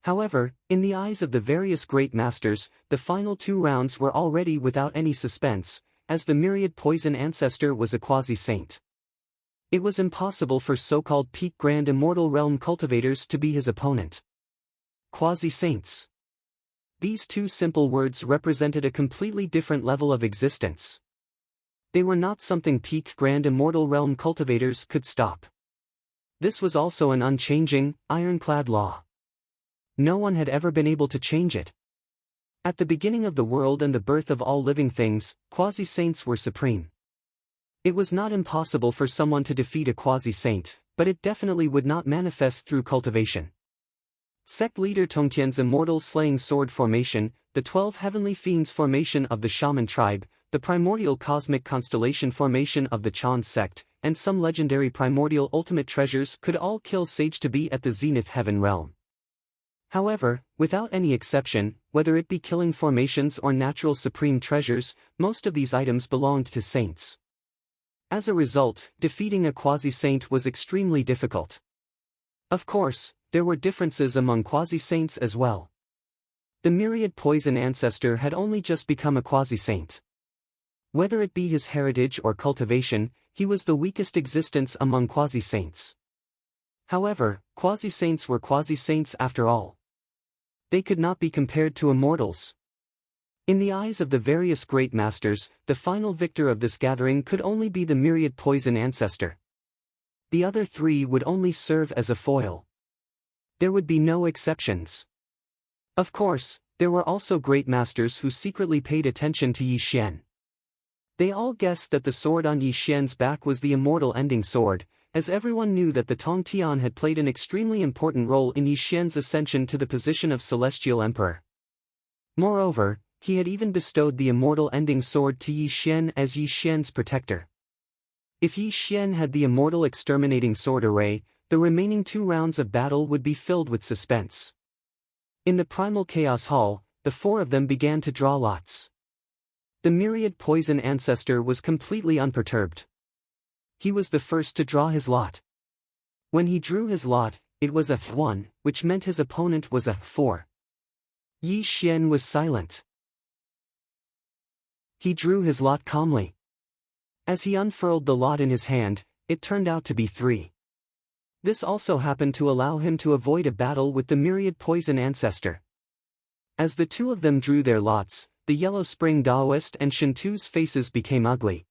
[SPEAKER 1] However, in the eyes of the various great masters, the final 2 rounds were already without any suspense, as the myriad poison ancestor was a quasi-saint. It was impossible for so-called peak Grand Immortal realm cultivators to be his opponent. Quasi-saints. These 2 simple words represented a completely different level of existence. They were not something peak Grand Immortal realm cultivators could stop. This was also an unchanging, ironclad law. No one had ever been able to change it. At the beginning of the world and the birth of all living things, quasi-saints were supreme. It was not impossible for someone to defeat a quasi-saint, but it definitely would not manifest through cultivation. Sect leader Tongtian's immortal slaying sword formation, the 12 heavenly fiends formation of the shaman tribe, the primordial cosmic constellation formation of the Chan sect, and some legendary primordial ultimate treasures could all kill Sage to be at the zenith heaven realm. However, without any exception, whether it be killing formations or natural supreme treasures, most of these items belonged to saints. As a result, defeating a quasi-saint was extremely difficult. Of course, there were differences among quasi-saints as well. The myriad poison ancestor had only just become a quasi-saint. Whether it be his heritage or cultivation, he was the weakest existence among quasi-saints. However, quasi-saints were quasi-saints after all. They could not be compared to immortals. In the eyes of the various great masters, the final victor of this gathering could only be the myriad poison ancestor. The other 3 would only serve as a foil. There would be no exceptions. Of course, there were also great masters who secretly paid attention to Yi Xian. They all guessed that the sword on Yi Xian's back was the immortal ending sword, as everyone knew that the Tong Tian had played an extremely important role in Yi Xian's ascension to the position of Celestial Emperor. Moreover, he had even bestowed the immortal ending sword to Yi Xian as Yi Xian's protector. If Yi Xian had the immortal exterminating sword array, the remaining 2 rounds of battle would be filled with suspense. In the Primal Chaos Hall, the 4 of them began to draw lots. The myriad poison ancestor was completely unperturbed. He was the first to draw his lot. When he drew his lot, it was a 1, which meant his opponent was a 4. Yi Xian was silent. He drew his lot calmly. As he unfurled the lot in his hand, it turned out to be 3. This also happened to allow him to avoid a battle with the myriad poison ancestor. As the 2 of them drew their lots, the Yellow Spring Daoist and Shen Tu's faces became ugly.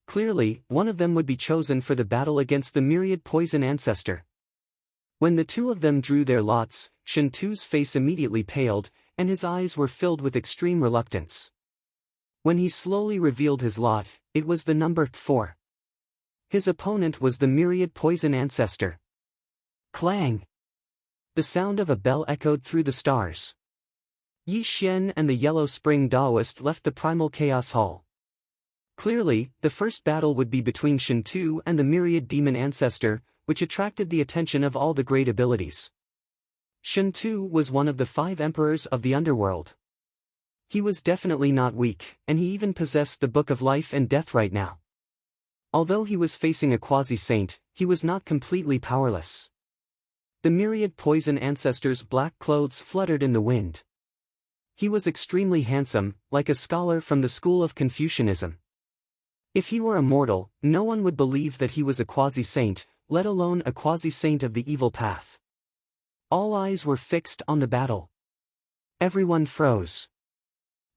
[SPEAKER 1] Clearly, one of them would be chosen for the battle against the myriad poison ancestor. When the 2 of them drew their lots, Shen Tu's face immediately paled, and his eyes were filled with extreme reluctance. When he slowly revealed his lot, it was the number 4. His opponent was the myriad poison ancestor. Clang! The sound of a bell echoed through the stars. Yi Xian and the Yellow Spring Daoist left the Primal Chaos Hall. Clearly, the first battle would be between Shen Tu and the myriad demon ancestor, which attracted the attention of all the great abilities. Shen Tu was one of the 5 emperors of the underworld. He was definitely not weak, and he even possessed the Book of Life and Death right now. Although he was facing a quasi-saint, he was not completely powerless. The myriad poison ancestor's black clothes fluttered in the wind. He was extremely handsome, like a scholar from the school of Confucianism. If he were immortal, no one would believe that he was a quasi-saint, let alone a quasi-saint of the evil path. All eyes were fixed on the battle. Everyone froze.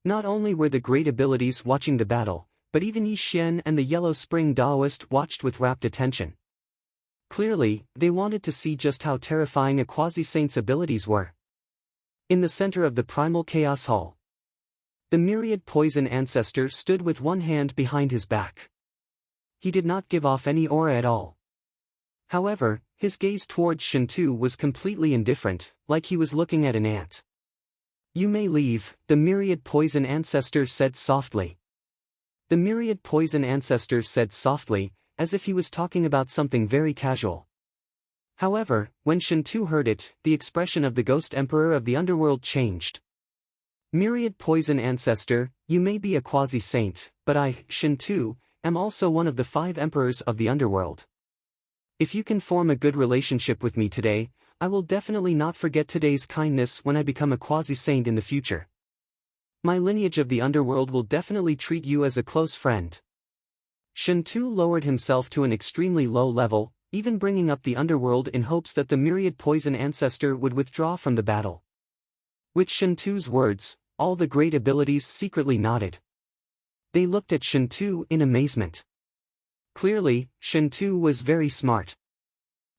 [SPEAKER 1] Not only were the great abilities watching the battle, but even Yi Xian and the Yellow Spring Daoist watched with rapt attention. Clearly, they wanted to see just how terrifying a quasi-saint's abilities were. In the center of the primal chaos hall, the myriad poison ancestor stood with one hand behind his back. He did not give off any aura at all. However, his gaze towards Shintu was completely indifferent, like he was looking at an ant. "You may leave," the myriad poison ancestor said softly. The myriad poison ancestor said softly, as if he was talking about something very casual. However, when Shintu heard it, the expression of the Ghost Emperor of the Underworld changed. "Myriad poison ancestor, you may be a quasi-saint, but I, Shintu, am also one of the 5 emperors of the Underworld. If you can form a good relationship with me today, I will definitely not forget today's kindness when I become a quasi-saint in the future. My lineage of the Underworld will definitely treat you as a close friend." Shintu lowered himself to an extremely low level, even bringing up the Underworld in hopes that the myriad poison ancestor would withdraw from the battle. With Shintu's words, all the great abilities secretly nodded. They looked at Shintu in amazement. Clearly, Shintu was very smart.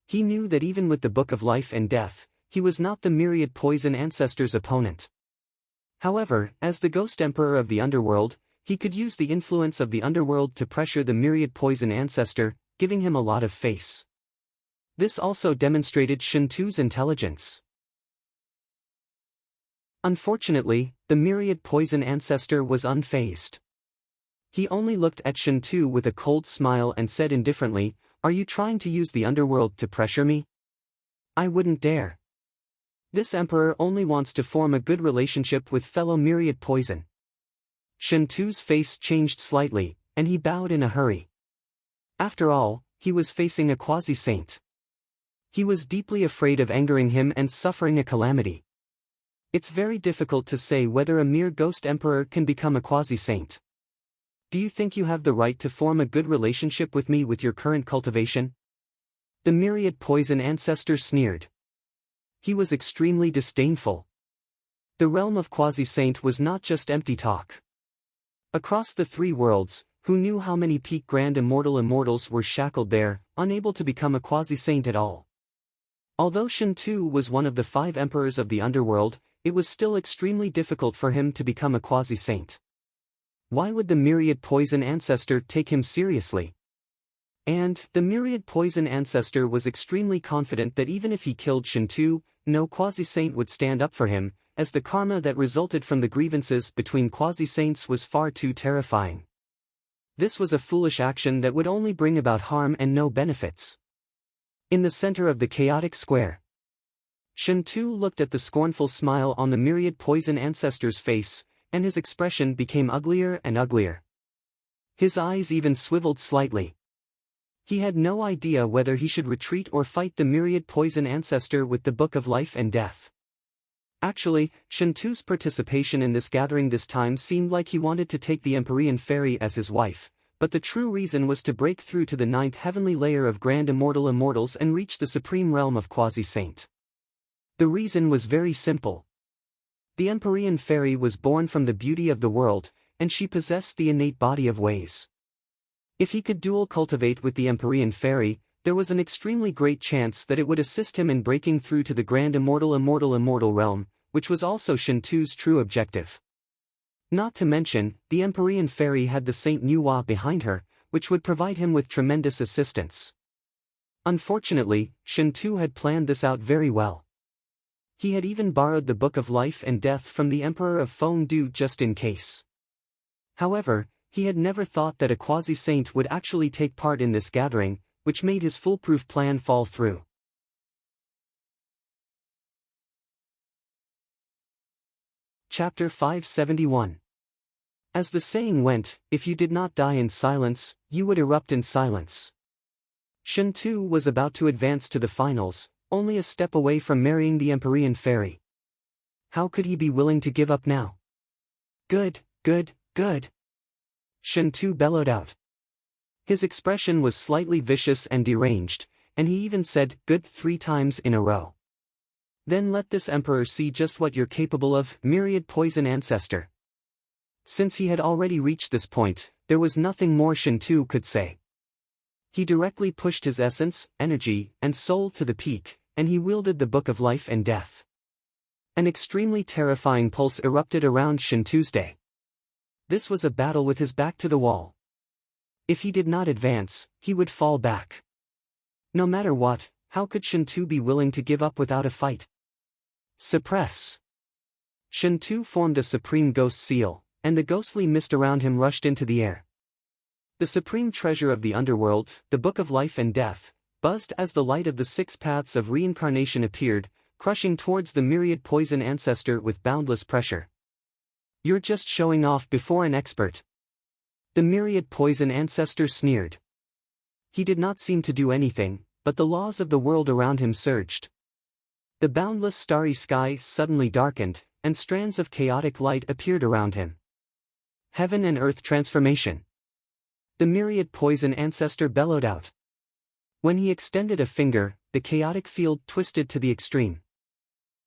[SPEAKER 1] He knew that even with the Book of Life and Death, he was not the myriad poison ancestor's opponent. However, as the Ghost Emperor of the Underworld, he could use the influence of the Underworld to pressure the myriad poison ancestor, giving him a lot of face. This also demonstrated Shintu's intelligence. Unfortunately, the myriad poison ancestor was unfazed. He only looked at Shintu with a cold smile and said indifferently, "Are you trying to use the Underworld to pressure me? I wouldn't dare. This emperor only wants to form a good relationship with fellow myriad poison." Shintu's face changed slightly, and he bowed in a hurry. After all, he was facing a quasi-saint. He was deeply afraid of angering him and suffering a calamity. It's very difficult to say whether a mere ghost emperor can become a quasi-saint. "Do you think you have the right to form a good relationship with me with your current cultivation?" The myriad poison ancestor sneered. He was extremely disdainful. The realm of quasi-saint was not just empty talk. Across the 3 worlds, who knew how many peak grand immortals were shackled there, unable to become a quasi-saint at all? Although Shintu was one of the 5 emperors of the Underworld, it was still extremely difficult for him to become a quasi-saint. Why would the myriad poison ancestor take him seriously? And the myriad poison ancestor was extremely confident that even if he killed Shintu, no quasi-saint would stand up for him, as the karma that resulted from the grievances between quasi-saints was far too terrifying. This was a foolish action that would only bring about harm and no benefits. In the center of the chaotic square, Shintu looked at the scornful smile on the myriad poison ancestor's face, and his expression became uglier and uglier. His eyes even swiveled slightly. He had no idea whether he should retreat or fight the myriad poison ancestor with the Book of Life and Death. Actually, Shintu's participation in this gathering this time seemed like he wanted to take the Empyrean Fairy as his wife, but the true reason was to break through to the 9th heavenly layer of Grand Immortals and reach the supreme realm of Quasi-Saint. The reason was very simple. The Empyrean Fairy was born from the beauty of the world, and she possessed the innate body of ways. If he could dual cultivate with the Empyrean Fairy, there was an extremely great chance that it would assist him in breaking through to the Grand Immortal realm, which was also Shintu's true objective. Not to mention, the Empyrean Fairy had the Saint Nuwa behind her, which would provide him with tremendous assistance. Unfortunately, Shintu had planned this out very well. He had even borrowed the Book of Life and Death from the Emperor of Fengdu just in case. However, he had never thought that a quasi-saint would actually take part in this gathering, which made his foolproof plan fall through. Chapter 571. As the saying went, if you did not die in silence, you would erupt in silence. Shintu was about to advance to the finals, only a step away from marrying the Empyrean Fairy. How could he be willing to give up now? Good, good, good. Shen Tu bellowed out. His expression was slightly vicious and deranged, and he even said good 3 times in a row. Then let this emperor see just what you're capable of, myriad poison ancestor. Since he had already reached this point, there was nothing more Shen Tu could say. He directly pushed his essence, energy, and soul to the peak, and he wielded the Book of Life and Death. An extremely terrifying pulse erupted around Shen Tu's day. This was a battle with his back to the wall. If he did not advance, he would fall back. No matter what, how could Shen Tu be willing to give up without a fight? Suppress. Shen Tu formed a supreme ghost seal, and the ghostly mist around him rushed into the air. The supreme treasure of the underworld, the Book of Life and Death, buzzed as the light of the 6 paths of reincarnation appeared, crushing towards the myriad poison ancestor with boundless pressure. You're just showing off before an expert. The myriad poison ancestor sneered. He did not seem to do anything, but the laws of the world around him surged. The boundless starry sky suddenly darkened, and strands of chaotic light appeared around him. Heaven and earth transformation. The myriad poison ancestor bellowed out. When he extended a finger, the chaotic field twisted to the extreme.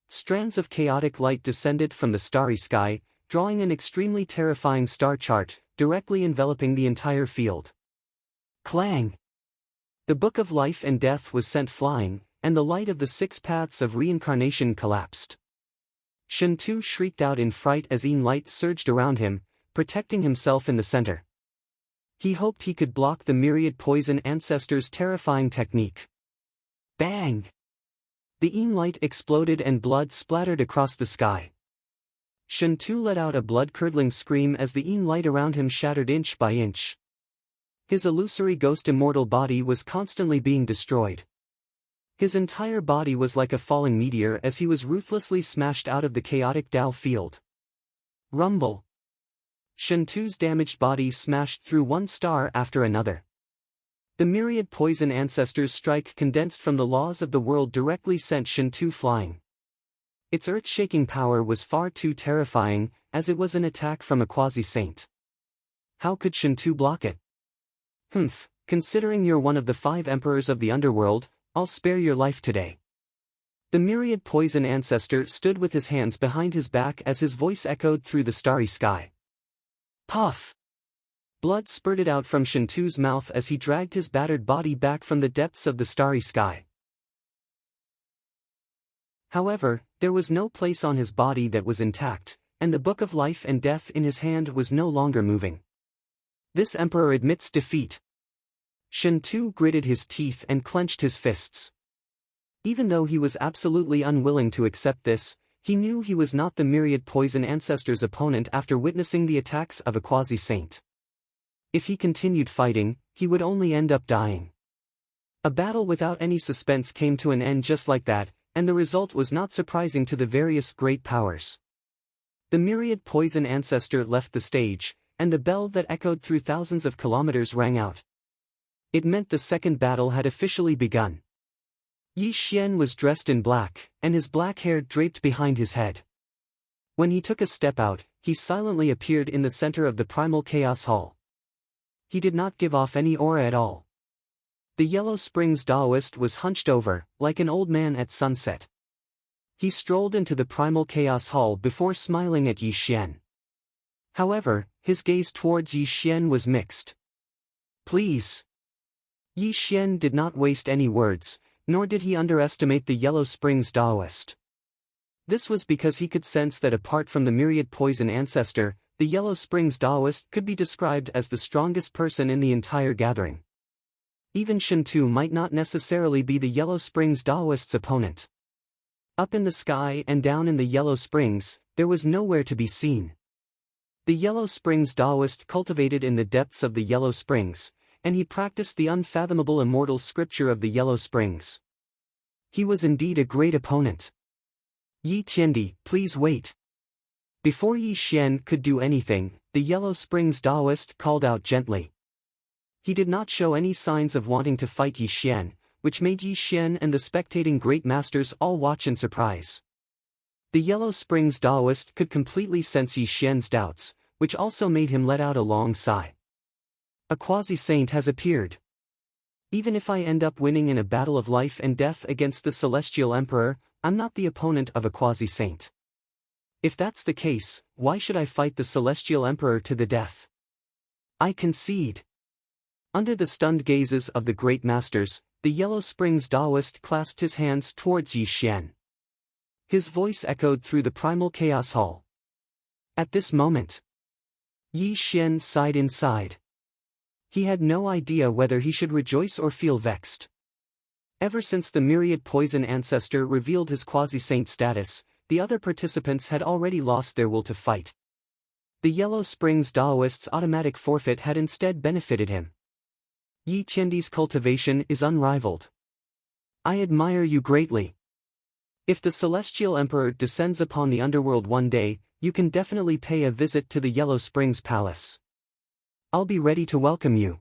[SPEAKER 1] Strands of chaotic light descended from the starry sky, drawing an extremely terrifying star chart, directly enveloping the entire field. Clang! The Book of Life and Death was sent flying, and the light of the 6 paths of reincarnation collapsed. Shen Tu shrieked out in fright as light surged around him, protecting himself in the center. He hoped he could block the myriad poison ancestor's terrifying technique. Bang! The light exploded and blood splattered across the sky. Shen Tu let out a blood-curdling scream as the light around him shattered inch by inch. His illusory ghost immortal body was constantly being destroyed. His entire body was like a falling meteor as he was ruthlessly smashed out of the chaotic Tao field. Rumble. Shen Tu's damaged body smashed through one star after another. The myriad poison ancestor's strike condensed from the laws of the world directly sent Shen Tu flying. Its earth-shaking power was far too terrifying, as it was an attack from a quasi-saint. How could Shen Tu block it? Considering you're one of the 5 emperors of the underworld, I'll spare your life today. The myriad poison ancestor stood with his hands behind his back as his voice echoed through the starry sky. Puff! Blood spurted out from Shen Tu's mouth as he dragged his battered body back from the depths of the starry sky. However, there was no place on his body that was intact, and the Book of Life and Death in his hand was no longer moving. This emperor admits defeat. Shen Tu gritted his teeth and clenched his fists. Even though he was absolutely unwilling to accept this, he knew he was not the myriad poison ancestor's opponent after witnessing the attacks of a quasi-saint. If he continued fighting, he would only end up dying. A battle without any suspense came to an end just like that, and the result was not surprising to the various great powers. The myriad poison ancestor left the stage, and the bell that echoed through thousands of kilometers rang out. It meant the second battle had officially begun. Yi Xian was dressed in black, and his black hair draped behind his head. When he took a step out, he silently appeared in the center of the primal chaos hall. He did not give off any aura at all. The Yellow Springs Taoist was hunched over, like an old man at sunset. He strolled into the primal chaos hall before smiling at Yi Xian. However, his gaze towards Yi Xian was mixed. Please. Yi Xian did not waste any words, nor did he underestimate the Yellow Springs Taoist. This was because he could sense that apart from the myriad poison ancestor, the Yellow Springs Taoist could be described as the strongest person in the entire gathering. Even Shen Tu might not necessarily be the Yellow Springs Taoist's opponent. Up in the sky and down in the Yellow Springs, there was nowhere to be seen. The Yellow Springs Taoist cultivated in the depths of the Yellow Springs, and he practiced the unfathomable immortal scripture of the Yellow Springs. He was indeed a great opponent. Yi Tiandi, please wait. Before Yi Xian could do anything, the Yellow Springs Taoist called out gently. He did not show any signs of wanting to fight Yi Xian, which made Yi Xian and the spectating great masters all watch in surprise. The Yellow Springs Daoist could completely sense Yi Xian's doubts, which also made him let out a long sigh. A quasi-saint has appeared. Even if I end up winning in a battle of life and death against the Celestial Emperor, I'm not the opponent of a quasi-saint. If that's the case, why should I fight the Celestial Emperor to the death? I concede. Under the stunned gazes of the great masters, the Yellow Springs Daoist clasped his hands towards Yi Xian. His voice echoed through the primal chaos hall. At this moment, Yi Xian sighed inside. He had no idea whether he should rejoice or feel vexed. Ever since the myriad poison ancestor revealed his quasi-saint status, the other participants had already lost their will to fight. The Yellow Springs Daoist's automatic forfeit had instead benefited him. Yi Tiandi's cultivation is unrivaled. I admire you greatly. If the Celestial Emperor descends upon the underworld one day, you can definitely pay a visit to the Yellow Springs Palace. I'll be ready to welcome you.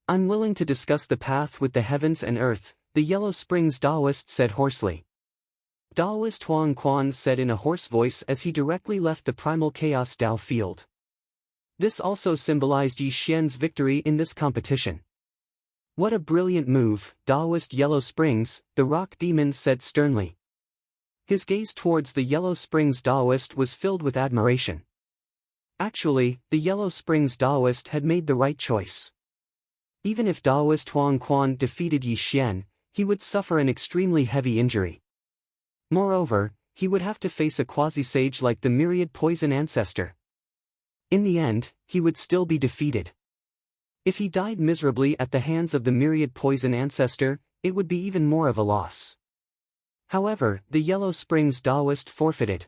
[SPEAKER 1] I'm willing to discuss the path with the heavens and earth, the Yellow Springs Daoist said hoarsely. Daoist Huang Quan said in a hoarse voice as he directly left the primal chaos Dao field. This also symbolized Yi Xian's victory in this competition. What a brilliant move, Daoist Yellow Springs, the rock demon said sternly. His gaze towards the Yellow Springs Daoist was filled with admiration. Actually, the Yellow Springs Daoist had made the right choice. Even if Daoist Huang Quan defeated Yi Xian, he would suffer an extremely heavy injury. Moreover, he would have to face a quasi-sage like the myriad poison ancestor. In the end, he would still be defeated. If he died miserably at the hands of the myriad poison ancestor, it would be even more of a loss. However, the Yellow Springs Daoist forfeited.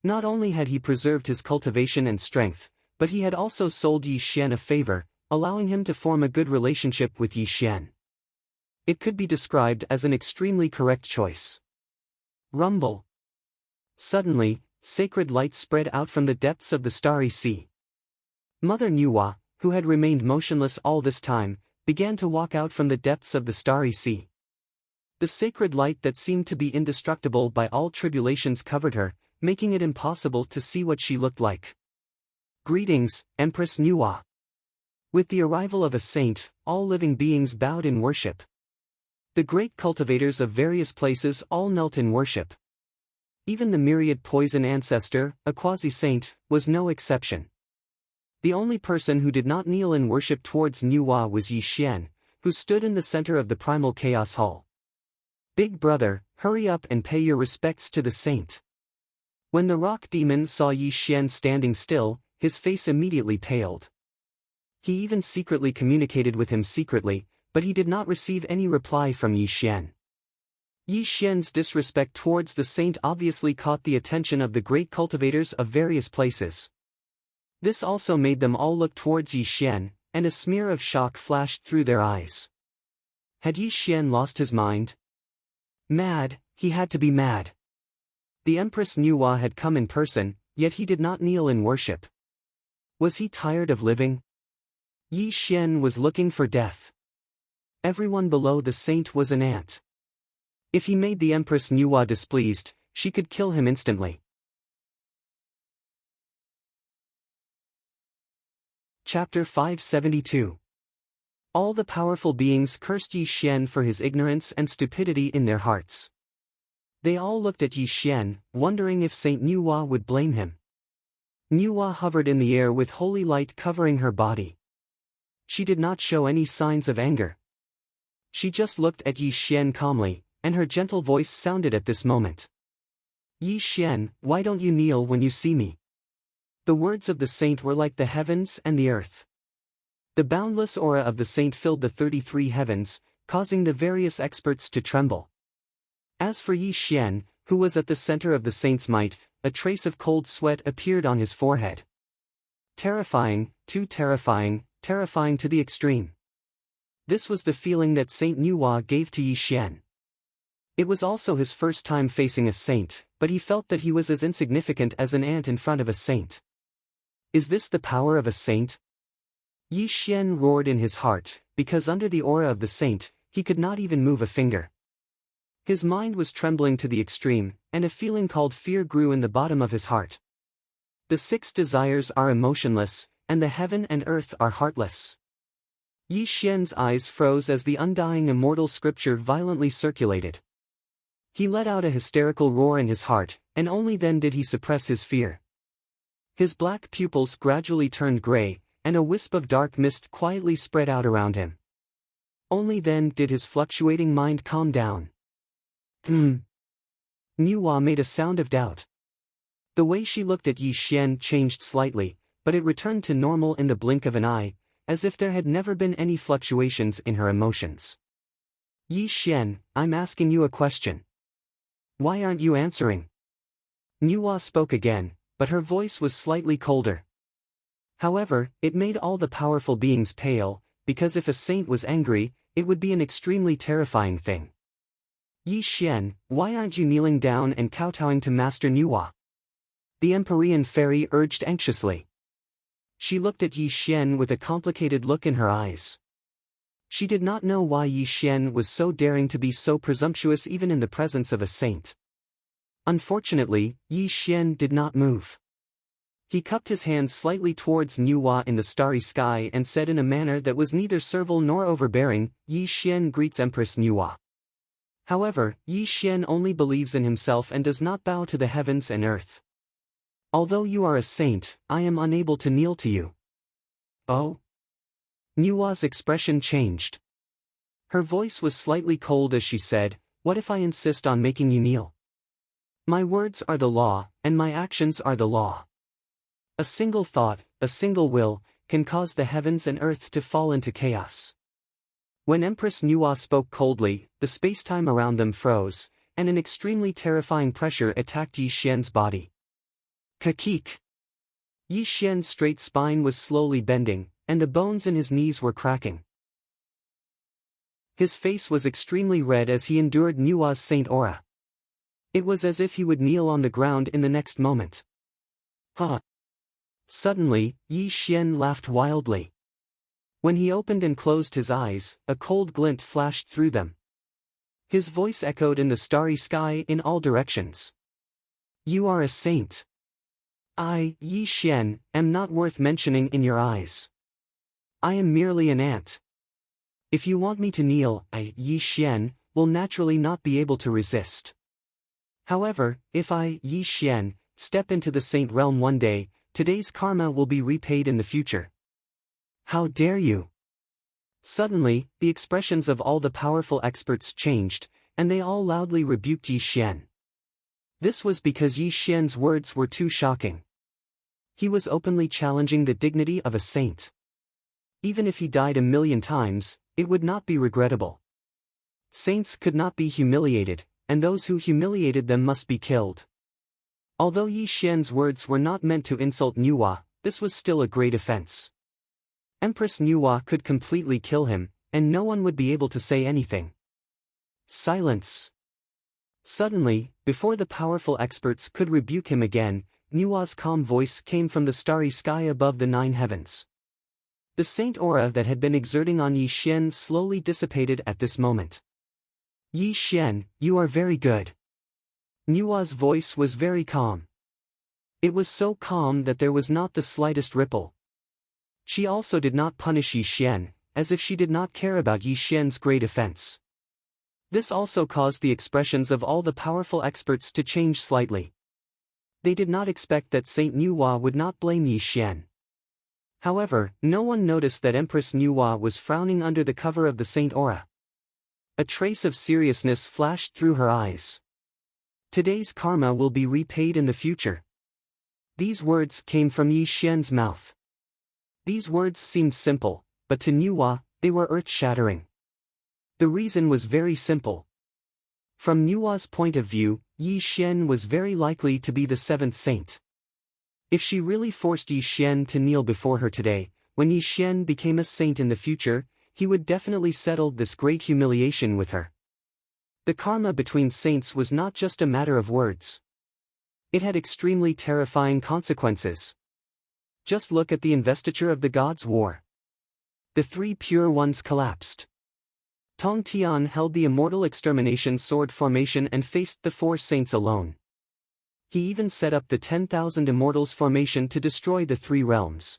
[SPEAKER 1] Not only had he preserved his cultivation and strength, but he had also sold Yi Xian a favor, allowing him to form a good relationship with Yi Xian. It could be described as an extremely correct choice. Rumble. Suddenly, sacred light spread out from the depths of the starry sea. Mother Nuwa, who had remained motionless all this time, began to walk out from the depths of the starry sea. The sacred light that seemed to be indestructible by all tribulations covered her, making it impossible to see what she looked like. Greetings, Empress Nuwa. With the arrival of a saint, all living beings bowed in worship. The great cultivators of various places all knelt in worship. Even the myriad poison ancestor, a quasi-saint, was no exception. The only person who did not kneel in worship towards Nuwa was Yi Xian, who stood in the center of the primal chaos hall. Big brother, hurry up and pay your respects to the saint. When the rock demon saw Yi Xian standing still, his face immediately paled. He even secretly communicated with him secretly, but he did not receive any reply from Yi Xian. Yi Xian's disrespect towards the saint obviously caught the attention of the great cultivators of various places. This also made them all look towards Yi Xian, and a smear of shock flashed through their eyes. Had Yi Xian lost his mind? Mad, he had to be mad. The Empress Nuwa had come in person, yet he did not kneel in worship. Was he tired of living? Yi Xian was looking for death. Everyone below the saint was an ant. If he made the Empress Nuwa displeased, she could kill him instantly. Chapter 572. All the powerful beings cursed Yi Xian for his ignorance and stupidity in their hearts. They all looked at Yi Xian, wondering if Saint Nuwa would blame him. Nuwa hovered in the air with holy light covering her body. She did not show any signs of anger. She just looked at Yi Xian calmly, and her gentle voice sounded at this moment. Yi Xian, why don't you kneel when you see me? The words of the saint were like the heavens and the earth. The boundless aura of the saint filled the 33 heavens, causing the various experts to tremble. As for Yi Xian, who was at the center of the saint's might, a trace of cold sweat appeared on his forehead. Terrifying, too terrifying, terrifying to the extreme. This was the feeling that Saint Nuwa gave to Yi Xian. It was also his first time facing a saint, but he felt that he was as insignificant as an ant in front of a saint. Is this the power of a saint? Yi Xian roared in his heart, because under the aura of the saint, he could not even move a finger. His mind was trembling to the extreme, and a feeling called fear grew in the bottom of his heart. The 6 desires are emotionless, and the heaven and earth are heartless. Yi Xian's eyes froze as the undying immortal scripture violently circulated. He let out a hysterical roar in his heart, and only then did he suppress his fear. His black pupils gradually turned gray, and a wisp of dark mist quietly spread out around him. Only then did his fluctuating mind calm down. Nuwa made a sound of doubt. The way she looked at Yi Xian changed slightly, but it returned to normal in the blink of an eye, as if there had never been any fluctuations in her emotions. Yi Xian, I'm asking you a question. Why aren't you answering? Nuwa spoke again, but her voice was slightly colder. However, it made all the powerful beings pale, because if a saint was angry, it would be an extremely terrifying thing. Yi Xian, why aren't you kneeling down and kowtowing to Master Nuwa? The Empyrean fairy urged anxiously. She looked at Yi Xian with a complicated look in her eyes. She did not know why Yi Xian was so daring to be so presumptuous even in the presence of a saint. Unfortunately, Yi Xian did not move. He cupped his hands slightly towards Nuwa in the starry sky and said in a manner that was neither servile nor overbearing, Yi Xian greets Empress Nuwa. However, Yi Xian only believes in himself and does not bow to the heavens and earth. Although you are a saint, I am unable to kneel to you. Oh? Nuwa's expression changed. Her voice was slightly cold as she said, what if I insist on making you kneel? My words are the law, and my actions are the law. A single thought, a single will, can cause the heavens and earth to fall into chaos. When Empress Nuwa spoke coldly, the spacetime around them froze, and an extremely terrifying pressure attacked Yi Xian's body. Kakik! Yi Xian's straight spine was slowly bending, and the bones in his knees were cracking. His face was extremely red as he endured Nuwa's saint aura. It was as if he would kneel on the ground in the next moment. Ha! Suddenly, Yi Xian laughed wildly. When he opened and closed his eyes, a cold glint flashed through them. His voice echoed in the starry sky in all directions. You are a saint. I, Yi Xian, am not worth mentioning in your eyes. I am merely an ant. If you want me to kneel, I, Yi Xian, will naturally not be able to resist. However, if I, Yi Xian, step into the saint realm one day, today's karma will be repaid in the future. How dare you? Suddenly, the expressions of all the powerful experts changed, and they all loudly rebuked Yi Xian. This was because Yi Xian's words were too shocking. He was openly challenging the dignity of a saint. Even if he died 1,000,000 times, it would not be regrettable. Saints could not be humiliated, and those who humiliated them must be killed. Although Yi Xian's words were not meant to insult Nuwa, this was still a great offense. Empress Nuwa could completely kill him, and no one would be able to say anything. Silence. Suddenly, before the powerful experts could rebuke him again, Nuwa's calm voice came from the starry sky above the 9 heavens. The saint aura that had been exerting on Yi Xian slowly dissipated at this moment. Yi Xian, you are very good. Nuwa's voice was very calm. It was so calm that there was not the slightest ripple. She also did not punish Yi Xian, as if she did not care about Yi Xian's great offense. This also caused the expressions of all the powerful experts to change slightly. They did not expect that Saint Nuwa would not blame Yi Xian. However, no one noticed that Empress Nuwa was frowning under the cover of the saint aura. A trace of seriousness flashed through her eyes. Today's karma will be repaid in the future. These words came from Yi Xian's mouth. These words seemed simple, but to Nuwa, they were earth-shattering. The reason was very simple. From Nuwa's point of view, Yi Xian was very likely to be the 7th saint. If she really forced Yi Xian to kneel before her today, when Yi Xian became a saint in the future, he would definitely settle this great humiliation with her. The karma between saints was not just a matter of words. It had extremely terrifying consequences. Just look at the investiture of the gods' war. The 3 pure ones collapsed. Tong Tian held the Immortal Extermination Sword formation and faced the four saints alone. He even set up the 10,000 Immortals formation to destroy the three realms.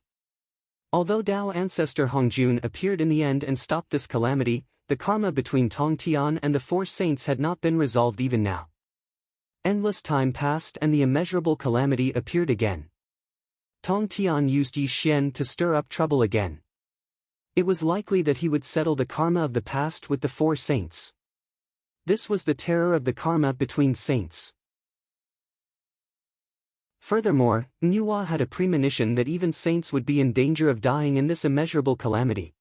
[SPEAKER 1] Although Dao ancestor Hongjun appeared in the end and stopped this calamity, the karma between Tong Tian and the four saints had not been resolved even now. Endless time passed and the immeasurable calamity appeared again. Tong Tian used Yi Xian to stir up trouble again. It was likely that he would settle the karma of the past with the four saints. This was the terror of the karma between saints. Furthermore, Nuwa had a premonition that even saints would be in danger of dying in this immeasurable calamity.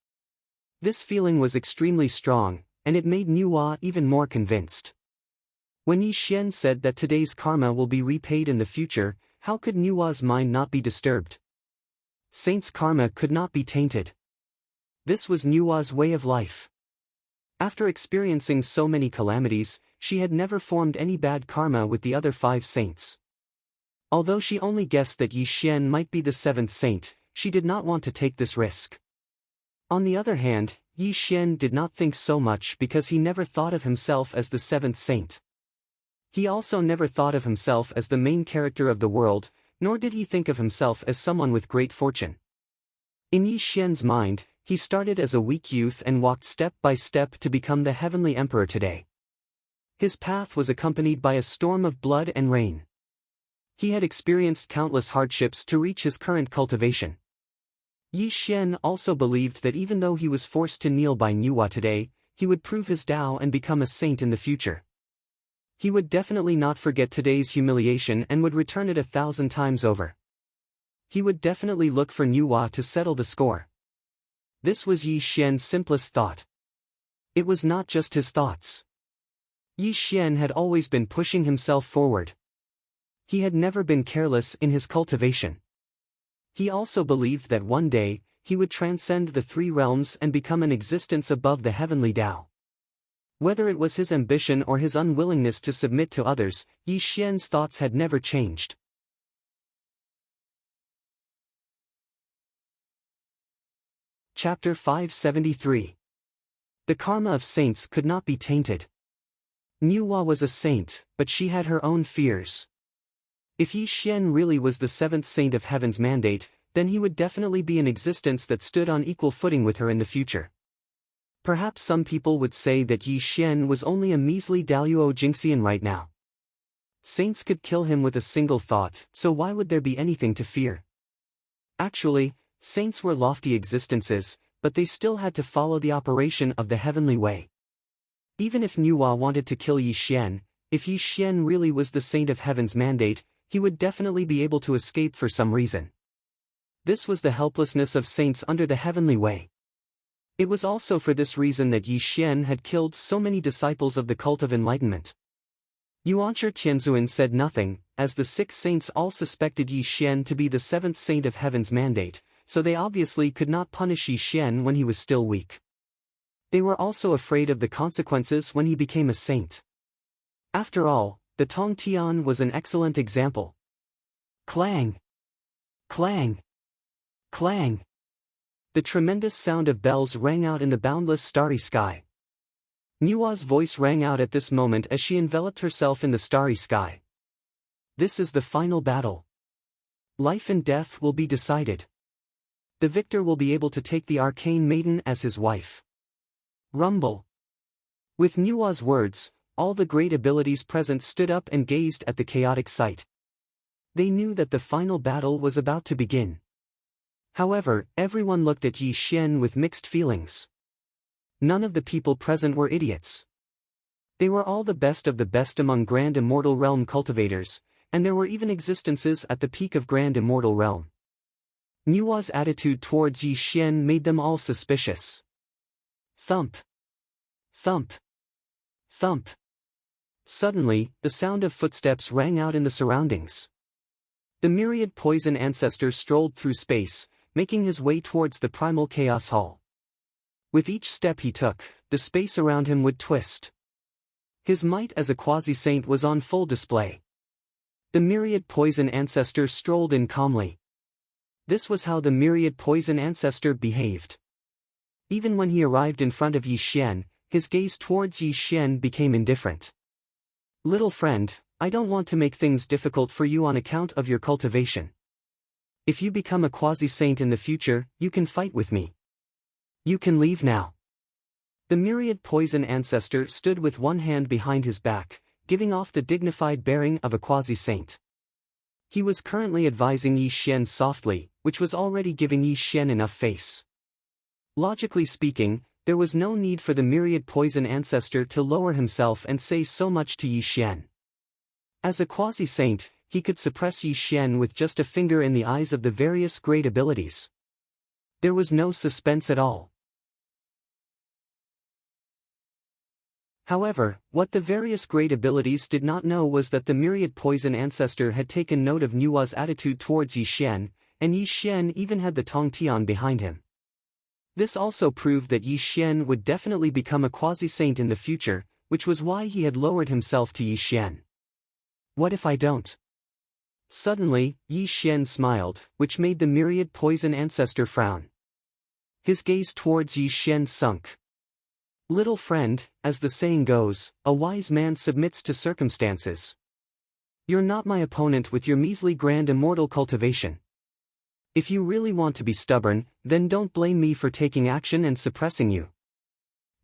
[SPEAKER 1] This feeling was extremely strong, and it made Nuwa even more convinced. When Yi Xian said that today's karma will be repaid in the future, how could Nuwa's mind not be disturbed? Saints' karma could not be tainted. This was Nuwa's way of life. After experiencing so many calamities, she had never formed any bad karma with the other five saints. Although she only guessed that Yi Xian might be the seventh saint, she did not want to take this risk. On the other hand, Yi Xian did not think so much because he never thought of himself as the seventh saint. He also never thought of himself as the main character of the world, nor did he think of himself as someone with great fortune. In Yi Xian's mind, he started as a weak youth and walked step by step to become the heavenly emperor today. His path was accompanied by a storm of blood and rain. He had experienced countless hardships to reach his current cultivation. Yi Xian also believed that even though he was forced to kneel by Nuwa today, he would prove his Tao and become a saint in the future. He would definitely not forget today's humiliation and would return it 1,000 times over. He would definitely look for Nuwa to settle the score. This was Yi Xian's simplest thought. It was not just his thoughts. Yi Xian had always been pushing himself forward. He had never been careless in his cultivation. He also believed that one day, he would transcend the three realms and become an existence above the heavenly Tao. Whether it was his ambition or his unwillingness to submit to others, Yi Xian's thoughts had never changed. Chapter 573. The karma of saints could not be tainted. Nuwa was a saint, but she had her own fears. If Yi Xian really was the seventh saint of heaven's mandate, then he would definitely be an existence that stood on equal footing with her in the future. Perhaps some people would say that Yi Xian was only a measly Daluo Jingxian right now. Saints could kill him with a single thought, so why would there be anything to fear? Actually, saints were lofty existences, but they still had to follow the operation of the heavenly way. Even if Nuwa wanted to kill Yi Xian, if Yi Xian really was the saint of heaven's mandate, he would definitely be able to escape for some reason. This was the helplessness of saints under the heavenly way. It was also for this reason that Yi Xian had killed so many disciples of the cult of enlightenment. Yuanshi Tianzuan said nothing, as the six saints all suspected Yi Xian to be the seventh saint of heaven's mandate, so they obviously could not punish Yi Xian when he was still weak. They were also afraid of the consequences when he became a saint. After all, the Tong Tian was an excellent example. Clang! Clang! Clang! The tremendous sound of bells rang out in the boundless starry sky. Nuwa's voice rang out at this moment as she enveloped herself in the starry sky. This is the final battle. Life and death will be decided. The victor will be able to take the arcane maiden as his wife. Rumble. With Nuwa's words, all the great abilities present stood up and gazed at the chaotic sight. They knew that the final battle was about to begin. However, everyone looked at Yi Xian with mixed feelings. None of the people present were idiots. They were all the best of the best among Grand Immortal Realm cultivators, and there were even existences at the peak of Grand Immortal Realm. Nuwa's attitude towards Yi Xian made them all suspicious. Thump! Thump! Thump! Suddenly, the sound of footsteps rang out in the surroundings. The myriad poison ancestor strolled through space, making his way towards the primal chaos hall. With each step he took, the space around him would twist. His might as a quasi-saint was on full display. The myriad poison ancestor strolled in calmly. This was how the myriad poison ancestor behaved. Even when he arrived in front of Yi Xian, His gaze towards Yi Xian became indifferent. Little friend, I don't want to make things difficult for you on account of your cultivation. If you become a quasi-saint in the future, you can fight with me. You can leave now. The myriad poison ancestor stood with one hand behind his back, giving off the dignified bearing of a quasi-saint. He was currently advising Yi Xian softly, which was already giving Yi Xian enough face. Logically speaking, there was no need for the myriad poison ancestor to lower himself and say so much to Yi Xian. As a quasi-saint, he could suppress Yi Xian with just a finger in the eyes of the various great abilities. There was no suspense at all. However, what the various great abilities did not know was that the myriad poison ancestor had taken note of Nua's attitude towards Yi Xian, and Yi Xian even had the Tong Tian behind him. This also proved that Yi Xian would definitely become a quasi-saint in the future, which was why he had lowered himself to Yi Xian. What if I don't? Suddenly, Yi Xian smiled, which made the myriad poison ancestor frown. His gaze towards Yi Xian sunk. Little friend, as the saying goes, a wise man submits to circumstances. You're not my opponent with your measly grand immortal cultivation. If you really want to be stubborn, then don't blame me for taking action and suppressing you.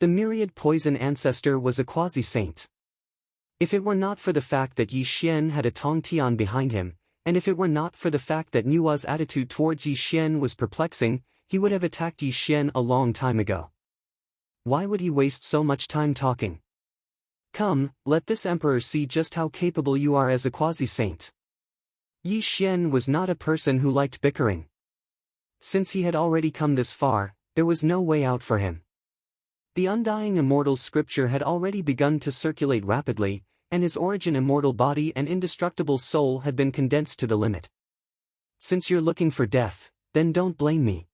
[SPEAKER 1] The myriad poison ancestor was a quasi-saint. If it were not for the fact that Yi Xian had a Tong Tian behind him, and if it were not for the fact that Nua's attitude towards Yi Xian was perplexing, he would have attacked Yi Xian a long time ago. Why would he waste so much time talking? Come, let this emperor see just how capable you are as a quasi-saint. Yi Xian was not a person who liked bickering. Since he had already come this far, there was no way out for him. The undying immortal scripture had already begun to circulate rapidly, and his origin immortal body and indestructible soul had been condensed to the limit. Since you're looking for death, then don't blame me.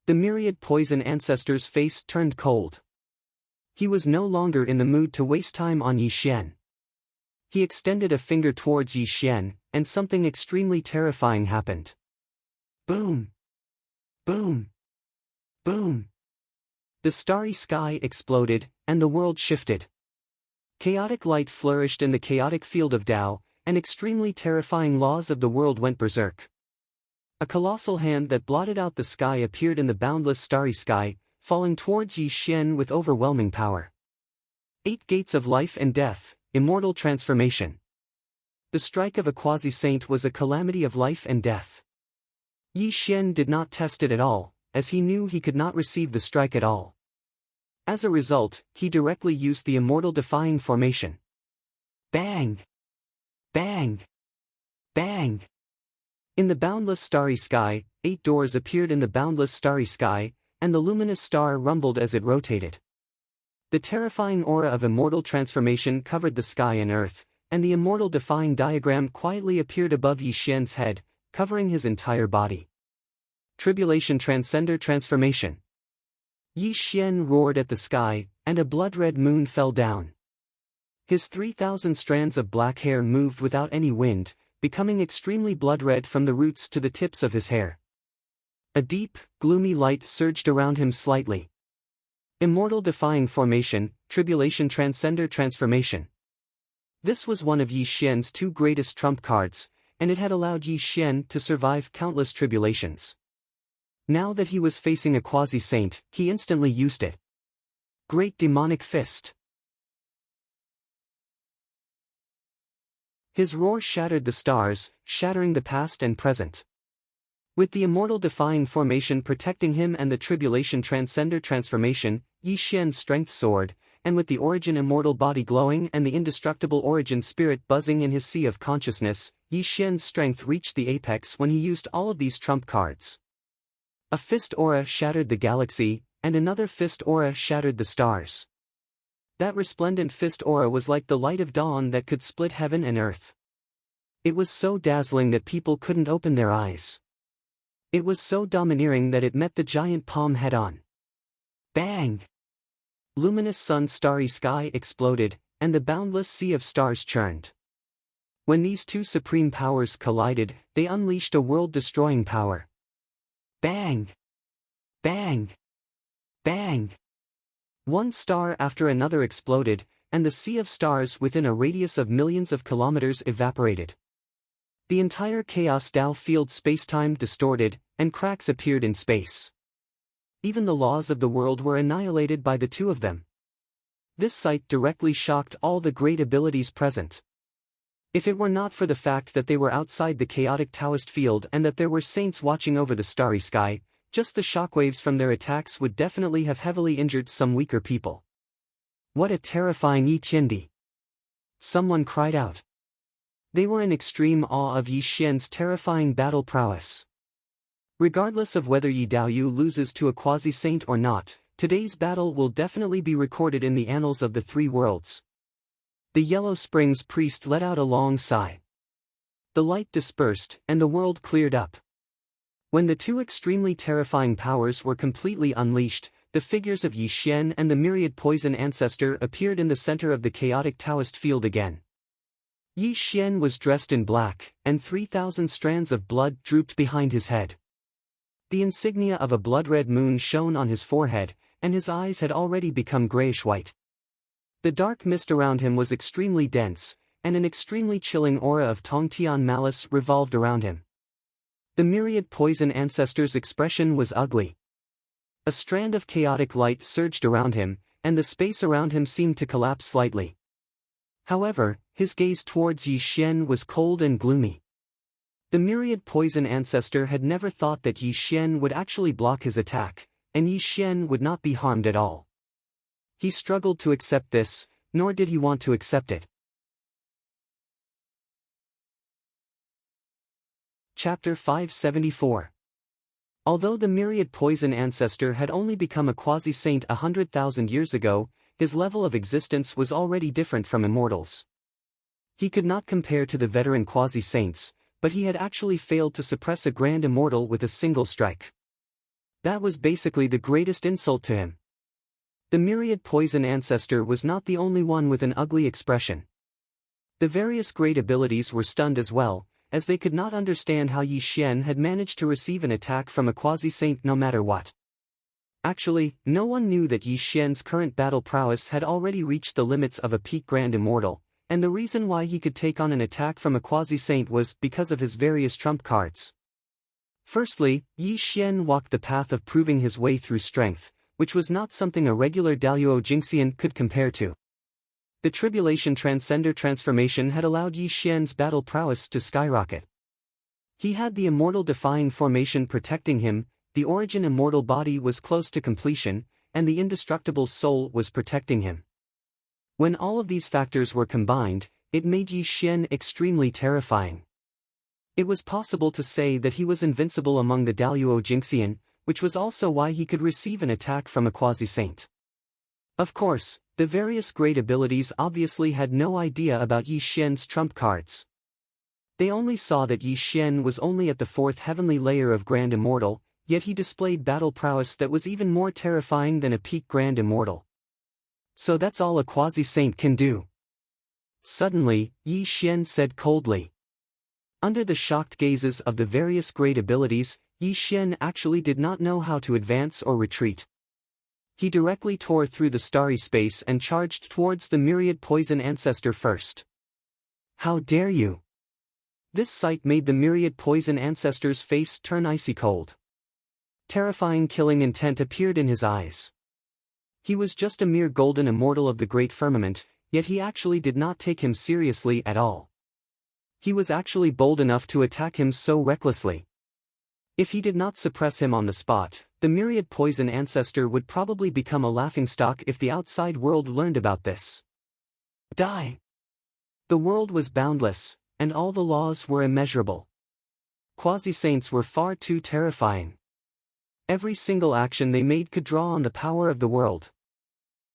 [SPEAKER 1] The myriad poison ancestor's face turned cold. He was no longer in the mood to waste time on Yi Xian. He extended a finger towards Yi Xian, and something extremely terrifying happened. Boom! Boom! Boom! The starry sky exploded, and the world shifted. Chaotic light flourished in the chaotic field of Tao, and extremely terrifying laws of the world went berserk. A colossal hand that blotted out the sky appeared in the boundless starry sky, falling towards Yi Xian with overwhelming power. 8 gates of life and death, immortal transformation. The strike of a quasi-saint was a calamity of life and death. Yi Xian did not test it at all, as he knew he could not receive the strike at all. As a result, he directly used the immortal defying formation. Bang! Bang! Bang! In the boundless starry sky, 8 doors appeared in the boundless starry sky, and the luminous star rumbled as it rotated. The terrifying aura of immortal transformation covered the sky and earth, and the immortal defying diagram quietly appeared above Yi Xian's head, covering his entire body. Tribulation Transcender Transformation. Yi Xian roared at the sky, and a blood-red moon fell down. His 3,000 strands of black hair moved without any wind, becoming extremely blood-red from the roots to the tips of his hair. A deep, gloomy light surged around him slightly. Immortal Defying Formation, Tribulation Transcender Transformation. This was one of Yi Xian's 2 greatest trump cards, and it had allowed Yi Xian to survive countless tribulations. Now that he was facing a quasi-saint, he instantly used it. Great Demonic Fist. His roar shattered the stars, shattering the past and present. With the Immortal Defying Formation protecting him and the Tribulation Transcender Transformation, Yi Xian's strength soared, and with the Origin Immortal Body glowing and the Indestructible Origin Spirit buzzing in his sea of consciousness, Yi Xian's strength reached the apex when he used all of these trump cards. A fist aura shattered the galaxy, and another fist aura shattered the stars. That resplendent fist aura was like the light of dawn that could split heaven and earth. It was so dazzling that people couldn't open their eyes. It was so domineering that it met the giant palm head-on. Bang! Luminous sun-starry sky exploded, and the boundless sea of stars churned. When these 2 supreme powers collided, they unleashed a world-destroying power. Bang! Bang! Bang! One star after another exploded, and the sea of stars within a radius of millions of kilometers evaporated. The entire chaos Tao field spacetime distorted, and cracks appeared in space. Even the laws of the world were annihilated by the two of them. This sight directly shocked all the great abilities present. If it were not for the fact that they were outside the chaotic Taoist field and that there were saints watching over the starry sky, just the shockwaves from their attacks would definitely have heavily injured some weaker people. What a terrifying Yi Qiandi! Someone cried out. They were in extreme awe of Yi Xian's terrifying battle prowess. Regardless of whether Yi Daoyu loses to a quasi-saint or not, today's battle will definitely be recorded in the annals of the three worlds. The Yellow Springs priest let out a long sigh. The light dispersed, and the world cleared up. When the two extremely terrifying powers were completely unleashed, the figures of Yi Xian and the myriad poison ancestor appeared in the center of the chaotic Taoist field again. Yi Xian was dressed in black, and 3,000 strands of blood drooped behind his head. The insignia of a blood-red moon shone on his forehead, and his eyes had already become grayish-white. The dark mist around him was extremely dense, and an extremely chilling aura of Tongtian malice revolved around him. The myriad poison ancestor's expression was ugly. A strand of chaotic light surged around him, and the space around him seemed to collapse slightly. However, his gaze towards Yi Xian was cold and gloomy. The myriad poison ancestor had never thought that Yi Xian would actually block his attack, and Yi Xian would not be harmed at all. He struggled to accept this, nor did he want to accept it. Chapter 574. Although the myriad poison ancestor had only become a quasi-saint 100,000 years ago, his level of existence was already different from immortals. He could not compare to the veteran quasi-saints, but he had actually failed to suppress a grand immortal with a single strike. That was basically the greatest insult to him. The myriad poison ancestor was not the only one with an ugly expression. The various great abilities were stunned as well, as they could not understand how Yi Xian had managed to receive an attack from a quasi-saint no matter what. Actually, no one knew that Yi Xian's current battle prowess had already reached the limits of a peak grand immortal, and the reason why he could take on an attack from a quasi-saint was because of his various trump cards. Firstly, Yi Xian walked the path of proving his way through strength, which was not something a regular Daluo Jingxian could compare to. The Tribulation Transcender transformation had allowed Yi Xian's battle prowess to skyrocket. He had the Immortal Defying formation protecting him, the Origin Immortal body was close to completion, and the Indestructible soul was protecting him. When all of these factors were combined, it made Yi Xian extremely terrifying. It was possible to say that he was invincible among the Daluo Jingxian, which was also why he could receive an attack from a quasi-saint. Of course, the various great abilities obviously had no idea about Yi Xian's trump cards. They only saw that Yi Xian was only at the fourth heavenly layer of Grand Immortal, yet he displayed battle prowess that was even more terrifying than a peak Grand Immortal. So that's all a quasi-saint can do. Suddenly, Yi Xian said coldly. Under the shocked gazes of the various great abilities, Yi Xian actually did not know how to advance or retreat. He directly tore through the starry space and charged towards the myriad poison ancestor first. How dare you! This sight made the myriad poison ancestor's face turn icy cold. Terrifying killing intent appeared in his eyes. He was just a mere golden immortal of the great firmament, yet he actually did not take him seriously at all. He was actually bold enough to attack him so recklessly. If he did not suppress him on the spot, the myriad poison ancestor would probably become a laughingstock if the outside world learned about this. Die! The world was boundless, and all the laws were immeasurable. Quasi-saints were far too terrifying. Every single action they made could draw on the power of the world.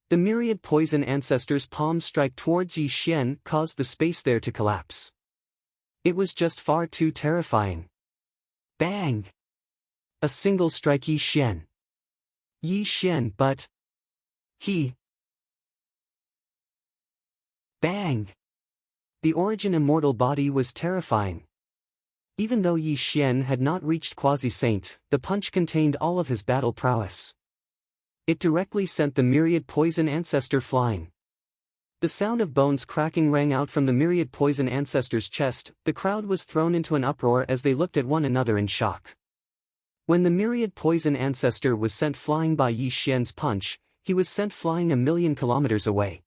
[SPEAKER 1] The myriad poison ancestor's palm strike towards Yi Xian caused the space there to collapse. It was just far too terrifying. Bang! A single strike Yi Xian. Yi Xian, but... he... Bang! The Origin Immortal body was terrifying. Even though Yi Xian had not reached quasi-saint, the punch contained all of his battle prowess. It directly sent the myriad poison ancestor flying. The sound of bones cracking rang out from the myriad poison ancestor's chest. The crowd was thrown into an uproar as they looked at one another in shock. When the myriad poison ancestor was sent flying by Yi Xian's punch, he was sent flying 1,000,000 kilometers away.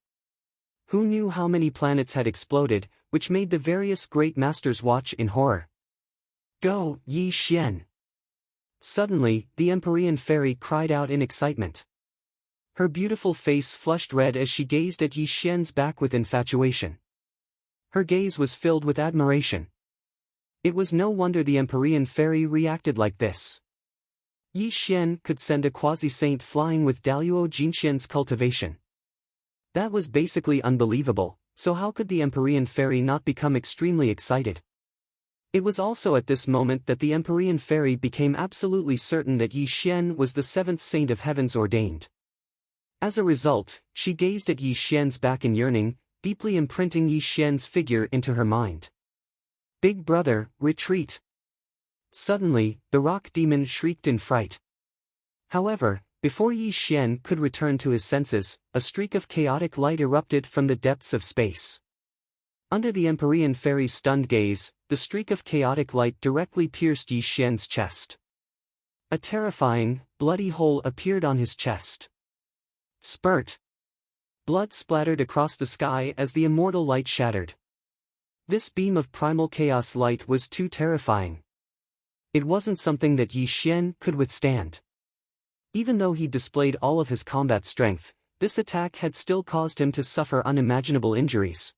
[SPEAKER 1] Who knew how many planets had exploded, which made the various great masters watch in horror. Go, Yi Xian! Suddenly, the Empyrean fairy cried out in excitement. Her beautiful face flushed red as she gazed at Yi Xian's back with infatuation. Her gaze was filled with admiration. It was no wonder the Empyrean fairy reacted like this. Yi Xian could send a quasi-saint flying with Daluo Jinxian's cultivation. That was basically unbelievable, so how could the Empyrean fairy not become extremely excited? It was also at this moment that the Empyrean fairy became absolutely certain that Yi Xian was the seventh saint of heavens ordained. As a result, she gazed at Yi Xian's back in yearning, deeply imprinting Yi Xian's figure into her mind. Big brother, retreat! Suddenly, the rock demon shrieked in fright. However, before Yi Xian could return to his senses, a streak of chaotic light erupted from the depths of space. Under the Empyrean fairy's stunned gaze, the streak of chaotic light directly pierced Yi Xian's chest. A terrifying, bloody hole appeared on his chest. Spurt! Blood splattered across the sky as the immortal light shattered. This beam of primal chaos light was too terrifying. It wasn't something that Yi Xian could withstand. Even though he displayed all of his combat strength, this attack had still caused him to suffer unimaginable injuries.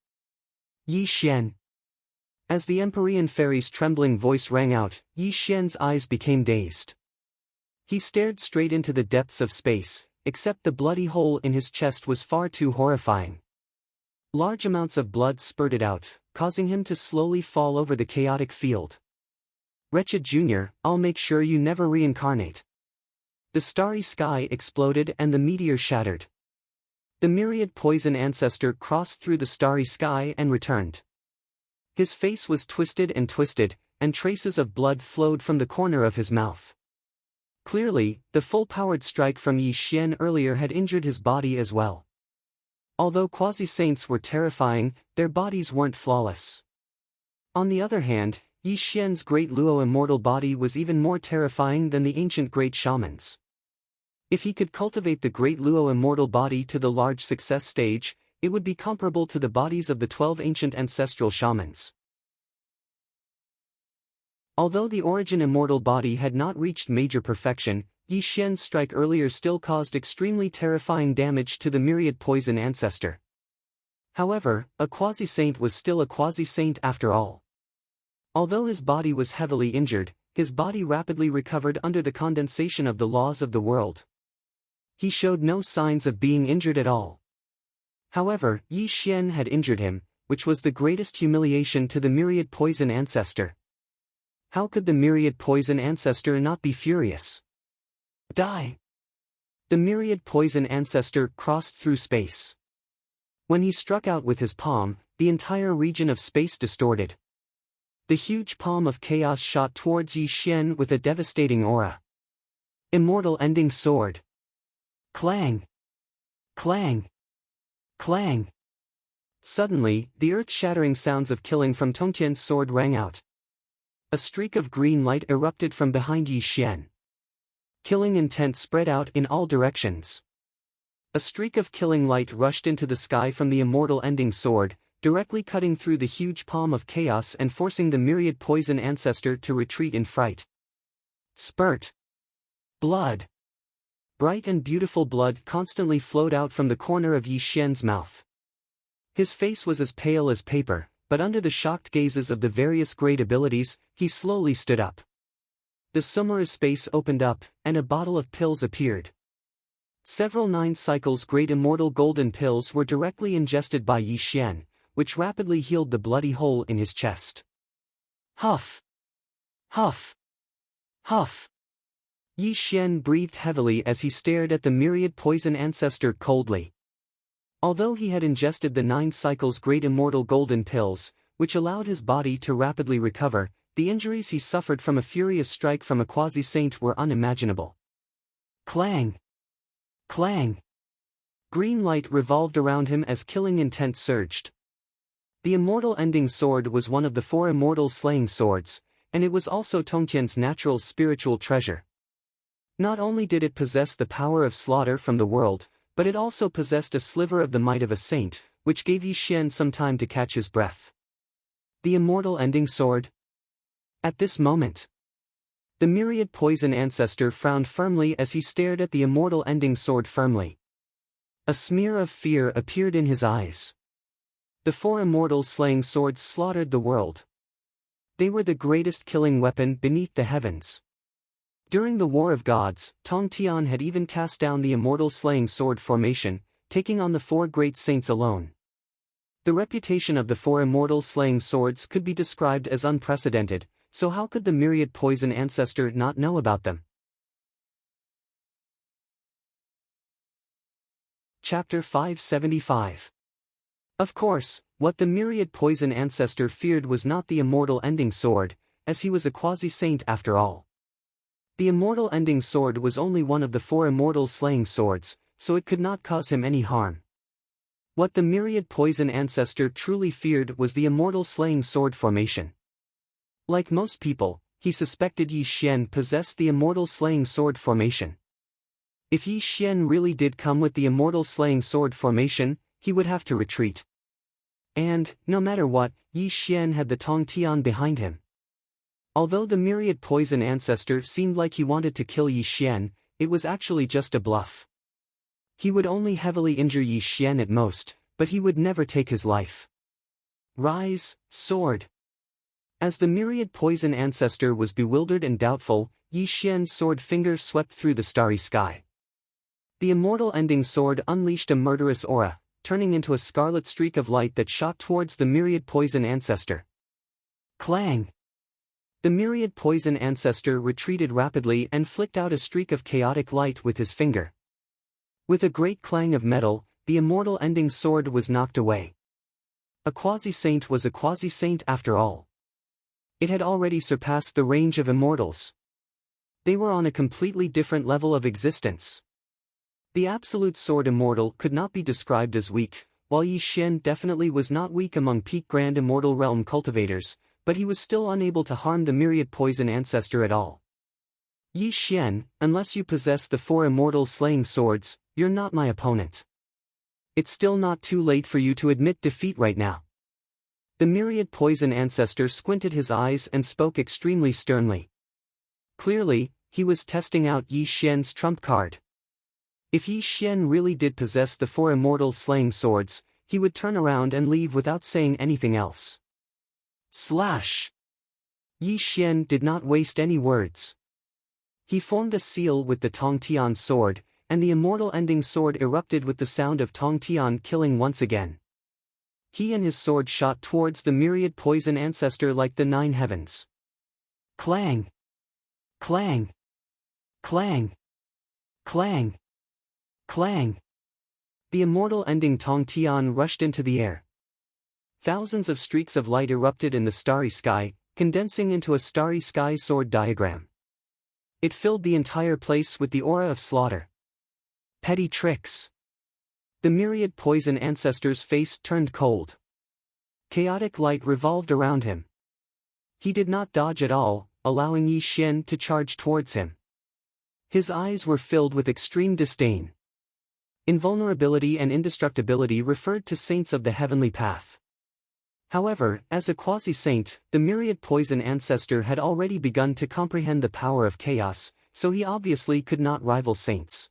[SPEAKER 1] Yi Xian! As the Empyrean fairy's trembling voice rang out, Yi Xian's eyes became dazed. He stared straight into the depths of space, except the bloody hole in his chest was far too horrifying. Large amounts of blood spurted out, causing him to slowly fall over the chaotic field. Wretched Junior, I'll make sure you never reincarnate. The starry sky exploded and the meteor shattered. The myriad poison ancestor crossed through the starry sky and returned. His face was twisted, and traces of blood flowed from the corner of his mouth. Clearly, the full-powered strike from Yi Xian earlier had injured his body as well. Although quasi-saints were terrifying, their bodies weren't flawless. On the other hand, Yi Xian's great Luo immortal body was even more terrifying than the ancient great shamans. If he could cultivate the great Luo immortal body to the large success stage, it would be comparable to the bodies of the 12 ancient ancestral shamans. Although the origin immortal body had not reached major perfection, Yi Xian's strike earlier still caused extremely terrifying damage to the myriad poison ancestor. However, a quasi-saint was still a quasi-saint after all. Although his body was heavily injured, his body rapidly recovered under the condensation of the laws of the world. He showed no signs of being injured at all. However, Yi Xian had injured him, which was the greatest humiliation to the myriad poison ancestor. How could the myriad poison ancestor not be furious? Die! The myriad poison ancestor crossed through space. When he struck out with his palm, the entire region of space distorted. The huge palm of chaos shot towards Yi Xian with a devastating aura. Immortal ending sword. Clang! Clang! Clang! Suddenly, the earth-shattering sounds of killing from Tongtian's sword rang out. A streak of green light erupted from behind Yi Xian. Killing intent spread out in all directions. A streak of killing light rushed into the sky from the immortal ending sword, directly cutting through the huge palm of chaos and forcing the myriad poison ancestor to retreat in fright. Spurt! Blood! Bright and beautiful blood constantly flowed out from the corner of Yi Xian's mouth. His face was as pale as paper, but under the shocked gazes of the various great abilities, he slowly stood up. The Summer's space opened up, and a bottle of pills appeared. Several 9 cycles great immortal golden pills were directly ingested by Yi Xian, which rapidly healed the bloody hole in his chest. Huff! Huff! Huff! Yi Xian breathed heavily as he stared at the myriad poison ancestor coldly. Although he had ingested the 9 cycles great immortal golden pills, which allowed his body to rapidly recover, the injuries he suffered from a furious strike from a quasi-saint were unimaginable. Clang! Clang! Green light revolved around him as killing intent surged. The immortal ending sword was one of the 4 immortal slaying swords, and it was also Tongtian's natural spiritual treasure. Not only did it possess the power of slaughter from the world, but it also possessed a sliver of the might of a saint, which gave Yi Xian some time to catch his breath. The immortal ending sword? At this moment, the myriad poison ancestor frowned firmly as he stared at the immortal ending sword firmly. A smear of fear appeared in his eyes. The 4 immortal slaying swords slaughtered the world. They were the greatest killing weapon beneath the heavens. During the War of Gods, Tong Tian had even cast down the immortal slaying sword formation, taking on the 4 great saints alone. The reputation of the 4 immortal slaying swords could be described as unprecedented, so how could the myriad poison ancestor not know about them? Chapter 575. Of course, what the myriad poison ancestor feared was not the immortal ending sword, as he was a quasi-saint after all. The immortal ending sword was only one of the 4 immortal slaying swords, so it could not cause him any harm. What the myriad poison ancestor truly feared was the immortal slaying sword formation. Like most people, he suspected Yi Xian possessed the immortal slaying sword formation. If Yi Xian really did come with the immortal slaying sword formation, he would have to retreat. And, no matter what, Yi Xian had the Tong Tian behind him. Although the myriad poison ancestor seemed like he wanted to kill Yi Xian, it was actually just a bluff. He would only heavily injure Yi Xian at most, but he would never take his life. Rise, sword! As the myriad poison ancestor was bewildered and doubtful, Yi Xian's sword finger swept through the starry sky. The immortal ending sword unleashed a murderous aura, turning into a scarlet streak of light that shot towards the myriad poison ancestor. Clang! The myriad poison ancestor retreated rapidly and flicked out a streak of chaotic light with his finger. With a great clang of metal, the immortal ending sword was knocked away. A quasi-saint was a quasi-saint after all. It had already surpassed the range of immortals. They were on a completely different level of existence. The absolute sword immortal could not be described as weak, while Yi Xian definitely was not weak among peak grand immortal realm cultivators, but he was still unable to harm the myriad poison ancestor at all. Yi Xian, unless you possess the 4 immortal slaying swords, you're not my opponent. It's still not too late for you to admit defeat right now. The myriad poison ancestor squinted his eyes and spoke extremely sternly. Clearly, he was testing out Yi Xian's trump card. If Yi Xian really did possess the 4 immortal slaying swords, he would turn around and leave without saying anything else. Slash! Yi Xian did not waste any words. He formed a seal with the Tong Tian sword, and the immortal ending sword erupted with the sound of Tong Tian killing once again. He and his sword shot towards the myriad poison ancestor like the 9 heavens. Clang! Clang! Clang! Clang! Clang! The immortal ending Tong Tian rushed into the air. Thousands of streaks of light erupted in the starry sky, condensing into a starry sky sword diagram. It filled the entire place with the aura of slaughter. Petty tricks. The myriad poison ancestor's face turned cold. Chaotic light revolved around him. He did not dodge at all, allowing Yi Xian to charge towards him. His eyes were filled with extreme disdain. Invulnerability and indestructibility referred to saints of the heavenly path. However, as a quasi-saint, the myriad poison ancestor had already begun to comprehend the power of chaos, so he obviously could not rival saints.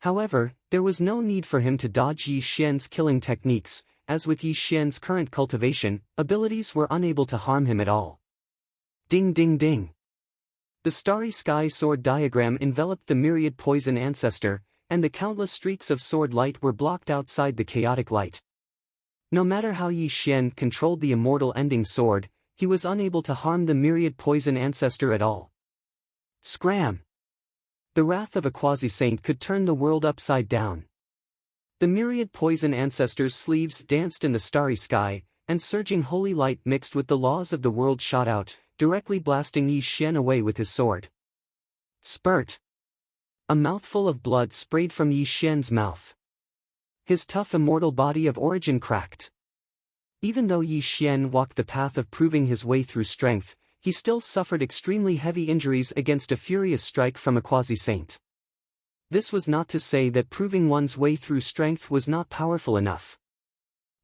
[SPEAKER 1] However, there was no need for him to dodge Yi Xian's killing techniques, as with Yi Xian's current cultivation, abilities were unable to harm him at all. Ding ding ding. The starry sky sword diagram enveloped the myriad poison ancestor, and the countless streaks of sword light were blocked outside the chaotic light. No matter how Yi Xian controlled the immortal ending sword, he was unable to harm the myriad poison ancestor at all. Scram! The wrath of a quasi-saint could turn the world upside down. The myriad poison ancestor's sleeves danced in the starry sky, and surging holy light mixed with the laws of the world shot out, directly blasting Yi Xian away with his sword. Spurt! A mouthful of blood sprayed from Yi Xian's mouth. His tough immortal body of origin cracked. Even though Yi Xian walked the path of proving his way through strength, he still suffered extremely heavy injuries against a furious strike from a quasi-saint. This was not to say that proving one's way through strength was not powerful enough.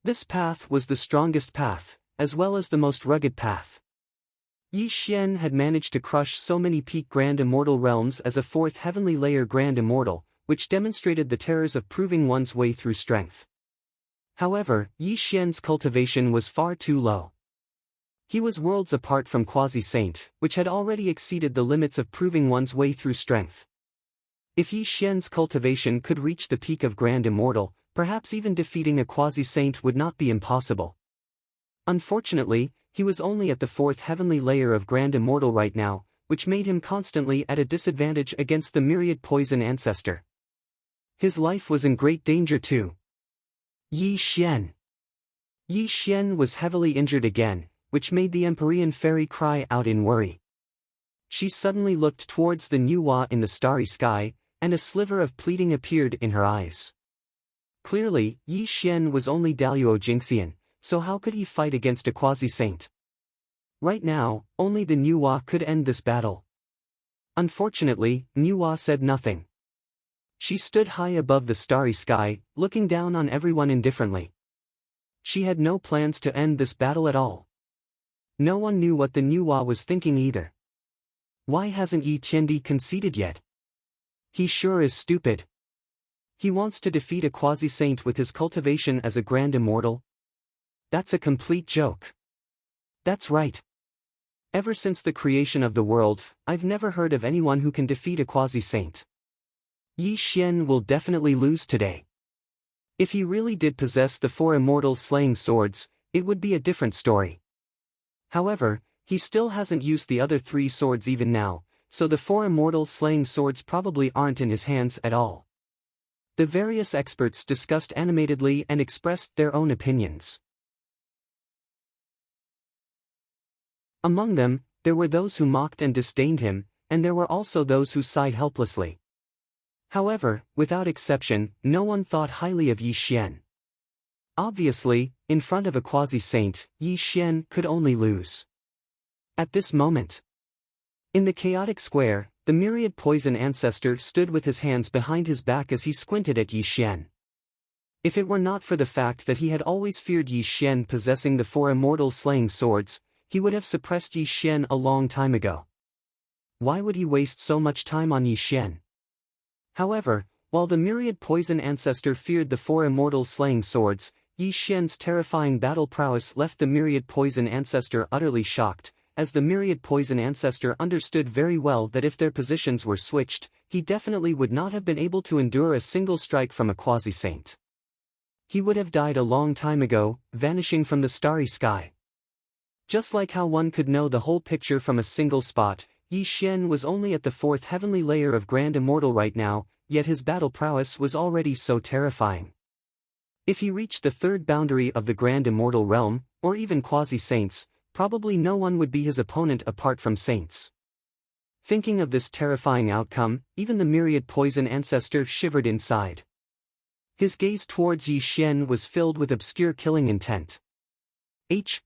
[SPEAKER 1] This path was the strongest path, as well as the most rugged path. Yi Xian had managed to crush so many peak Grand Immortal realms as a fourth heavenly layer Grand Immortal, which demonstrated the terrors of proving one's way through strength. However, Yi Xian's cultivation was far too low. He was worlds apart from Quasi-Saint, which had already exceeded the limits of proving one's way through strength. If Yi Xian's cultivation could reach the peak of Grand Immortal, perhaps even defeating a Quasi-Saint would not be impossible. Unfortunately, he was only at the fourth heavenly layer of Grand Immortal right now, which made him constantly at a disadvantage against the myriad poison ancestor. His life was in great danger too. Yi Xian. Yi Xian was heavily injured again, which made the Empyrean fairy cry out in worry. She suddenly looked towards the Nuwa in the starry sky, and a sliver of pleading appeared in her eyes. Clearly, Yi Xian was only Daluo Jingxian, so how could he fight against a quasi-saint? Right now, only the Nuwa could end this battle. Unfortunately, Nuwa said nothing. She stood high above the starry sky, looking down on everyone indifferently. She had no plans to end this battle at all. No one knew what the Nuwa was thinking either. Why hasn't Yi Qiandi conceded yet? He sure is stupid. He wants to defeat a quasi-saint with his cultivation as a Grand Immortal? That's a complete joke. That's right. Ever since the creation of the world, I've never heard of anyone who can defeat a quasi-saint. Yi Xian will definitely lose today. If he really did possess the four immortal slaying swords, it would be a different story. However, he still hasn't used the other three swords even now, so the four immortal slaying swords probably aren't in his hands at all. The various experts discussed animatedly and expressed their own opinions. Among them, there were those who mocked and disdained him, and there were also those who sighed helplessly. However, without exception, no one thought highly of Yi Xian. Obviously, in front of a quasi-saint, Yi Xian could only lose. At this moment, in the chaotic square, the myriad poison ancestor stood with his hands behind his back as he squinted at Yi Xian. If it were not for the fact that he had always feared Yi Xian possessing the four immortal slaying swords, he would have suppressed Yi Xian a long time ago. Why would he waste so much time on Yi Xian? However, while the myriad poison ancestor feared the four immortal slaying swords, Yi Xian's terrifying battle prowess left the myriad poison ancestor utterly shocked, as the myriad poison ancestor understood very well that if their positions were switched, he definitely would not have been able to endure a single strike from a quasi-saint. He would have died a long time ago, vanishing from the starry sky. Just like how one could know the whole picture from a single spot, Yi Xian was only at the fourth heavenly layer of Grand Immortal right now, yet his battle prowess was already so terrifying. If he reached the third boundary of the Grand Immortal realm, or even quasi-saints, probably no one would be his opponent apart from saints. Thinking of this terrifying outcome, even the myriad poison ancestor shivered inside. His gaze towards Yi Xian was filled with obscure killing intent.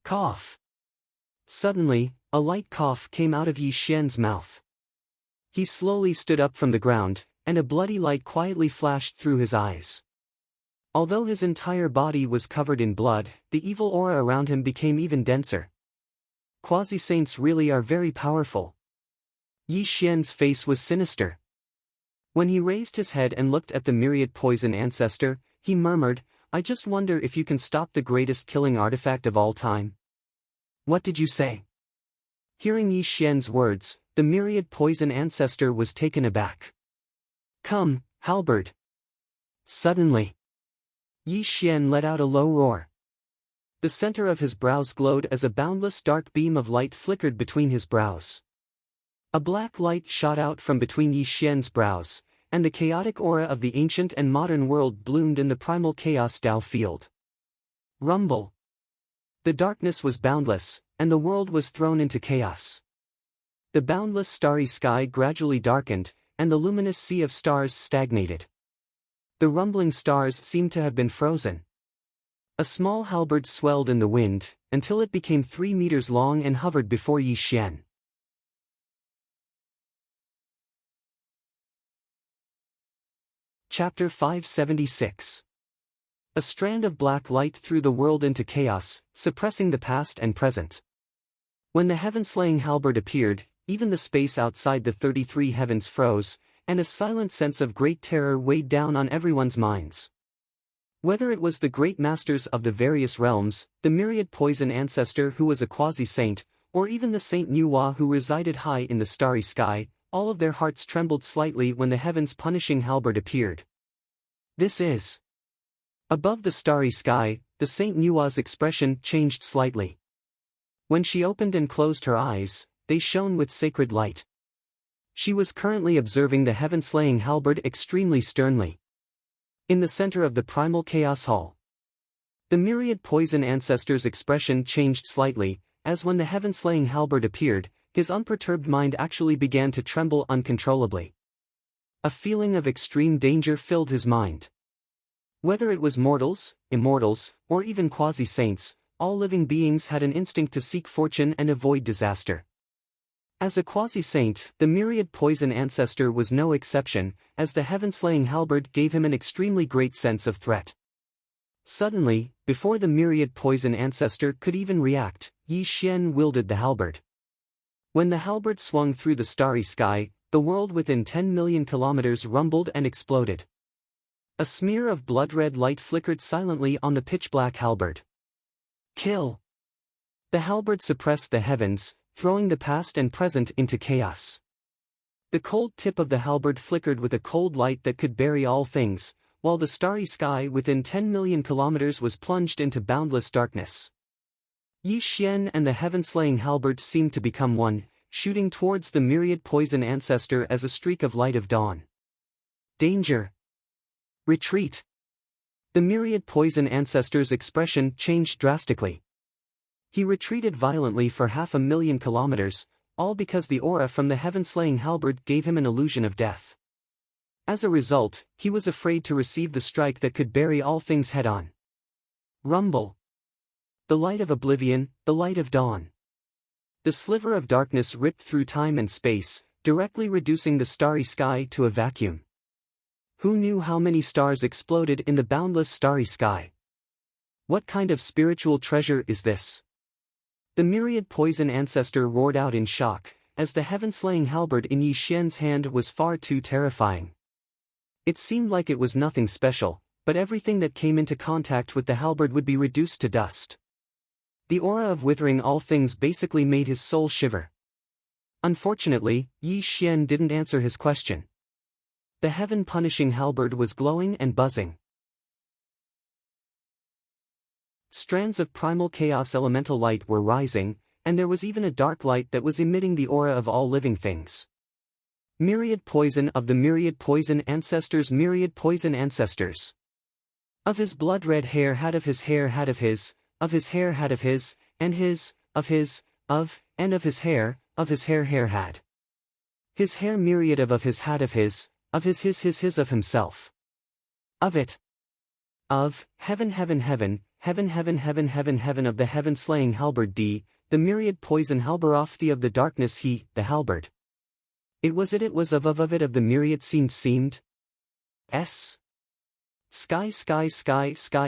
[SPEAKER 1] Cough. Suddenly, a light cough came out of Yi Xian's mouth. He slowly stood up from the ground, and a bloody light quietly flashed through his eyes. Although his entire body was covered in blood, the evil aura around him became even denser. Quasi-saints really are very powerful. Yi Xian's face was sinister. When he raised his head and looked at the myriad poison ancestor, he murmured, "I just wonder if you can stop the greatest killing artifact of all time." What did you say? Hearing Yi Xian's words, the myriad poison ancestor was taken aback. Come, halberd. Suddenly, Yi Xian let out a low roar. The center of his brows glowed as a boundless dark beam of light flickered between his brows. A black light shot out from between Yi Xian's brows, and the chaotic aura of the ancient and modern world bloomed in the primal chaos Tao field. Rumble. The darkness was boundless, and the world was thrown into chaos. The boundless starry sky gradually darkened, and the luminous sea of stars stagnated. The rumbling stars seemed to have been frozen. A small halberd swelled in the wind, until it became 3 meters long and hovered before Yi Xian. Chapter 576. A strand of black light threw the world into chaos, suppressing the past and present. When the heaven-slaying halberd appeared, even the space outside the 33 heavens froze, and a silent sense of great terror weighed down on everyone's minds. Whether it was the great masters of the various realms, the myriad poison ancestor who was a quasi-saint, or even the Saint Nuwa who resided high in the starry sky, all of their hearts trembled slightly when the heavens punishing halberd appeared. This is. Above the starry sky, the Saint Nuwa's expression changed slightly. When she opened and closed her eyes, they shone with sacred light. She was currently observing the heaven-slaying halberd extremely sternly. In the center of the primal chaos hall, the myriad poison ancestor's expression changed slightly, as when the heaven-slaying halberd appeared, his unperturbed mind actually began to tremble uncontrollably. A feeling of extreme danger filled his mind. Whether it was mortals, immortals, or even quasi-saints, all living beings had an instinct to seek fortune and avoid disaster. As a quasi-saint, the myriad poison ancestor was no exception, as the heaven-slaying halberd gave him an extremely great sense of threat. Suddenly, before the myriad poison ancestor could even react, Yi Xian wielded the halberd. When the halberd swung through the starry sky, the world within 10 million kilometers rumbled and exploded. A smear of blood-red light flickered silently on the pitch-black halberd. Kill! The halberd suppressed the heavens, throwing the past and present into chaos. The cold tip of the halberd flickered with a cold light that could bury all things, while the starry sky within 10 million kilometers was plunged into boundless darkness. Yi Xian and the heaven-slaying halberd seemed to become one, shooting towards the myriad poison ancestor as a streak of light of dawn. Danger! Retreat! The myriad poison ancestor's expression changed drastically. He retreated violently for 500,000 kilometers, all because the aura from the heaven-slaying halberd gave him an illusion of death. As a result, he was afraid to receive the strike that could bury all things head-on. Rumble! The light of oblivion, the light of dawn. The sliver of darkness ripped through time and space, directly reducing the starry sky to a vacuum. Who knew how many stars exploded in the boundless starry sky? What kind of spiritual treasure is this? The myriad poison ancestor roared out in shock, as the heaven-slaying halberd in Yi Xian's hand was far too terrifying. It seemed like it was nothing special, but everything that came into contact with the halberd would be reduced to dust. The aura of withering all things basically made his soul shiver. Unfortunately, Yi Xian didn't answer his question. The heaven-punishing halberd was glowing and buzzing. Strands of primal chaos elemental light were rising, and there was even a dark light that was emitting the aura of all living things. Myriad poison of the myriad poison ancestors, myriad poison ancestors. Of his blood-red hair had of his hair had of his hair had of his, and his, of his, of, and of his hair hair had. His hair myriad of his had of his his of himself. Of it. Of, heaven heaven heaven, heaven heaven heaven heaven heaven of the heaven-slaying halberd D, the myriad poison halberoth the of the darkness he, the halberd. It was of it of the myriad seemed. S. Sky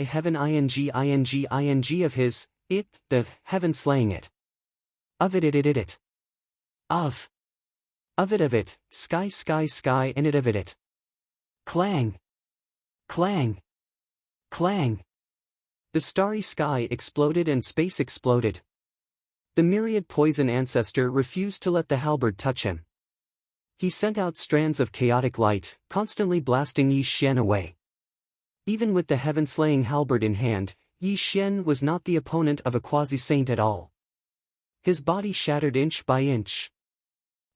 [SPEAKER 1] heaven ing of his, it, the, heaven slaying it. Of it. Of it, sky and it of it. Clang. Clang. Clang. The starry sky exploded and space exploded. The myriad poison ancestor refused to let the halberd touch him. He sent out strands of chaotic light, constantly blasting Yi Xian away. Even with the heaven-slaying halberd in hand, Yi Xian was not the opponent of a quasi-saint at all. His body shattered inch by inch.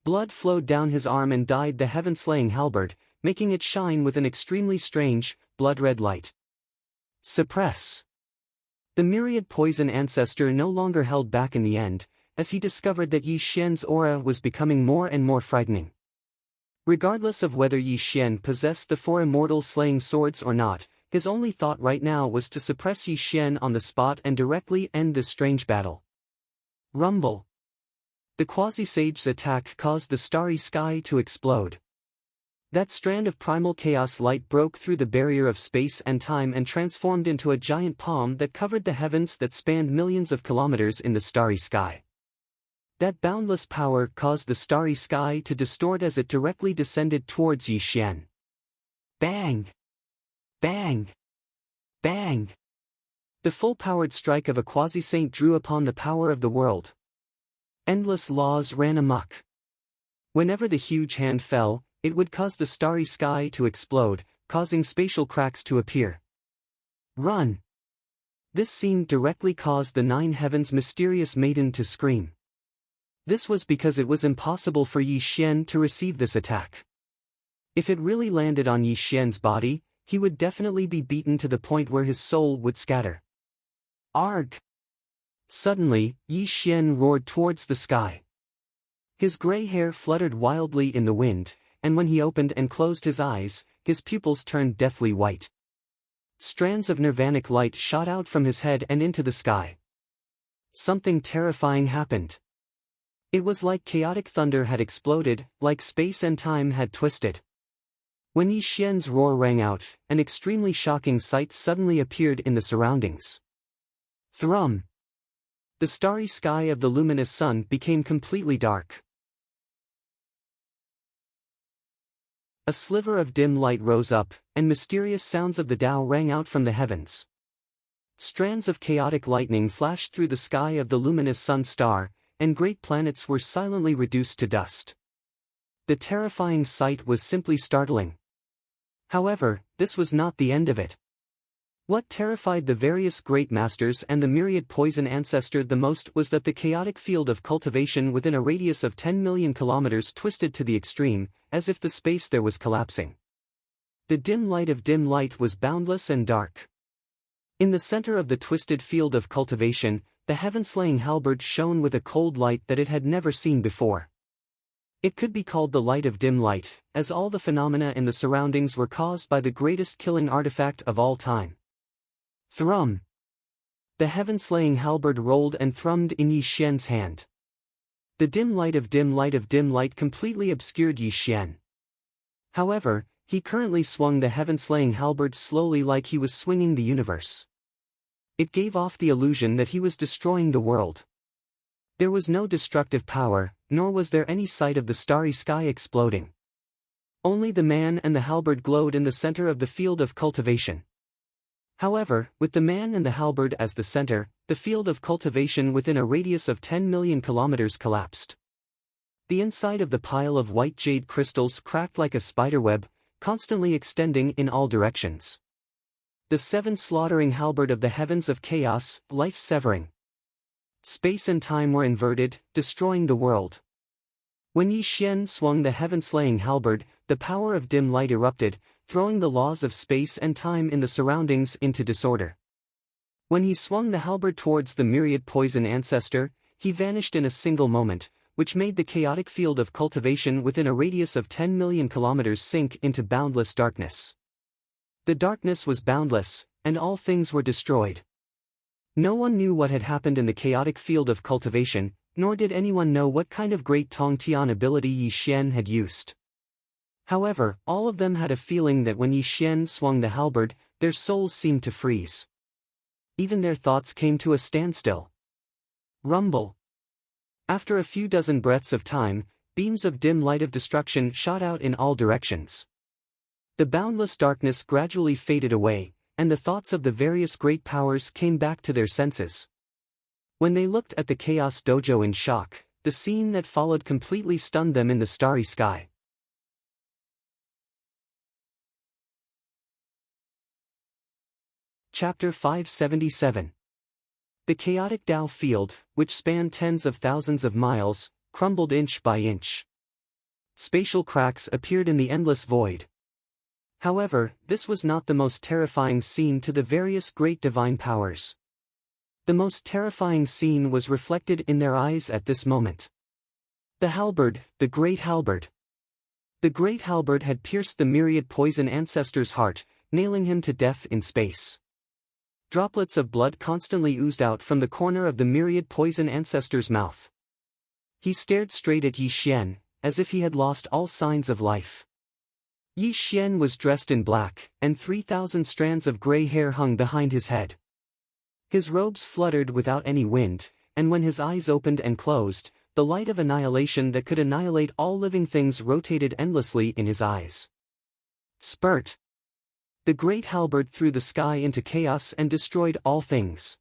[SPEAKER 1] Blood flowed down his arm and dyed the heaven-slaying halberd, making it shine with an extremely strange, blood-red light. Suppress. The myriad poison ancestor no longer held back in the end, as he discovered that Yi Xian's aura was becoming more and more frightening. Regardless of whether Yi Xian possessed the four immortal slaying swords or not, his only thought right now was to suppress Yi Xian on the spot and directly end this strange battle. Rumble. The quasi-sage's attack caused the starry sky to explode. That strand of primal chaos light broke through the barrier of space and time and transformed into a giant palm that covered the heavens that spanned millions of kilometers in the starry sky. That boundless power caused the starry sky to distort as it directly descended towards Yi Xian. Bang! Bang! Bang! The full-powered strike of a quasi-saint drew upon the power of the world. Endless laws ran amok. Whenever the huge hand fell, it would cause the starry sky to explode, causing spatial cracks to appear. Run! This scene directly caused the nine heavens' mysterious maiden to scream. This was because it was impossible for Yi Xian to receive this attack. If it really landed on Yi Xian's body, he would definitely be beaten to the point where his soul would scatter. Arg! Suddenly, Yi Xian roared towards the sky. His gray hair fluttered wildly in the wind, and when he opened and closed his eyes, his pupils turned deathly white. Strands of nirvanic light shot out from his head and into the sky. Something terrifying happened. It was like chaotic thunder had exploded, like space and time had twisted. When Yi Xian's roar rang out, an extremely shocking sight suddenly appeared in the surroundings. Thrum! The starry sky of the luminous sun became completely dark. A sliver of dim light rose up, and mysterious sounds of the Tao rang out from the heavens. Strands of chaotic lightning flashed through the sky of the luminous sun star, and great planets were silently reduced to dust. The terrifying sight was simply startling. However, this was not the end of it. What terrified the various great masters and the myriad poison ancestor the most was that the chaotic field of cultivation within a radius of 10 million kilometers twisted to the extreme, as if the space there was collapsing. The dim light of dim light was boundless and dark. In the center of the twisted field of cultivation, the heaven-slaying halberd shone with a cold light that it had never seen before. It could be called the light of dim light, as all the phenomena in the surroundings were caused by the greatest killing artifact of all time. Thrum! The heaven-slaying halberd rolled and thrummed in Yi Xian's hand. The dim light of dim light of dim light completely obscured Yi Xian. However, he currently swung the heaven-slaying halberd slowly like he was swinging the universe. It gave off the illusion that he was destroying the world. There was no destructive power, nor was there any sight of the starry sky exploding. Only the man and the halberd glowed in the center of the field of cultivation. However, with the man and the halberd as the center, the field of cultivation within a radius of 10 million kilometers collapsed. The inside of the pile of white jade crystals cracked like a spiderweb, constantly extending in all directions. The seven slaughtering halberd of the heavens of chaos, life-severing. Space and time were inverted, destroying the world. When Yi Xian swung the heaven-slaying halberd, the power of dim light erupted, throwing the laws of space and time in the surroundings into disorder. When he swung the halberd towards the myriad poison ancestor, he vanished in a single moment, which made the chaotic field of cultivation within a radius of 10 million kilometers sink into boundless darkness. The darkness was boundless, and all things were destroyed. No one knew what had happened in the chaotic field of cultivation, nor did anyone know what kind of great Tongtian ability Yi Xian had used. However, all of them had a feeling that when Yi Xian swung the halberd, their souls seemed to freeze. Even their thoughts came to a standstill. Rumble. After a few dozen breaths of time, beams of dim light of destruction shot out in all directions. The boundless darkness gradually faded away, and the thoughts of the various great powers came back to their senses. When they looked at the Chaos Dojo in shock, the scene that followed completely stunned them in the starry sky. Chapter 577. The chaotic Tao field, which spanned tens of thousands of miles, crumbled inch by inch. Spatial cracks appeared in the endless void. However, this was not the most terrifying scene to the various great divine powers. The most terrifying scene was reflected in their eyes at this moment. The halberd, the great halberd. The great halberd had pierced the myriad poison ancestor's heart, nailing him to death in space. Droplets of blood constantly oozed out from the corner of the myriad poison ancestor's mouth. He stared straight at Yi Xian, as if he had lost all signs of life. Yi Xian was dressed in black, and 3,000 strands of gray hair hung behind his head. His robes fluttered without any wind, and when his eyes opened and closed, the light of annihilation that could annihilate all living things rotated endlessly in his eyes. Spurt! The great halberd threw the sky into chaos and destroyed all things.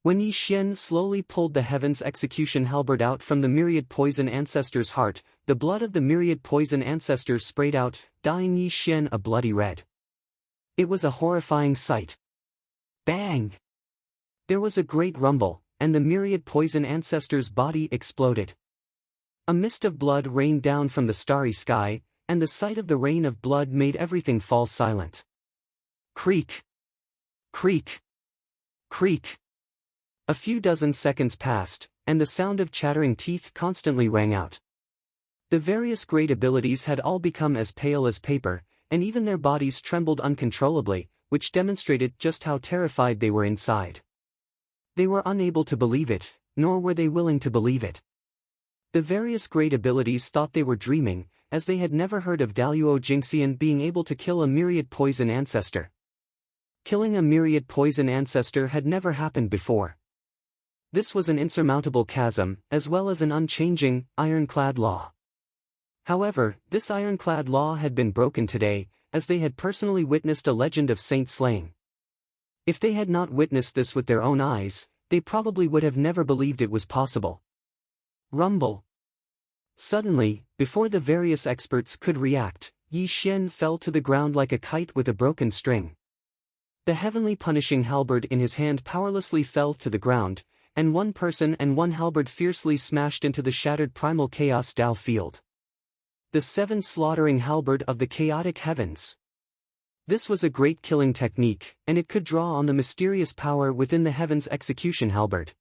[SPEAKER 1] When Yi Xian slowly pulled the heaven's execution halberd out from the myriad poison ancestor's heart, the blood of the myriad poison ancestor sprayed out, dyeing Yi Xian a bloody red. It was a horrifying sight. Bang! There was a great rumble, and the myriad poison ancestor's body exploded. A mist of blood rained down from the starry sky, and the sight of the rain of blood made everything fall silent. Creak! Creak! Creak! A few dozen seconds passed, and the sound of chattering teeth constantly rang out. The various great abilities had all become as pale as paper, and even their bodies trembled uncontrollably, which demonstrated just how terrified they were inside. They were unable to believe it, nor were they willing to believe it. The various great abilities thought they were dreaming, as they had never heard of Daluo Jingxian being able to kill a myriad poison ancestor. Killing a myriad poison ancestor had never happened before. This was an insurmountable chasm, as well as an unchanging, ironclad law. However, this ironclad law had been broken today, as they had personally witnessed a legend of saint slaying. If they had not witnessed this with their own eyes, they probably would have never believed it was possible. Rumble. Suddenly, before the various experts could react, Yi Xian fell to the ground like a kite with a broken string. The heavenly punishing halberd in his hand powerlessly fell to the ground, and one person and one halberd fiercely smashed into the shattered primal chaos Dao field. The 7 slaughtering halberd of the chaotic heavens. This was a great killing technique, and it could draw on the mysterious power within the heavens execution halberd.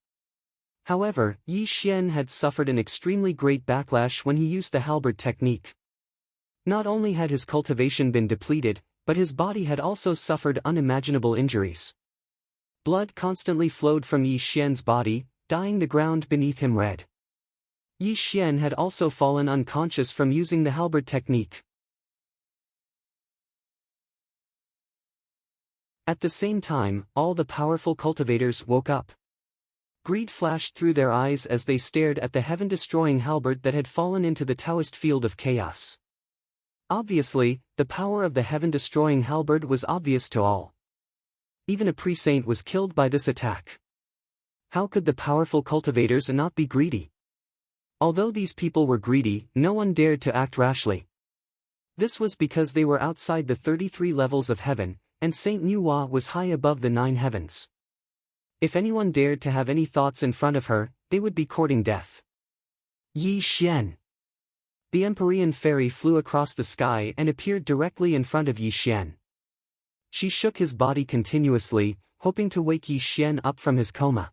[SPEAKER 1] However, Yi Xian had suffered an extremely great backlash when he used the halberd technique. Not only had his cultivation been depleted, but his body had also suffered unimaginable injuries. Blood constantly flowed from Yi Xian's body, dyeing the ground beneath him red. Yi Xian had also fallen unconscious from using the halberd technique. At the same time, all the powerful cultivators woke up. Greed flashed through their eyes as they stared at the heaven-destroying halberd that had fallen into the Taoist field of chaos. Obviously, the power of the heaven-destroying halberd was obvious to all. Even a pre-saint was killed by this attack. How could the powerful cultivators not be greedy? Although these people were greedy, no one dared to act rashly. This was because they were outside the 33 levels of heaven, and Saint Nuwa was high above the 9 heavens. If anyone dared to have any thoughts in front of her, they would be courting death. Yi Xian. The Empyrean fairy flew across the sky and appeared directly in front of Yi Xian. She shook his body continuously, hoping to wake Yi Xian up from his coma.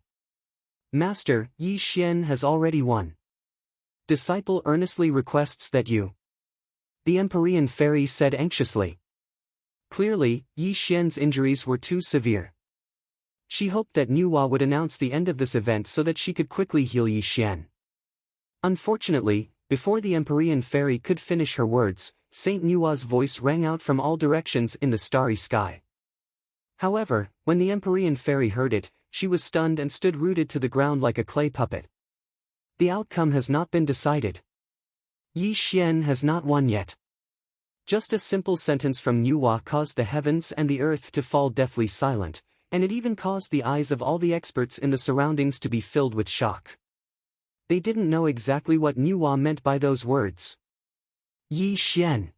[SPEAKER 1] Master, Yi Xian has already won. Disciple earnestly requests that you. The Empyrean fairy said anxiously. Clearly, Yi Xian's injuries were too severe. She hoped that Nuwa would announce the end of this event so that she could quickly heal Yi Xian. Unfortunately, before the Empyrean fairy could finish her words, Saint Nuwa's voice rang out from all directions in the starry sky. However, when the Empyrean fairy heard it, she was stunned and stood rooted to the ground like a clay puppet. The outcome has not been decided. Yi Xian has not won yet. Just a simple sentence from Nuwa caused the heavens and the earth to fall deathly silent, and it even caused the eyes of all the experts in the surroundings to be filled with shock. They didn't know exactly what Nuwa meant by those words. Yi Xian.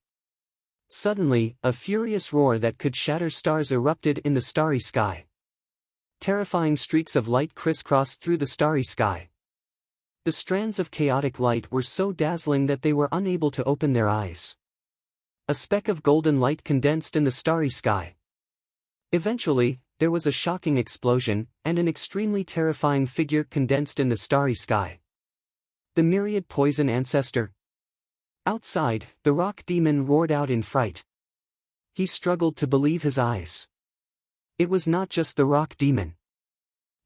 [SPEAKER 1] Suddenly, a furious roar that could shatter stars erupted in the starry sky. Terrifying streaks of light crisscrossed through the starry sky. The strands of chaotic light were so dazzling that they were unable to open their eyes. A speck of golden light condensed in the starry sky. Eventually, there was a shocking explosion, and an extremely terrifying figure condensed in the starry sky. The myriad poison ancestor. Outside, the rock demon roared out in fright. He struggled to believe his eyes. It was not just the rock demon.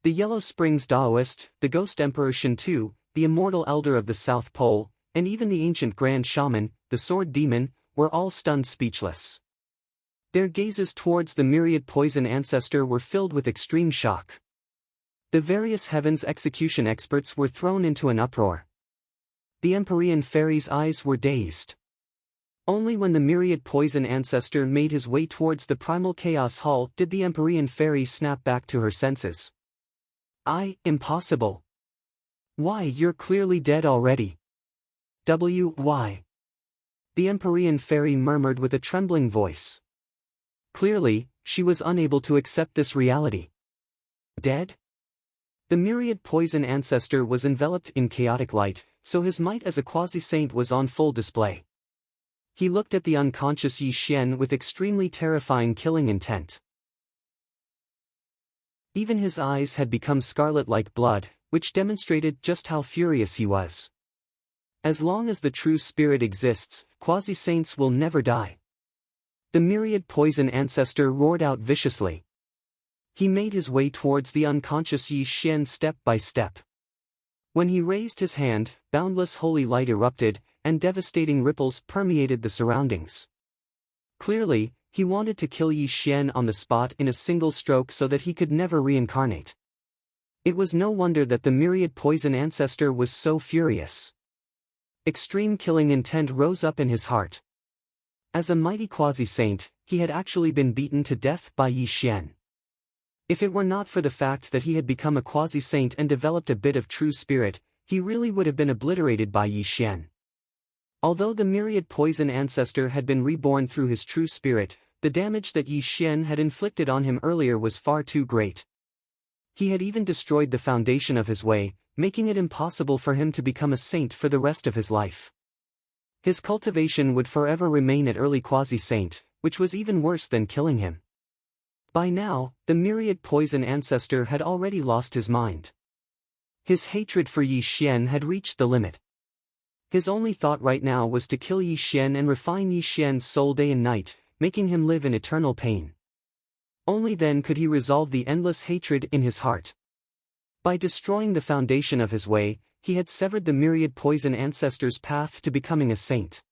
[SPEAKER 1] The Yellow Springs Daoist, the Ghost Emperor Shintu, the Immortal Elder of the South Pole, and even the ancient Grand Shaman, the Sword Demon, were all stunned speechless. Their gazes towards the myriad poison ancestor were filled with extreme shock. The various heavens execution experts were thrown into an uproar. The Empyrean fairy's eyes were dazed. Only when the myriad poison ancestor made his way towards the primal chaos hall did the Empyrean fairy snap back to her senses. Impossible. Why, you're clearly dead already. Why? The Empyrean fairy murmured with a trembling voice. Clearly, she was unable to accept this reality. Dead? The myriad poison ancestor was enveloped in chaotic light, so his might as a quasi-saint was on full display. He looked at the unconscious Yi Xian with extremely terrifying killing intent. Even his eyes had become scarlet like blood, which demonstrated just how furious he was. As long as the true spirit exists, quasi-saints will never die. The myriad poison ancestor roared out viciously. He made his way towards the unconscious Yi Xian step by step. When he raised his hand, boundless holy light erupted, and devastating ripples permeated the surroundings. Clearly, he wanted to kill Yi Xian on the spot in a single stroke so that he could never reincarnate. It was no wonder that the myriad poison ancestor was so furious. Extreme killing intent rose up in his heart. As a mighty quasi-saint, he had actually been beaten to death by Yi Xian. If it were not for the fact that he had become a quasi-saint and developed a bit of true spirit, he really would have been obliterated by Yi Xian. Although the myriad poison ancestor had been reborn through his true spirit, the damage that Yi Xian had inflicted on him earlier was far too great. He had even destroyed the foundation of his way, making it impossible for him to become a saint for the rest of his life. His cultivation would forever remain at early quasi-saint, which was even worse than killing him. By now, the myriad poison ancestor had already lost his mind. His hatred for Yi Xian had reached the limit. His only thought right now was to kill Yi Xian and refine Yi Xian's soul day and night, making him live in eternal pain. Only then could he resolve the endless hatred in his heart. By destroying the foundation of his way, he had severed the myriad poison ancestor's path to becoming a saint.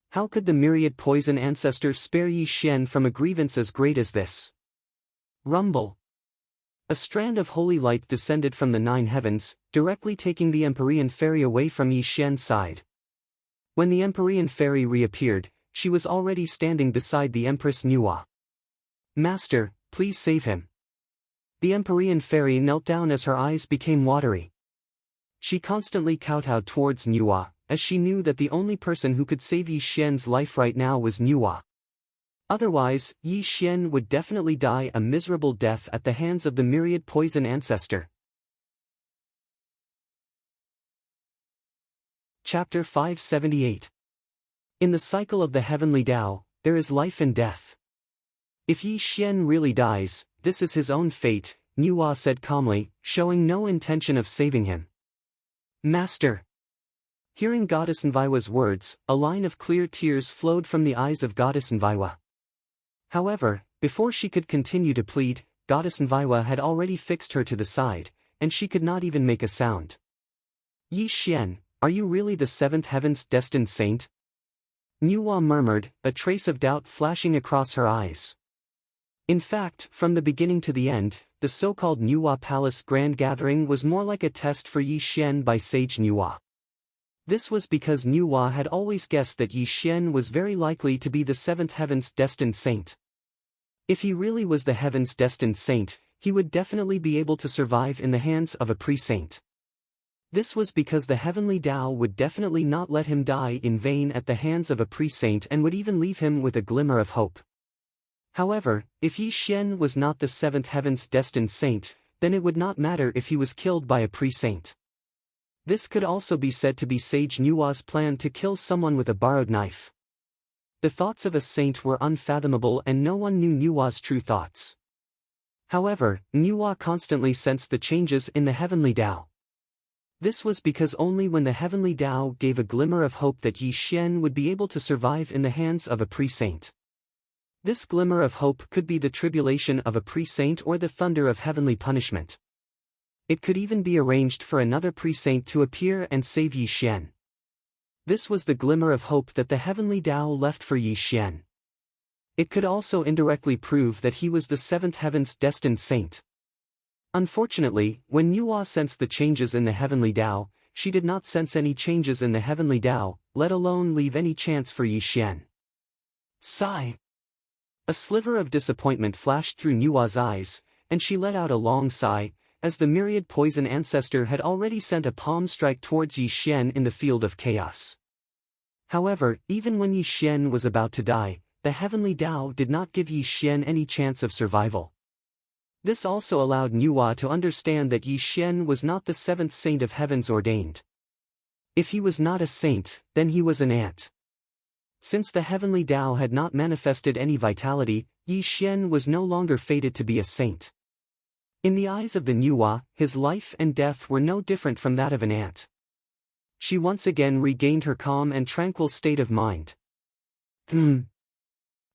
[SPEAKER 1] How could the myriad poison ancestor spare Yi Xian from a grievance as great as this? Rumble. A strand of holy light descended from the 9 heavens, directly taking the Empyrean fairy away from Yi Xian's side. When the Empyrean fairy reappeared, she was already standing beside the Empress Nuwa. Master, please save him. The Empyrean fairy knelt down as her eyes became watery. She constantly kowtowed towards Nuwa, as she knew that the only person who could save Yi Xian's life right now was Nuwa. Otherwise, Yi Xian would definitely die a miserable death at the hands of the myriad poison ancestor. Chapter 578. In the cycle of the heavenly Tao, there is life and death. If Yi Xian really dies, this is his own fate, Nuwa said calmly, showing no intention of saving him. Master. Hearing Goddess Nviwa's words, a line of clear tears flowed from the eyes of Goddess Nviwa. However, before she could continue to plead, Goddess Nviwa had already fixed her to the side, and she could not even make a sound. Yi Xian, are you really the 7th heaven's destined saint? Nuwa murmured, a trace of doubt flashing across her eyes. In fact, from the beginning to the end, the so-called Nuwa Palace Grand Gathering was more like a test for Yi Xian by Sage Nuwa. This was because Nuwa had always guessed that Yi Xian was very likely to be the 7th heaven's destined saint. If he really was the heaven's destined saint, he would definitely be able to survive in the hands of a pre-saint. This was because the heavenly Tao would definitely not let him die in vain at the hands of a pre-saint and would even leave him with a glimmer of hope. However, if Yi Xian was not the 7th heaven's destined saint, then it would not matter if he was killed by a pre-saint. This could also be said to be Sage Nuwa's plan to kill someone with a borrowed knife. The thoughts of a saint were unfathomable and no one knew Nuwa's true thoughts. However, Nuwa constantly sensed the changes in the heavenly Tao. This was because only when the heavenly Tao gave a glimmer of hope that Yi Xian would be able to survive in the hands of a pre-saint. This glimmer of hope could be the tribulation of a pre-saint or the thunder of heavenly punishment. It could even be arranged for another pre-saint to appear and save Yi Xian. This was the glimmer of hope that the heavenly Tao left for Yi Xian. It could also indirectly prove that he was the seventh heaven's destined saint. Unfortunately, when Nuwa sensed the changes in the heavenly Tao, she did not sense any changes in the heavenly Tao, let alone leave any chance for Yi Xian. Sigh. A sliver of disappointment flashed through Nuwa's eyes, and she let out a long sigh, as the myriad poison ancestor had already sent a palm strike towards Yi Xian in the field of chaos. However, even when Yi Xian was about to die, the heavenly Tao did not give Yi Xian any chance of survival. This also allowed Nuwa to understand that Yi Xian was not the seventh saint of heaven's ordained. If he was not a saint, then he was an ant. Since the heavenly Tao had not manifested any vitality, Yi Xian was no longer fated to be a saint. In the eyes of the Nuwa, his life and death were no different from that of an ant. She once again regained her calm and tranquil state of mind.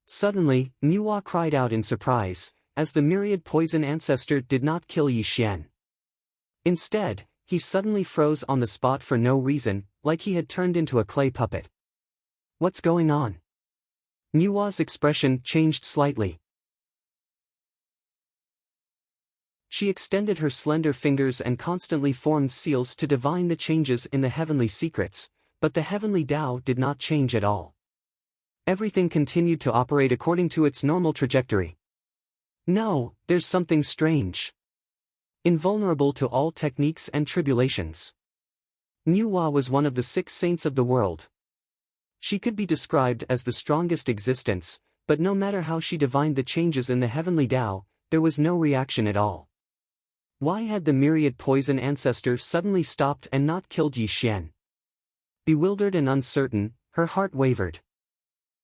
[SPEAKER 1] Suddenly, Nuwa cried out in surprise, as the myriad poison ancestor did not kill Yi Xian. Instead, he suddenly froze on the spot for no reason, like he had turned into a clay puppet. What's going on? Nuwa's expression changed slightly. She extended her slender fingers and constantly formed seals to divine the changes in the heavenly secrets, but the heavenly Tao did not change at all. Everything continued to operate according to its normal trajectory. No, there's something strange. Invulnerable to all techniques and tribulations. Nuwa was one of the 6 saints of the world. She could be described as the strongest existence, but no matter how she divined the changes in the heavenly Tao, there was no reaction at all. Why had the myriad poison ancestor suddenly stopped and not killed Yi Xian? Bewildered and uncertain, her heart wavered.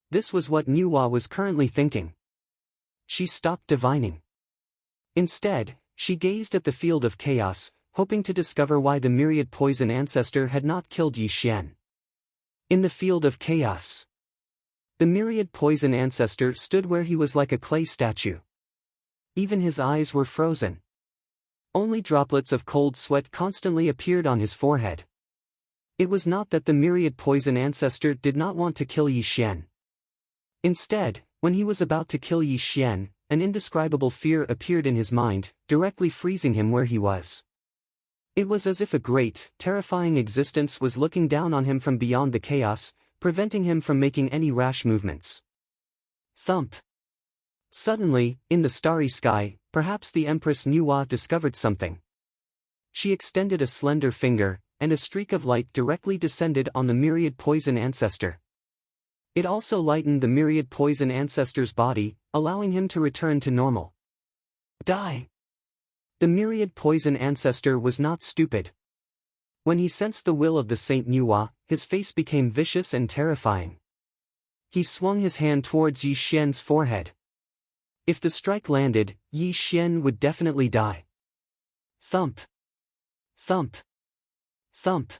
[SPEAKER 1] This was what Nuwa was currently thinking. She stopped divining. Instead, she gazed at the field of chaos, hoping to discover why the myriad poison ancestor had not killed Yi Xian. In the field of chaos, the myriad poison ancestor stood where he was like a clay statue. Even his eyes were frozen. Only droplets of cold sweat constantly appeared on his forehead. It was not that the myriad poison ancestor did not want to kill Yi Xian. Instead, when he was about to kill Yi Xian, an indescribable fear appeared in his mind, directly freezing him where he was. It was as if a great, terrifying existence was looking down on him from beyond the chaos, preventing him from making any rash movements. Thump. Suddenly, in the starry sky, perhaps the Empress Nuwa discovered something. She extended a slender finger, and a streak of light directly descended on the myriad poison ancestor. It also lightened the myriad poison ancestor's body, allowing him to return to normal. Die! The myriad poison ancestor was not stupid. When he sensed the will of the Saint Nuwa, his face became vicious and terrifying. He swung his hand towards Yi Xian's forehead. If the strike landed, Yi Xian would definitely die. Thump! Thump! Thump!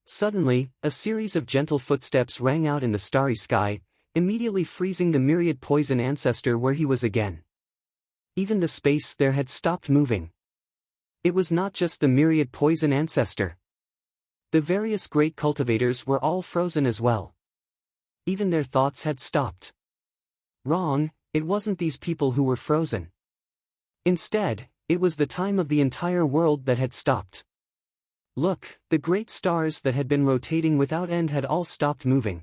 [SPEAKER 1] Suddenly, a series of gentle footsteps rang out in the starry sky, immediately freezing the myriad poison ancestor where he was again. Even the space there had stopped moving. It was not just the myriad poison ancestor. The various great cultivators were all frozen as well. Even their thoughts had stopped. Wrong, it wasn't these people who were frozen. Instead, it was the time of the entire world that had stopped. Look, the great stars that had been rotating without end had all stopped moving.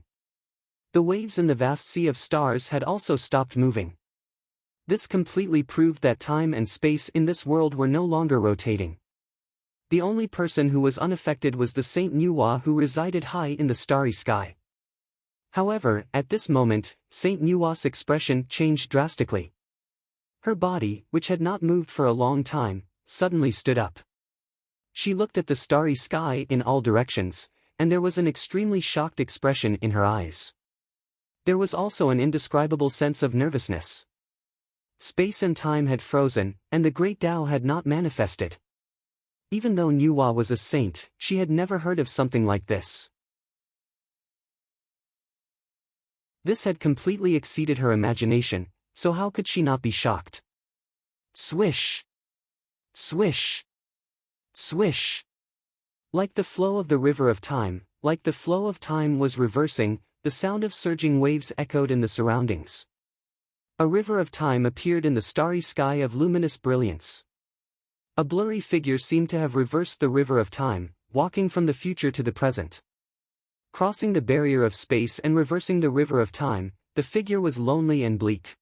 [SPEAKER 1] The waves in the vast sea of stars had also stopped moving. This completely proved that time and space in this world were no longer rotating. The only person who was unaffected was the Saint Nuwa who resided high in the starry sky. However, at this moment, Saint Nuwa's expression changed drastically. Her body, which had not moved for a long time, suddenly stood up. She looked at the starry sky in all directions, and there was an extremely shocked expression in her eyes. There was also an indescribable sense of nervousness. Space and time had frozen, and the great Tao had not manifested. Even though Nuwa was a saint, she had never heard of something like this. This had completely exceeded her imagination, so how could she not be shocked? Swish! Swish! Swish! Like the flow of the river of time, like the flow of time was reversing, the sound of surging waves echoed in the surroundings. A river of time appeared in the starry sky of luminous brilliance. A blurry figure seemed to have reversed the river of time, walking from the future to the present. Crossing the barrier of space and reversing the river of time, the figure was lonely and bleak.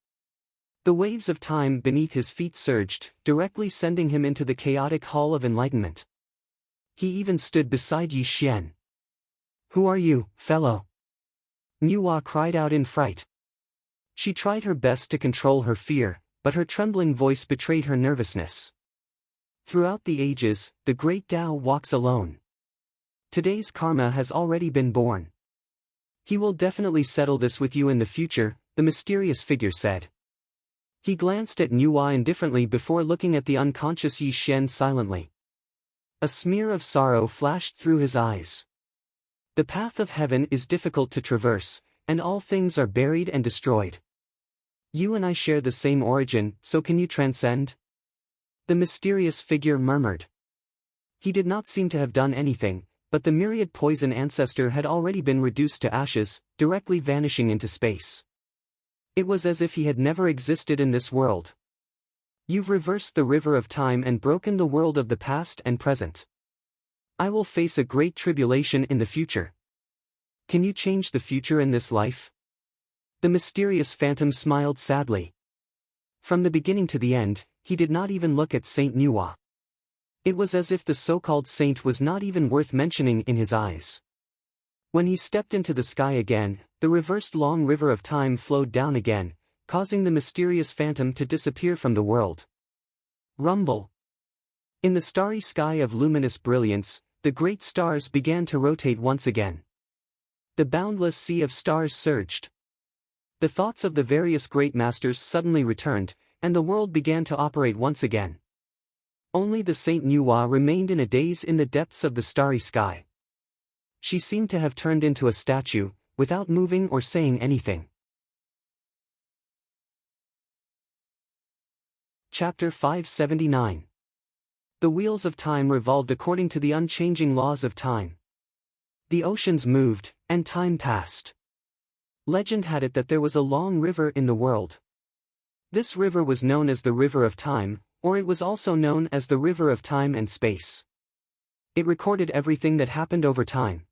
[SPEAKER 1] The waves of time beneath his feet surged, directly sending him into the chaotic hall of enlightenment. He even stood beside Yi Xian. "Who are you, fellow?" Nuwa cried out in fright. She tried her best to control her fear, but her trembling voice betrayed her nervousness. Throughout the ages, the great Tao walks alone. Today's karma has already been born. He will definitely settle this with you in the future, the mysterious figure said. He glanced at Nuwa indifferently before looking at the unconscious Yi Xian silently. A smear of sorrow flashed through his eyes. The path of heaven is difficult to traverse, and all things are buried and destroyed. You and I share the same origin, so can you transcend? The mysterious figure murmured. He did not seem to have done anything, but the myriad poison ancestor had already been reduced to ashes, directly vanishing into space. It was as if he had never existed in this world. You've reversed the river of time and broken the world of the past and present. I will face a great tribulation in the future. Can you change the future in this life? The mysterious phantom smiled sadly. From the beginning to the end, he did not even look at Saint Nuwa. It was as if the so-called saint was not even worth mentioning in his eyes. When he stepped into the sky again, the reversed long river of time flowed down again, causing the mysterious phantom to disappear from the world. Rumble. In the starry sky of luminous brilliance, the great stars began to rotate once again. The boundless sea of stars surged. The thoughts of the various great masters suddenly returned, and the world began to operate once again. Only the Saint Nuwa remained in a daze in the depths of the starry sky. She seemed to have turned into a statue, without moving or saying anything. Chapter 579. The wheels of time revolved according to the unchanging laws of time. The oceans moved, and time passed. Legend had it that there was a long river in the world. This river was known as the River of Time, or it was also known as the River of Time and Space. It recorded everything that happened over time.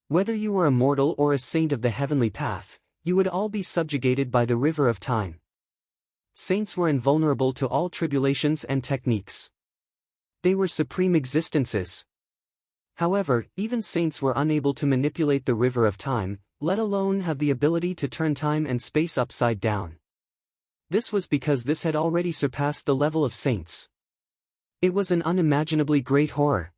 [SPEAKER 1] Whether you were a mortal or a saint of the heavenly path, you would all be subjugated by the River of Time. Saints were invulnerable to all tribulations and techniques. They were supreme existences. However, even saints were unable to manipulate the River of Time, let alone have the ability to turn time and space upside down. This was because this had already surpassed the level of saints. It was an unimaginably great horror.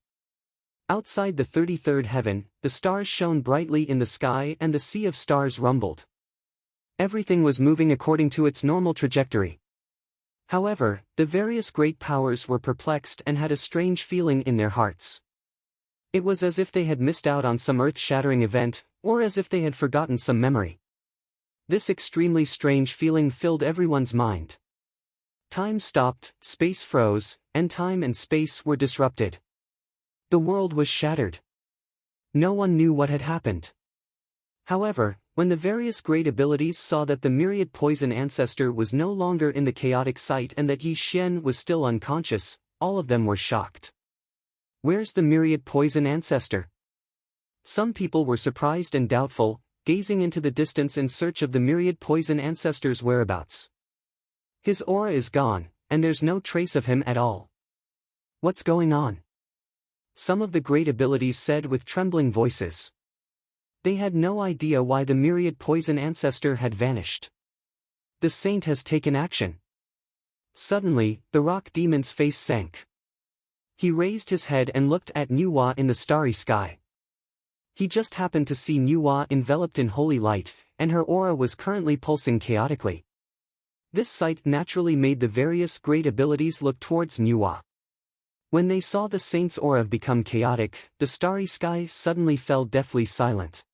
[SPEAKER 1] Outside the 33rd heaven, the stars shone brightly in the sky and the sea of stars rumbled. Everything was moving according to its normal trajectory. However, the various great powers were perplexed and had a strange feeling in their hearts. It was as if they had missed out on some earth-shattering event, or as if they had forgotten some memory. This extremely strange feeling filled everyone's mind. Time stopped, space froze, and time and space were disrupted. The world was shattered. No one knew what had happened. However, when the various great abilities saw that the myriad poison ancestor was no longer in the chaotic sight and that Yi Xian was still unconscious, all of them were shocked. Where's the myriad poison ancestor? Some people were surprised and doubtful, gazing into the distance in search of the myriad poison ancestor's whereabouts. His aura is gone, and there's no trace of him at all. What's going on? Some of the great abilities said with trembling voices. They had no idea why the myriad poison ancestor had vanished. The saint has taken action. Suddenly, the rock demon's face sank. He raised his head and looked at Nuwa in the starry sky. He just happened to see Nuwa enveloped in holy light, and her aura was currently pulsing chaotically. This sight naturally made the various great abilities look towards Nuwa. When they saw the saint's aura become chaotic, the starry sky suddenly fell deathly silent.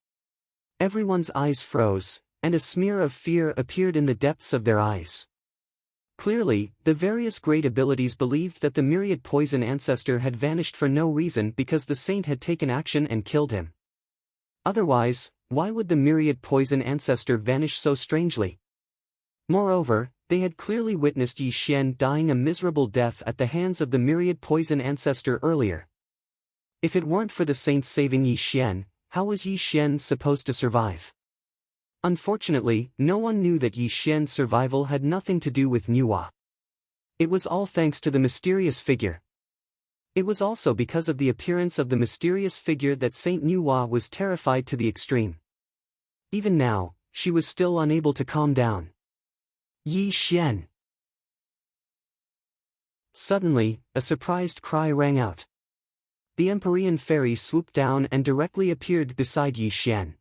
[SPEAKER 1] Everyone's eyes froze, and a smear of fear appeared in the depths of their eyes. Clearly, the various great abilities believed that the myriad poison ancestor had vanished for no reason because the saint had taken action and killed him. Otherwise, why would the myriad poison ancestor vanish so strangely? Moreover, they had clearly witnessed Yi Xian dying a miserable death at the hands of the myriad poison ancestor earlier. If it weren't for the saints saving Yi Xian, how was Yi Xian supposed to survive? Unfortunately, no one knew that Yi Xian's survival had nothing to do with Nuwa. It was all thanks to the mysterious figure. It was also because of the appearance of the mysterious figure that Saint Nuwa was terrified to the extreme. Even now, she was still unable to calm down. Yi Xian. Suddenly, a surprised cry rang out. The Empyrean fairy swooped down and directly appeared beside Yi Xian.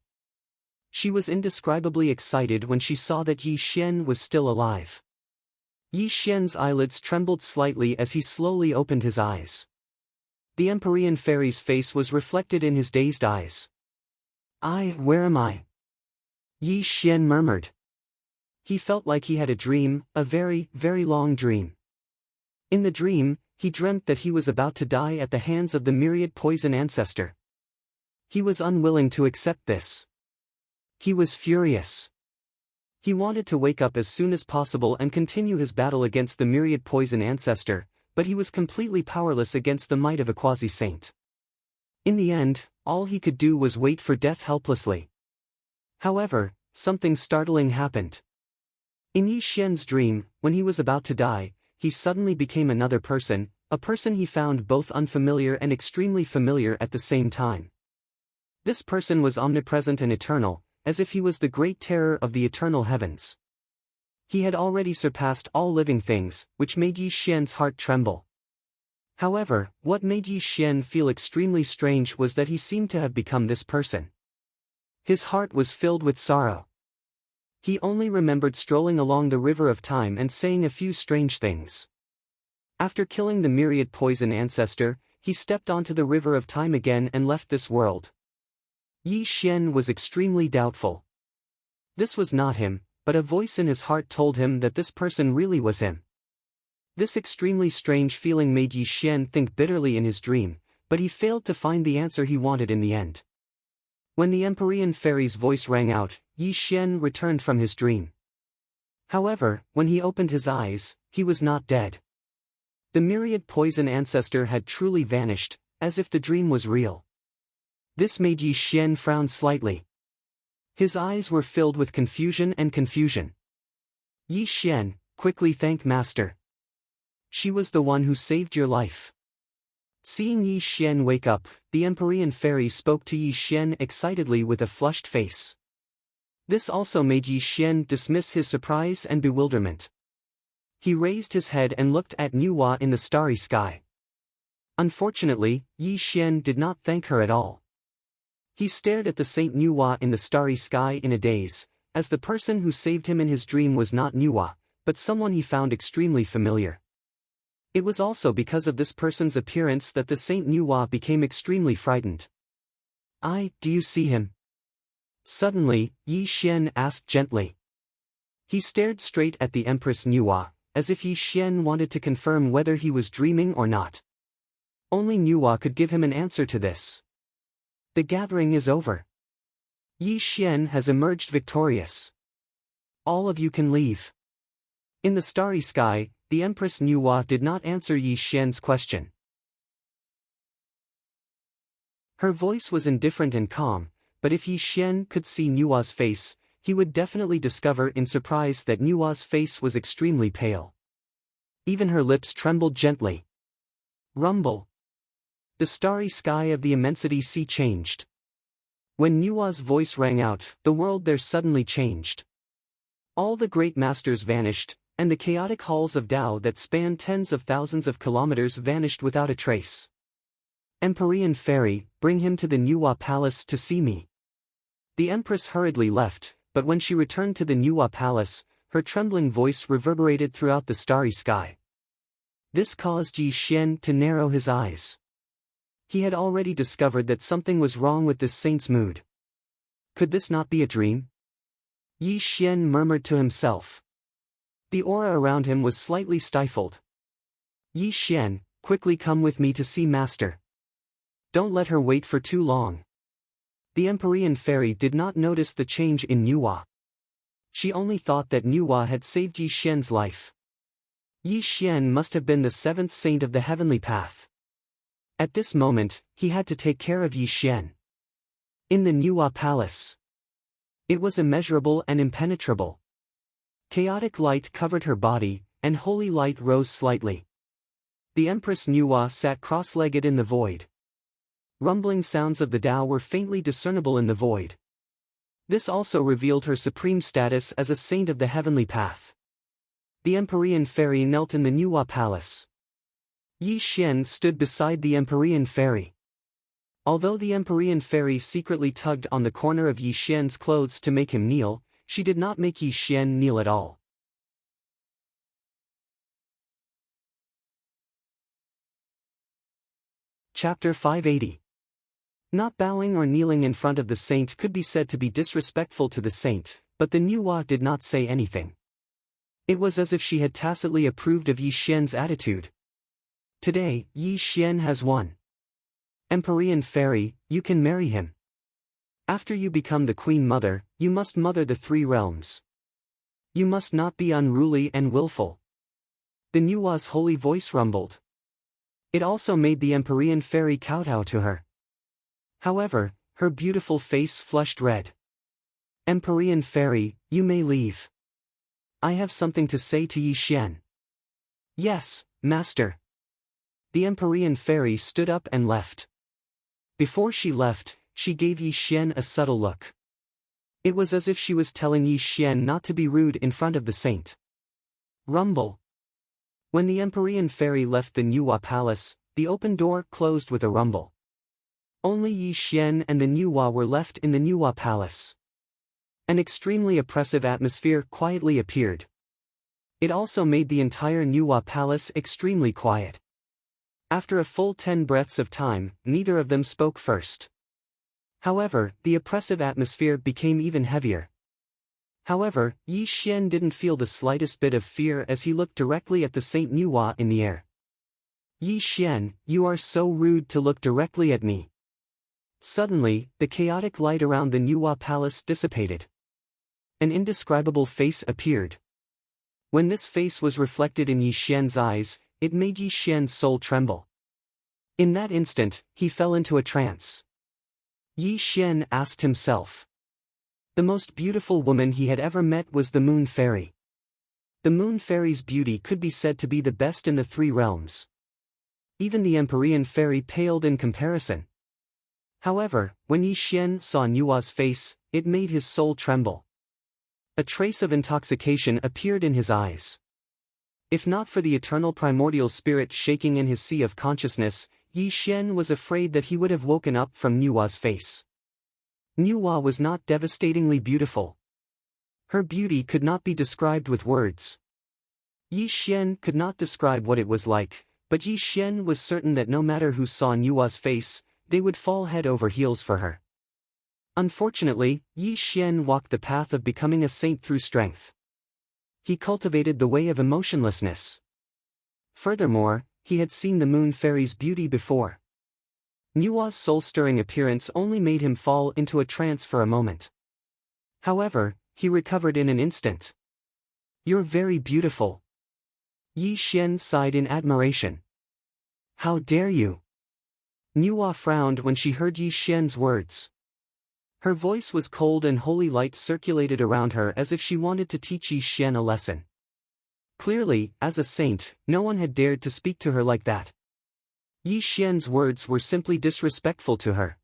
[SPEAKER 1] She was indescribably excited when she saw that Yi Xian was still alive. Yi Xian's eyelids trembled slightly as he slowly opened his eyes. The Empyrean fairy's face was reflected in his dazed eyes. Where am I? Yi Xian murmured. He felt like he had a dream, a very, very long dream. In the dream, he dreamt that he was about to die at the hands of the myriad poison ancestor. He was unwilling to accept this. He was furious. He wanted to wake up as soon as possible and continue his battle against the myriad poison ancestor, but he was completely powerless against the might of a quasi-saint. In the end, all he could do was wait for death helplessly. However, something startling happened. In Yi Xian's dream, when he was about to die, he suddenly became another person, a person he found both unfamiliar and extremely familiar at the same time. This person was omnipresent and eternal, as if he was the great terror of the eternal heavens. He had already surpassed all living things, which made Yi Xian's heart tremble. However, what made Yi Xian feel extremely strange was that he seemed to have become this person. His heart was filled with sorrow. He only remembered strolling along the river of time and saying a few strange things. After killing the myriad poison ancestor, he stepped onto the river of time again and left this world. Yi Xian was extremely doubtful. This was not him, but a voice in his heart told him that this person really was him. This extremely strange feeling made Yi Xian think bitterly in his dream, but he failed to find the answer he wanted in the end. When the Empyrean fairy's voice rang out, Yi Xian returned from his dream. However, when he opened his eyes, he was not dead. The myriad poison ancestor had truly vanished, as if the dream was real. This made Yi Xian frown slightly. His eyes were filled with confusion and confusion. Yi Xian, quickly thank Master. She was the one who saved your life. Seeing Yi Xian wake up, the Empyrean fairy spoke to Yi Xian excitedly with a flushed face. This also made Yi Xian dismiss his surprise and bewilderment. He raised his head and looked at Nuwa in the starry sky. Unfortunately, Yi Xian did not thank her at all. He stared at the Saint Nuwa in the starry sky in a daze, as the person who saved him in his dream was not Nuwa, but someone he found extremely familiar. It was also because of this person's appearance that the Saint Nuwa became extremely frightened. Do you see him? Suddenly, Yi Xian asked gently. He stared straight at the Empress Nuwa, as if Yi Xian wanted to confirm whether he was dreaming or not. Only Nuwa could give him an answer to this. The gathering is over. Yi Xian has emerged victorious. All of you can leave. In the starry sky, the Empress Nuwa did not answer Yi Xian's question. Her voice was indifferent and calm, but if Yi Xian could see Nuwa's face, he would definitely discover in surprise that Nuwa's face was extremely pale. Even her lips trembled gently. Rumble. The starry sky of the immensity sea changed. When Nuwa's voice rang out, the world there suddenly changed. All the great masters vanished, and the chaotic halls of Tao that spanned tens of thousands of kilometers vanished without a trace. Empyrean fairy, bring him to the Nuwa palace to see me. The empress hurriedly left, but when she returned to the Nuwa palace, her trembling voice reverberated throughout the starry sky. This caused Yi Xian to narrow his eyes. He had already discovered that something was wrong with this saint's mood. Could this not be a dream? Yi Xian murmured to himself. The aura around him was slightly stifled. Yi Xian, quickly come with me to see Master. Don't let her wait for too long. The Empyrean fairy did not notice the change in Nuwa. She only thought that Nuwa had saved Yi Xian's life. Yi Xian must have been the seventh saint of the heavenly path. At this moment, he had to take care of Yi Xian. In the Nuwa palace. It was immeasurable and impenetrable. Chaotic light covered her body, and holy light rose slightly. The Empress Nuwa sat cross-legged in the void. Rumbling sounds of the Tao were faintly discernible in the void. This also revealed her supreme status as a saint of the heavenly path. The Empyrean fairy knelt in the Nuwa palace. Yi Xian stood beside the Empyrean fairy. Although the Empyrean fairy secretly tugged on the corner of Yi Xian's clothes to make him kneel, she did not make Yi Xian kneel at all. Chapter 580. Not bowing or kneeling in front of the saint could be said to be disrespectful to the saint, but the Nuwa did not say anything. It was as if she had tacitly approved of Yi Xian's attitude. Today, Yi Xian has won. Empyrean fairy, you can marry him. After you become the queen mother, you must mother the three realms. You must not be unruly and willful. The Nuwa's holy voice rumbled. It also made the Empyrean fairy kowtow to her. However, her beautiful face flushed red. Empyrean fairy, you may leave. I have something to say to Yi Xian. Yes, master. The Empyrean fairy stood up and left. Before she left, she gave Yi Xian a subtle look. It was as if she was telling Yi Xian not to be rude in front of the saint. Rumble. When the Empyrean fairy left the Nuwa palace, the open door closed with a rumble. Only Yi Xian and the Nuwa were left in the Nuwa palace. An extremely oppressive atmosphere quietly appeared. It also made the entire Nuwa palace extremely quiet. After a full 10 breaths of time, neither of them spoke first. However, the oppressive atmosphere became even heavier. However, Yi Xian didn't feel the slightest bit of fear as he looked directly at the Saint Nuwa in the air. Yi Xian, you are so rude to look directly at me. Suddenly, the chaotic light around the Nuwa palace dissipated. An indescribable face appeared. When this face was reflected in Yi Xian's eyes, it made Yi Xian's soul tremble. In that instant, he fell into a trance. Yi Xian asked himself. The most beautiful woman he had ever met was the Moon Fairy. The Moon Fairy's beauty could be said to be the best in the three realms. Even the Empyrean Fairy paled in comparison. However, when Yi Xian saw Nuwa's face, it made his soul tremble. A trace of intoxication appeared in his eyes. If not for the eternal primordial spirit shaking in his sea of consciousness, Yi Xian was afraid that he would have woken up from Nuwa's face. Nuwa was not devastatingly beautiful. Her beauty could not be described with words. Yi Xian could not describe what it was like, but Yi Xian was certain that no matter who saw Nuwa's face, they would fall head over heels for her. Unfortunately, Yi Xian walked the path of becoming a saint through strength. He cultivated the way of emotionlessness. Furthermore, he had seen the Moon Fairy's beauty before. Nuwa's soul-stirring appearance only made him fall into a trance for a moment. However, he recovered in an instant. You're very beautiful. Yi Xian sighed in admiration. How dare you? Nuwa frowned when she heard Yi Xian's words. Her voice was cold and holy light circulated around her as if she wanted to teach Yi Xian a lesson. Clearly, as a saint, no one had dared to speak to her like that. Yi Xian's words were simply disrespectful to her.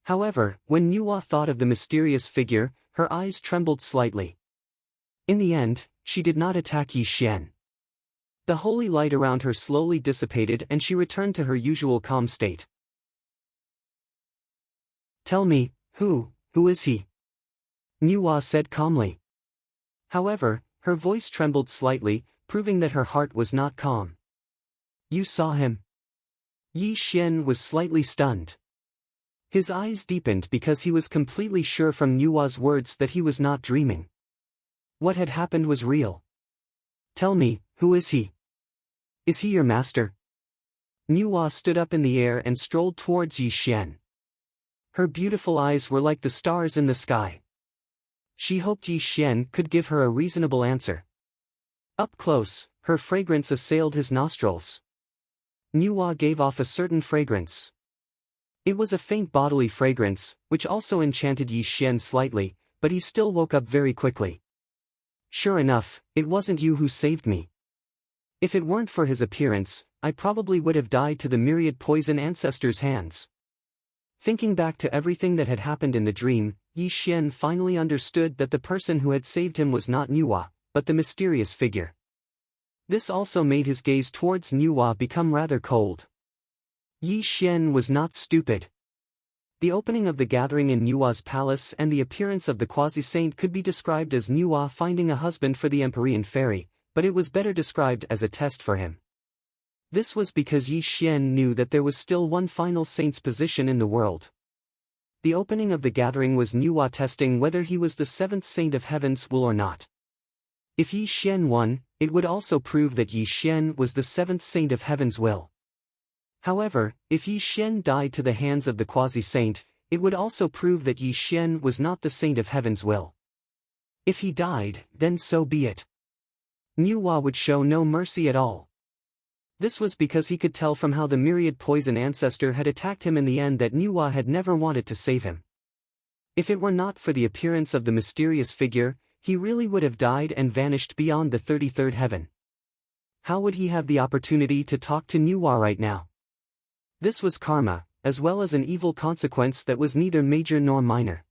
[SPEAKER 1] However, when Nuwa thought of the mysterious figure, her eyes trembled slightly. In the end, she did not attack Yi Xian. The holy light around her slowly dissipated and she returned to her usual calm state. Tell me, who is he? Nuwa said calmly. However, her voice trembled slightly, proving that her heart was not calm. You saw him? Yi Xian was slightly stunned. His eyes deepened because he was completely sure from Nua's words that he was not dreaming. What had happened was real. Tell me, who is he? Is he your master? Nua stood up in the air and strolled towards Yi Xian. Her beautiful eyes were like the stars in the sky. She hoped Yi Xian could give her a reasonable answer. Up close, her fragrance assailed his nostrils. Nua gave off a certain fragrance. It was a faint bodily fragrance, which also enchanted Yi Xian slightly, but he still woke up very quickly. Sure enough, it wasn't you who saved me. If it weren't for his appearance, I probably would have died to the myriad poison ancestors' hands. Thinking back to everything that had happened in the dream, Yi Xian finally understood that the person who had saved him was not Nua, but the mysterious figure. This also made his gaze towards Nua become rather cold. Yi Xian was not stupid. The opening of the gathering in Nua's palace and the appearance of the quasi-saint could be described as Nua finding a husband for the Empyrean fairy, but it was better described as a test for him. This was because Yi Xian knew that there was still one final saint's position in the world. The opening of the gathering was Nua testing whether he was the seventh saint of heaven's will or not. If Yi Xian won, it would also prove that Yi Xian was the seventh saint of heaven's will. However, if Yi Xian died to the hands of the quasi-saint, it would also prove that Yi Xian was not the saint of heaven's will. If he died, then so be it. Nua would show no mercy at all. This was because he could tell from how the myriad poison ancestor had attacked him in the end that Nua had never wanted to save him. If it were not for the appearance of the mysterious figure, he really would have died and vanished beyond the 33rd heaven. How would he have the opportunity to talk to Nua right now? This was karma, as well as an evil consequence that was neither major nor minor.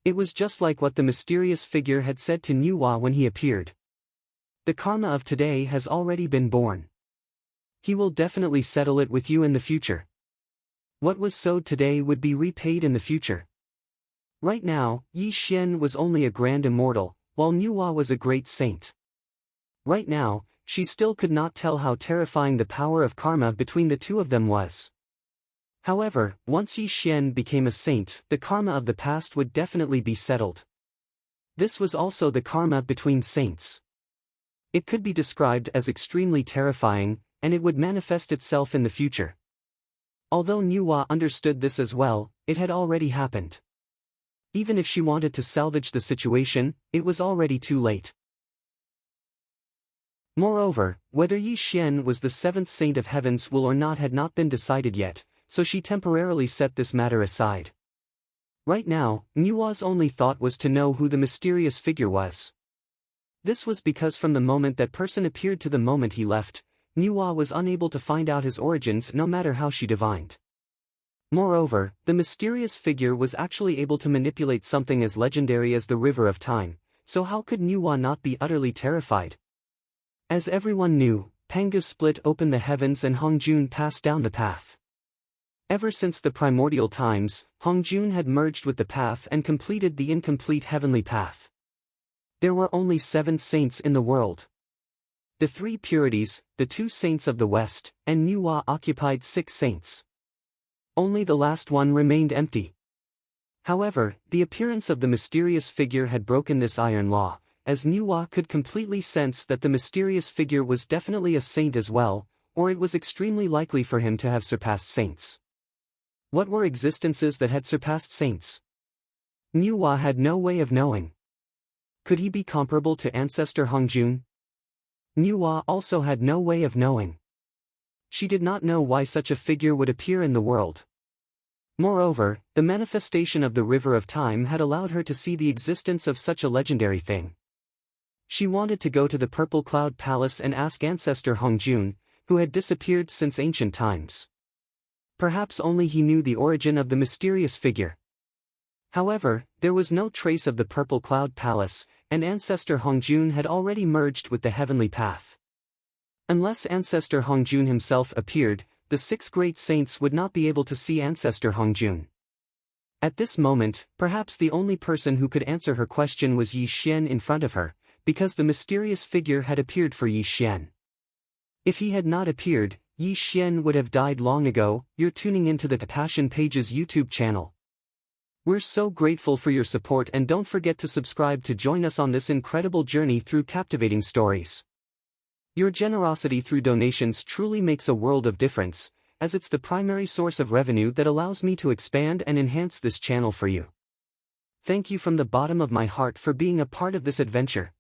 [SPEAKER 1] It was just like what the mysterious figure had said to Nua when he appeared. The karma of today has already been born. He will definitely settle it with you in the future. What was sowed today would be repaid in the future. Right now, Yi Xian was only a grand immortal, while Nua was a great saint. Right now, she still could not tell how terrifying the power of karma between the two of them was. However, once Yi Xian became a saint, the karma of the past would definitely be settled. This was also the karma between saints. It could be described as extremely terrifying, and it would manifest itself in the future. Although Nua understood this as well, it had already happened. Even if she wanted to salvage the situation, it was already too late. Moreover, whether Yi Xian was the seventh saint of heaven's will or not had not been decided yet, so she temporarily set this matter aside. Right now, Nua's only thought was to know who the mysterious figure was. This was because from the moment that person appeared to the moment he left, Nua was unable to find out his origins no matter how she divined. Moreover, the mysterious figure was actually able to manipulate something as legendary as the River of Time, so how could Nua not be utterly terrified? As everyone knew, Pangu split open the heavens and Hongjun passed down the path. Ever since the primordial times, Hongjun had merged with the path and completed the incomplete heavenly path. There were only 7 saints in the world. The 3 purities, the 2 saints of the west, and Nua occupied 6 saints. Only the last one remained empty. However, the appearance of the mysterious figure had broken this iron law, as Nua could completely sense that the mysterious figure was definitely a saint as well, or it was extremely likely for him to have surpassed saints. What were existences that had surpassed saints? Nua had no way of knowing. Could he be comparable to ancestor Hongjun? Nua also had no way of knowing. She did not know why such a figure would appear in the world. Moreover, the manifestation of the River of Time had allowed her to see the existence of such a legendary thing. She wanted to go to the Purple Cloud Palace and ask ancestor Hongjun, who had disappeared since ancient times. Perhaps only he knew the origin of the mysterious figure. However, there was no trace of the Purple Cloud Palace, and ancestor Hongjun had already merged with the heavenly path. Unless ancestor Hongjun himself appeared, the 6 great saints would not be able to see ancestor Hongjun. At this moment, perhaps the only person who could answer her question was Yi Xian in front of her, because the mysterious figure had appeared for Yi Xian. If he had not appeared, Yi Xian would have died long ago. You're tuning into the Passion Pages YouTube channel. We're so grateful for your support, and don't forget to subscribe to join us on this incredible journey through captivating stories. Your generosity through donations truly makes a world of difference, as it's the primary source of revenue that allows me to expand and enhance this channel for you. Thank you from the bottom of my heart for being a part of this adventure.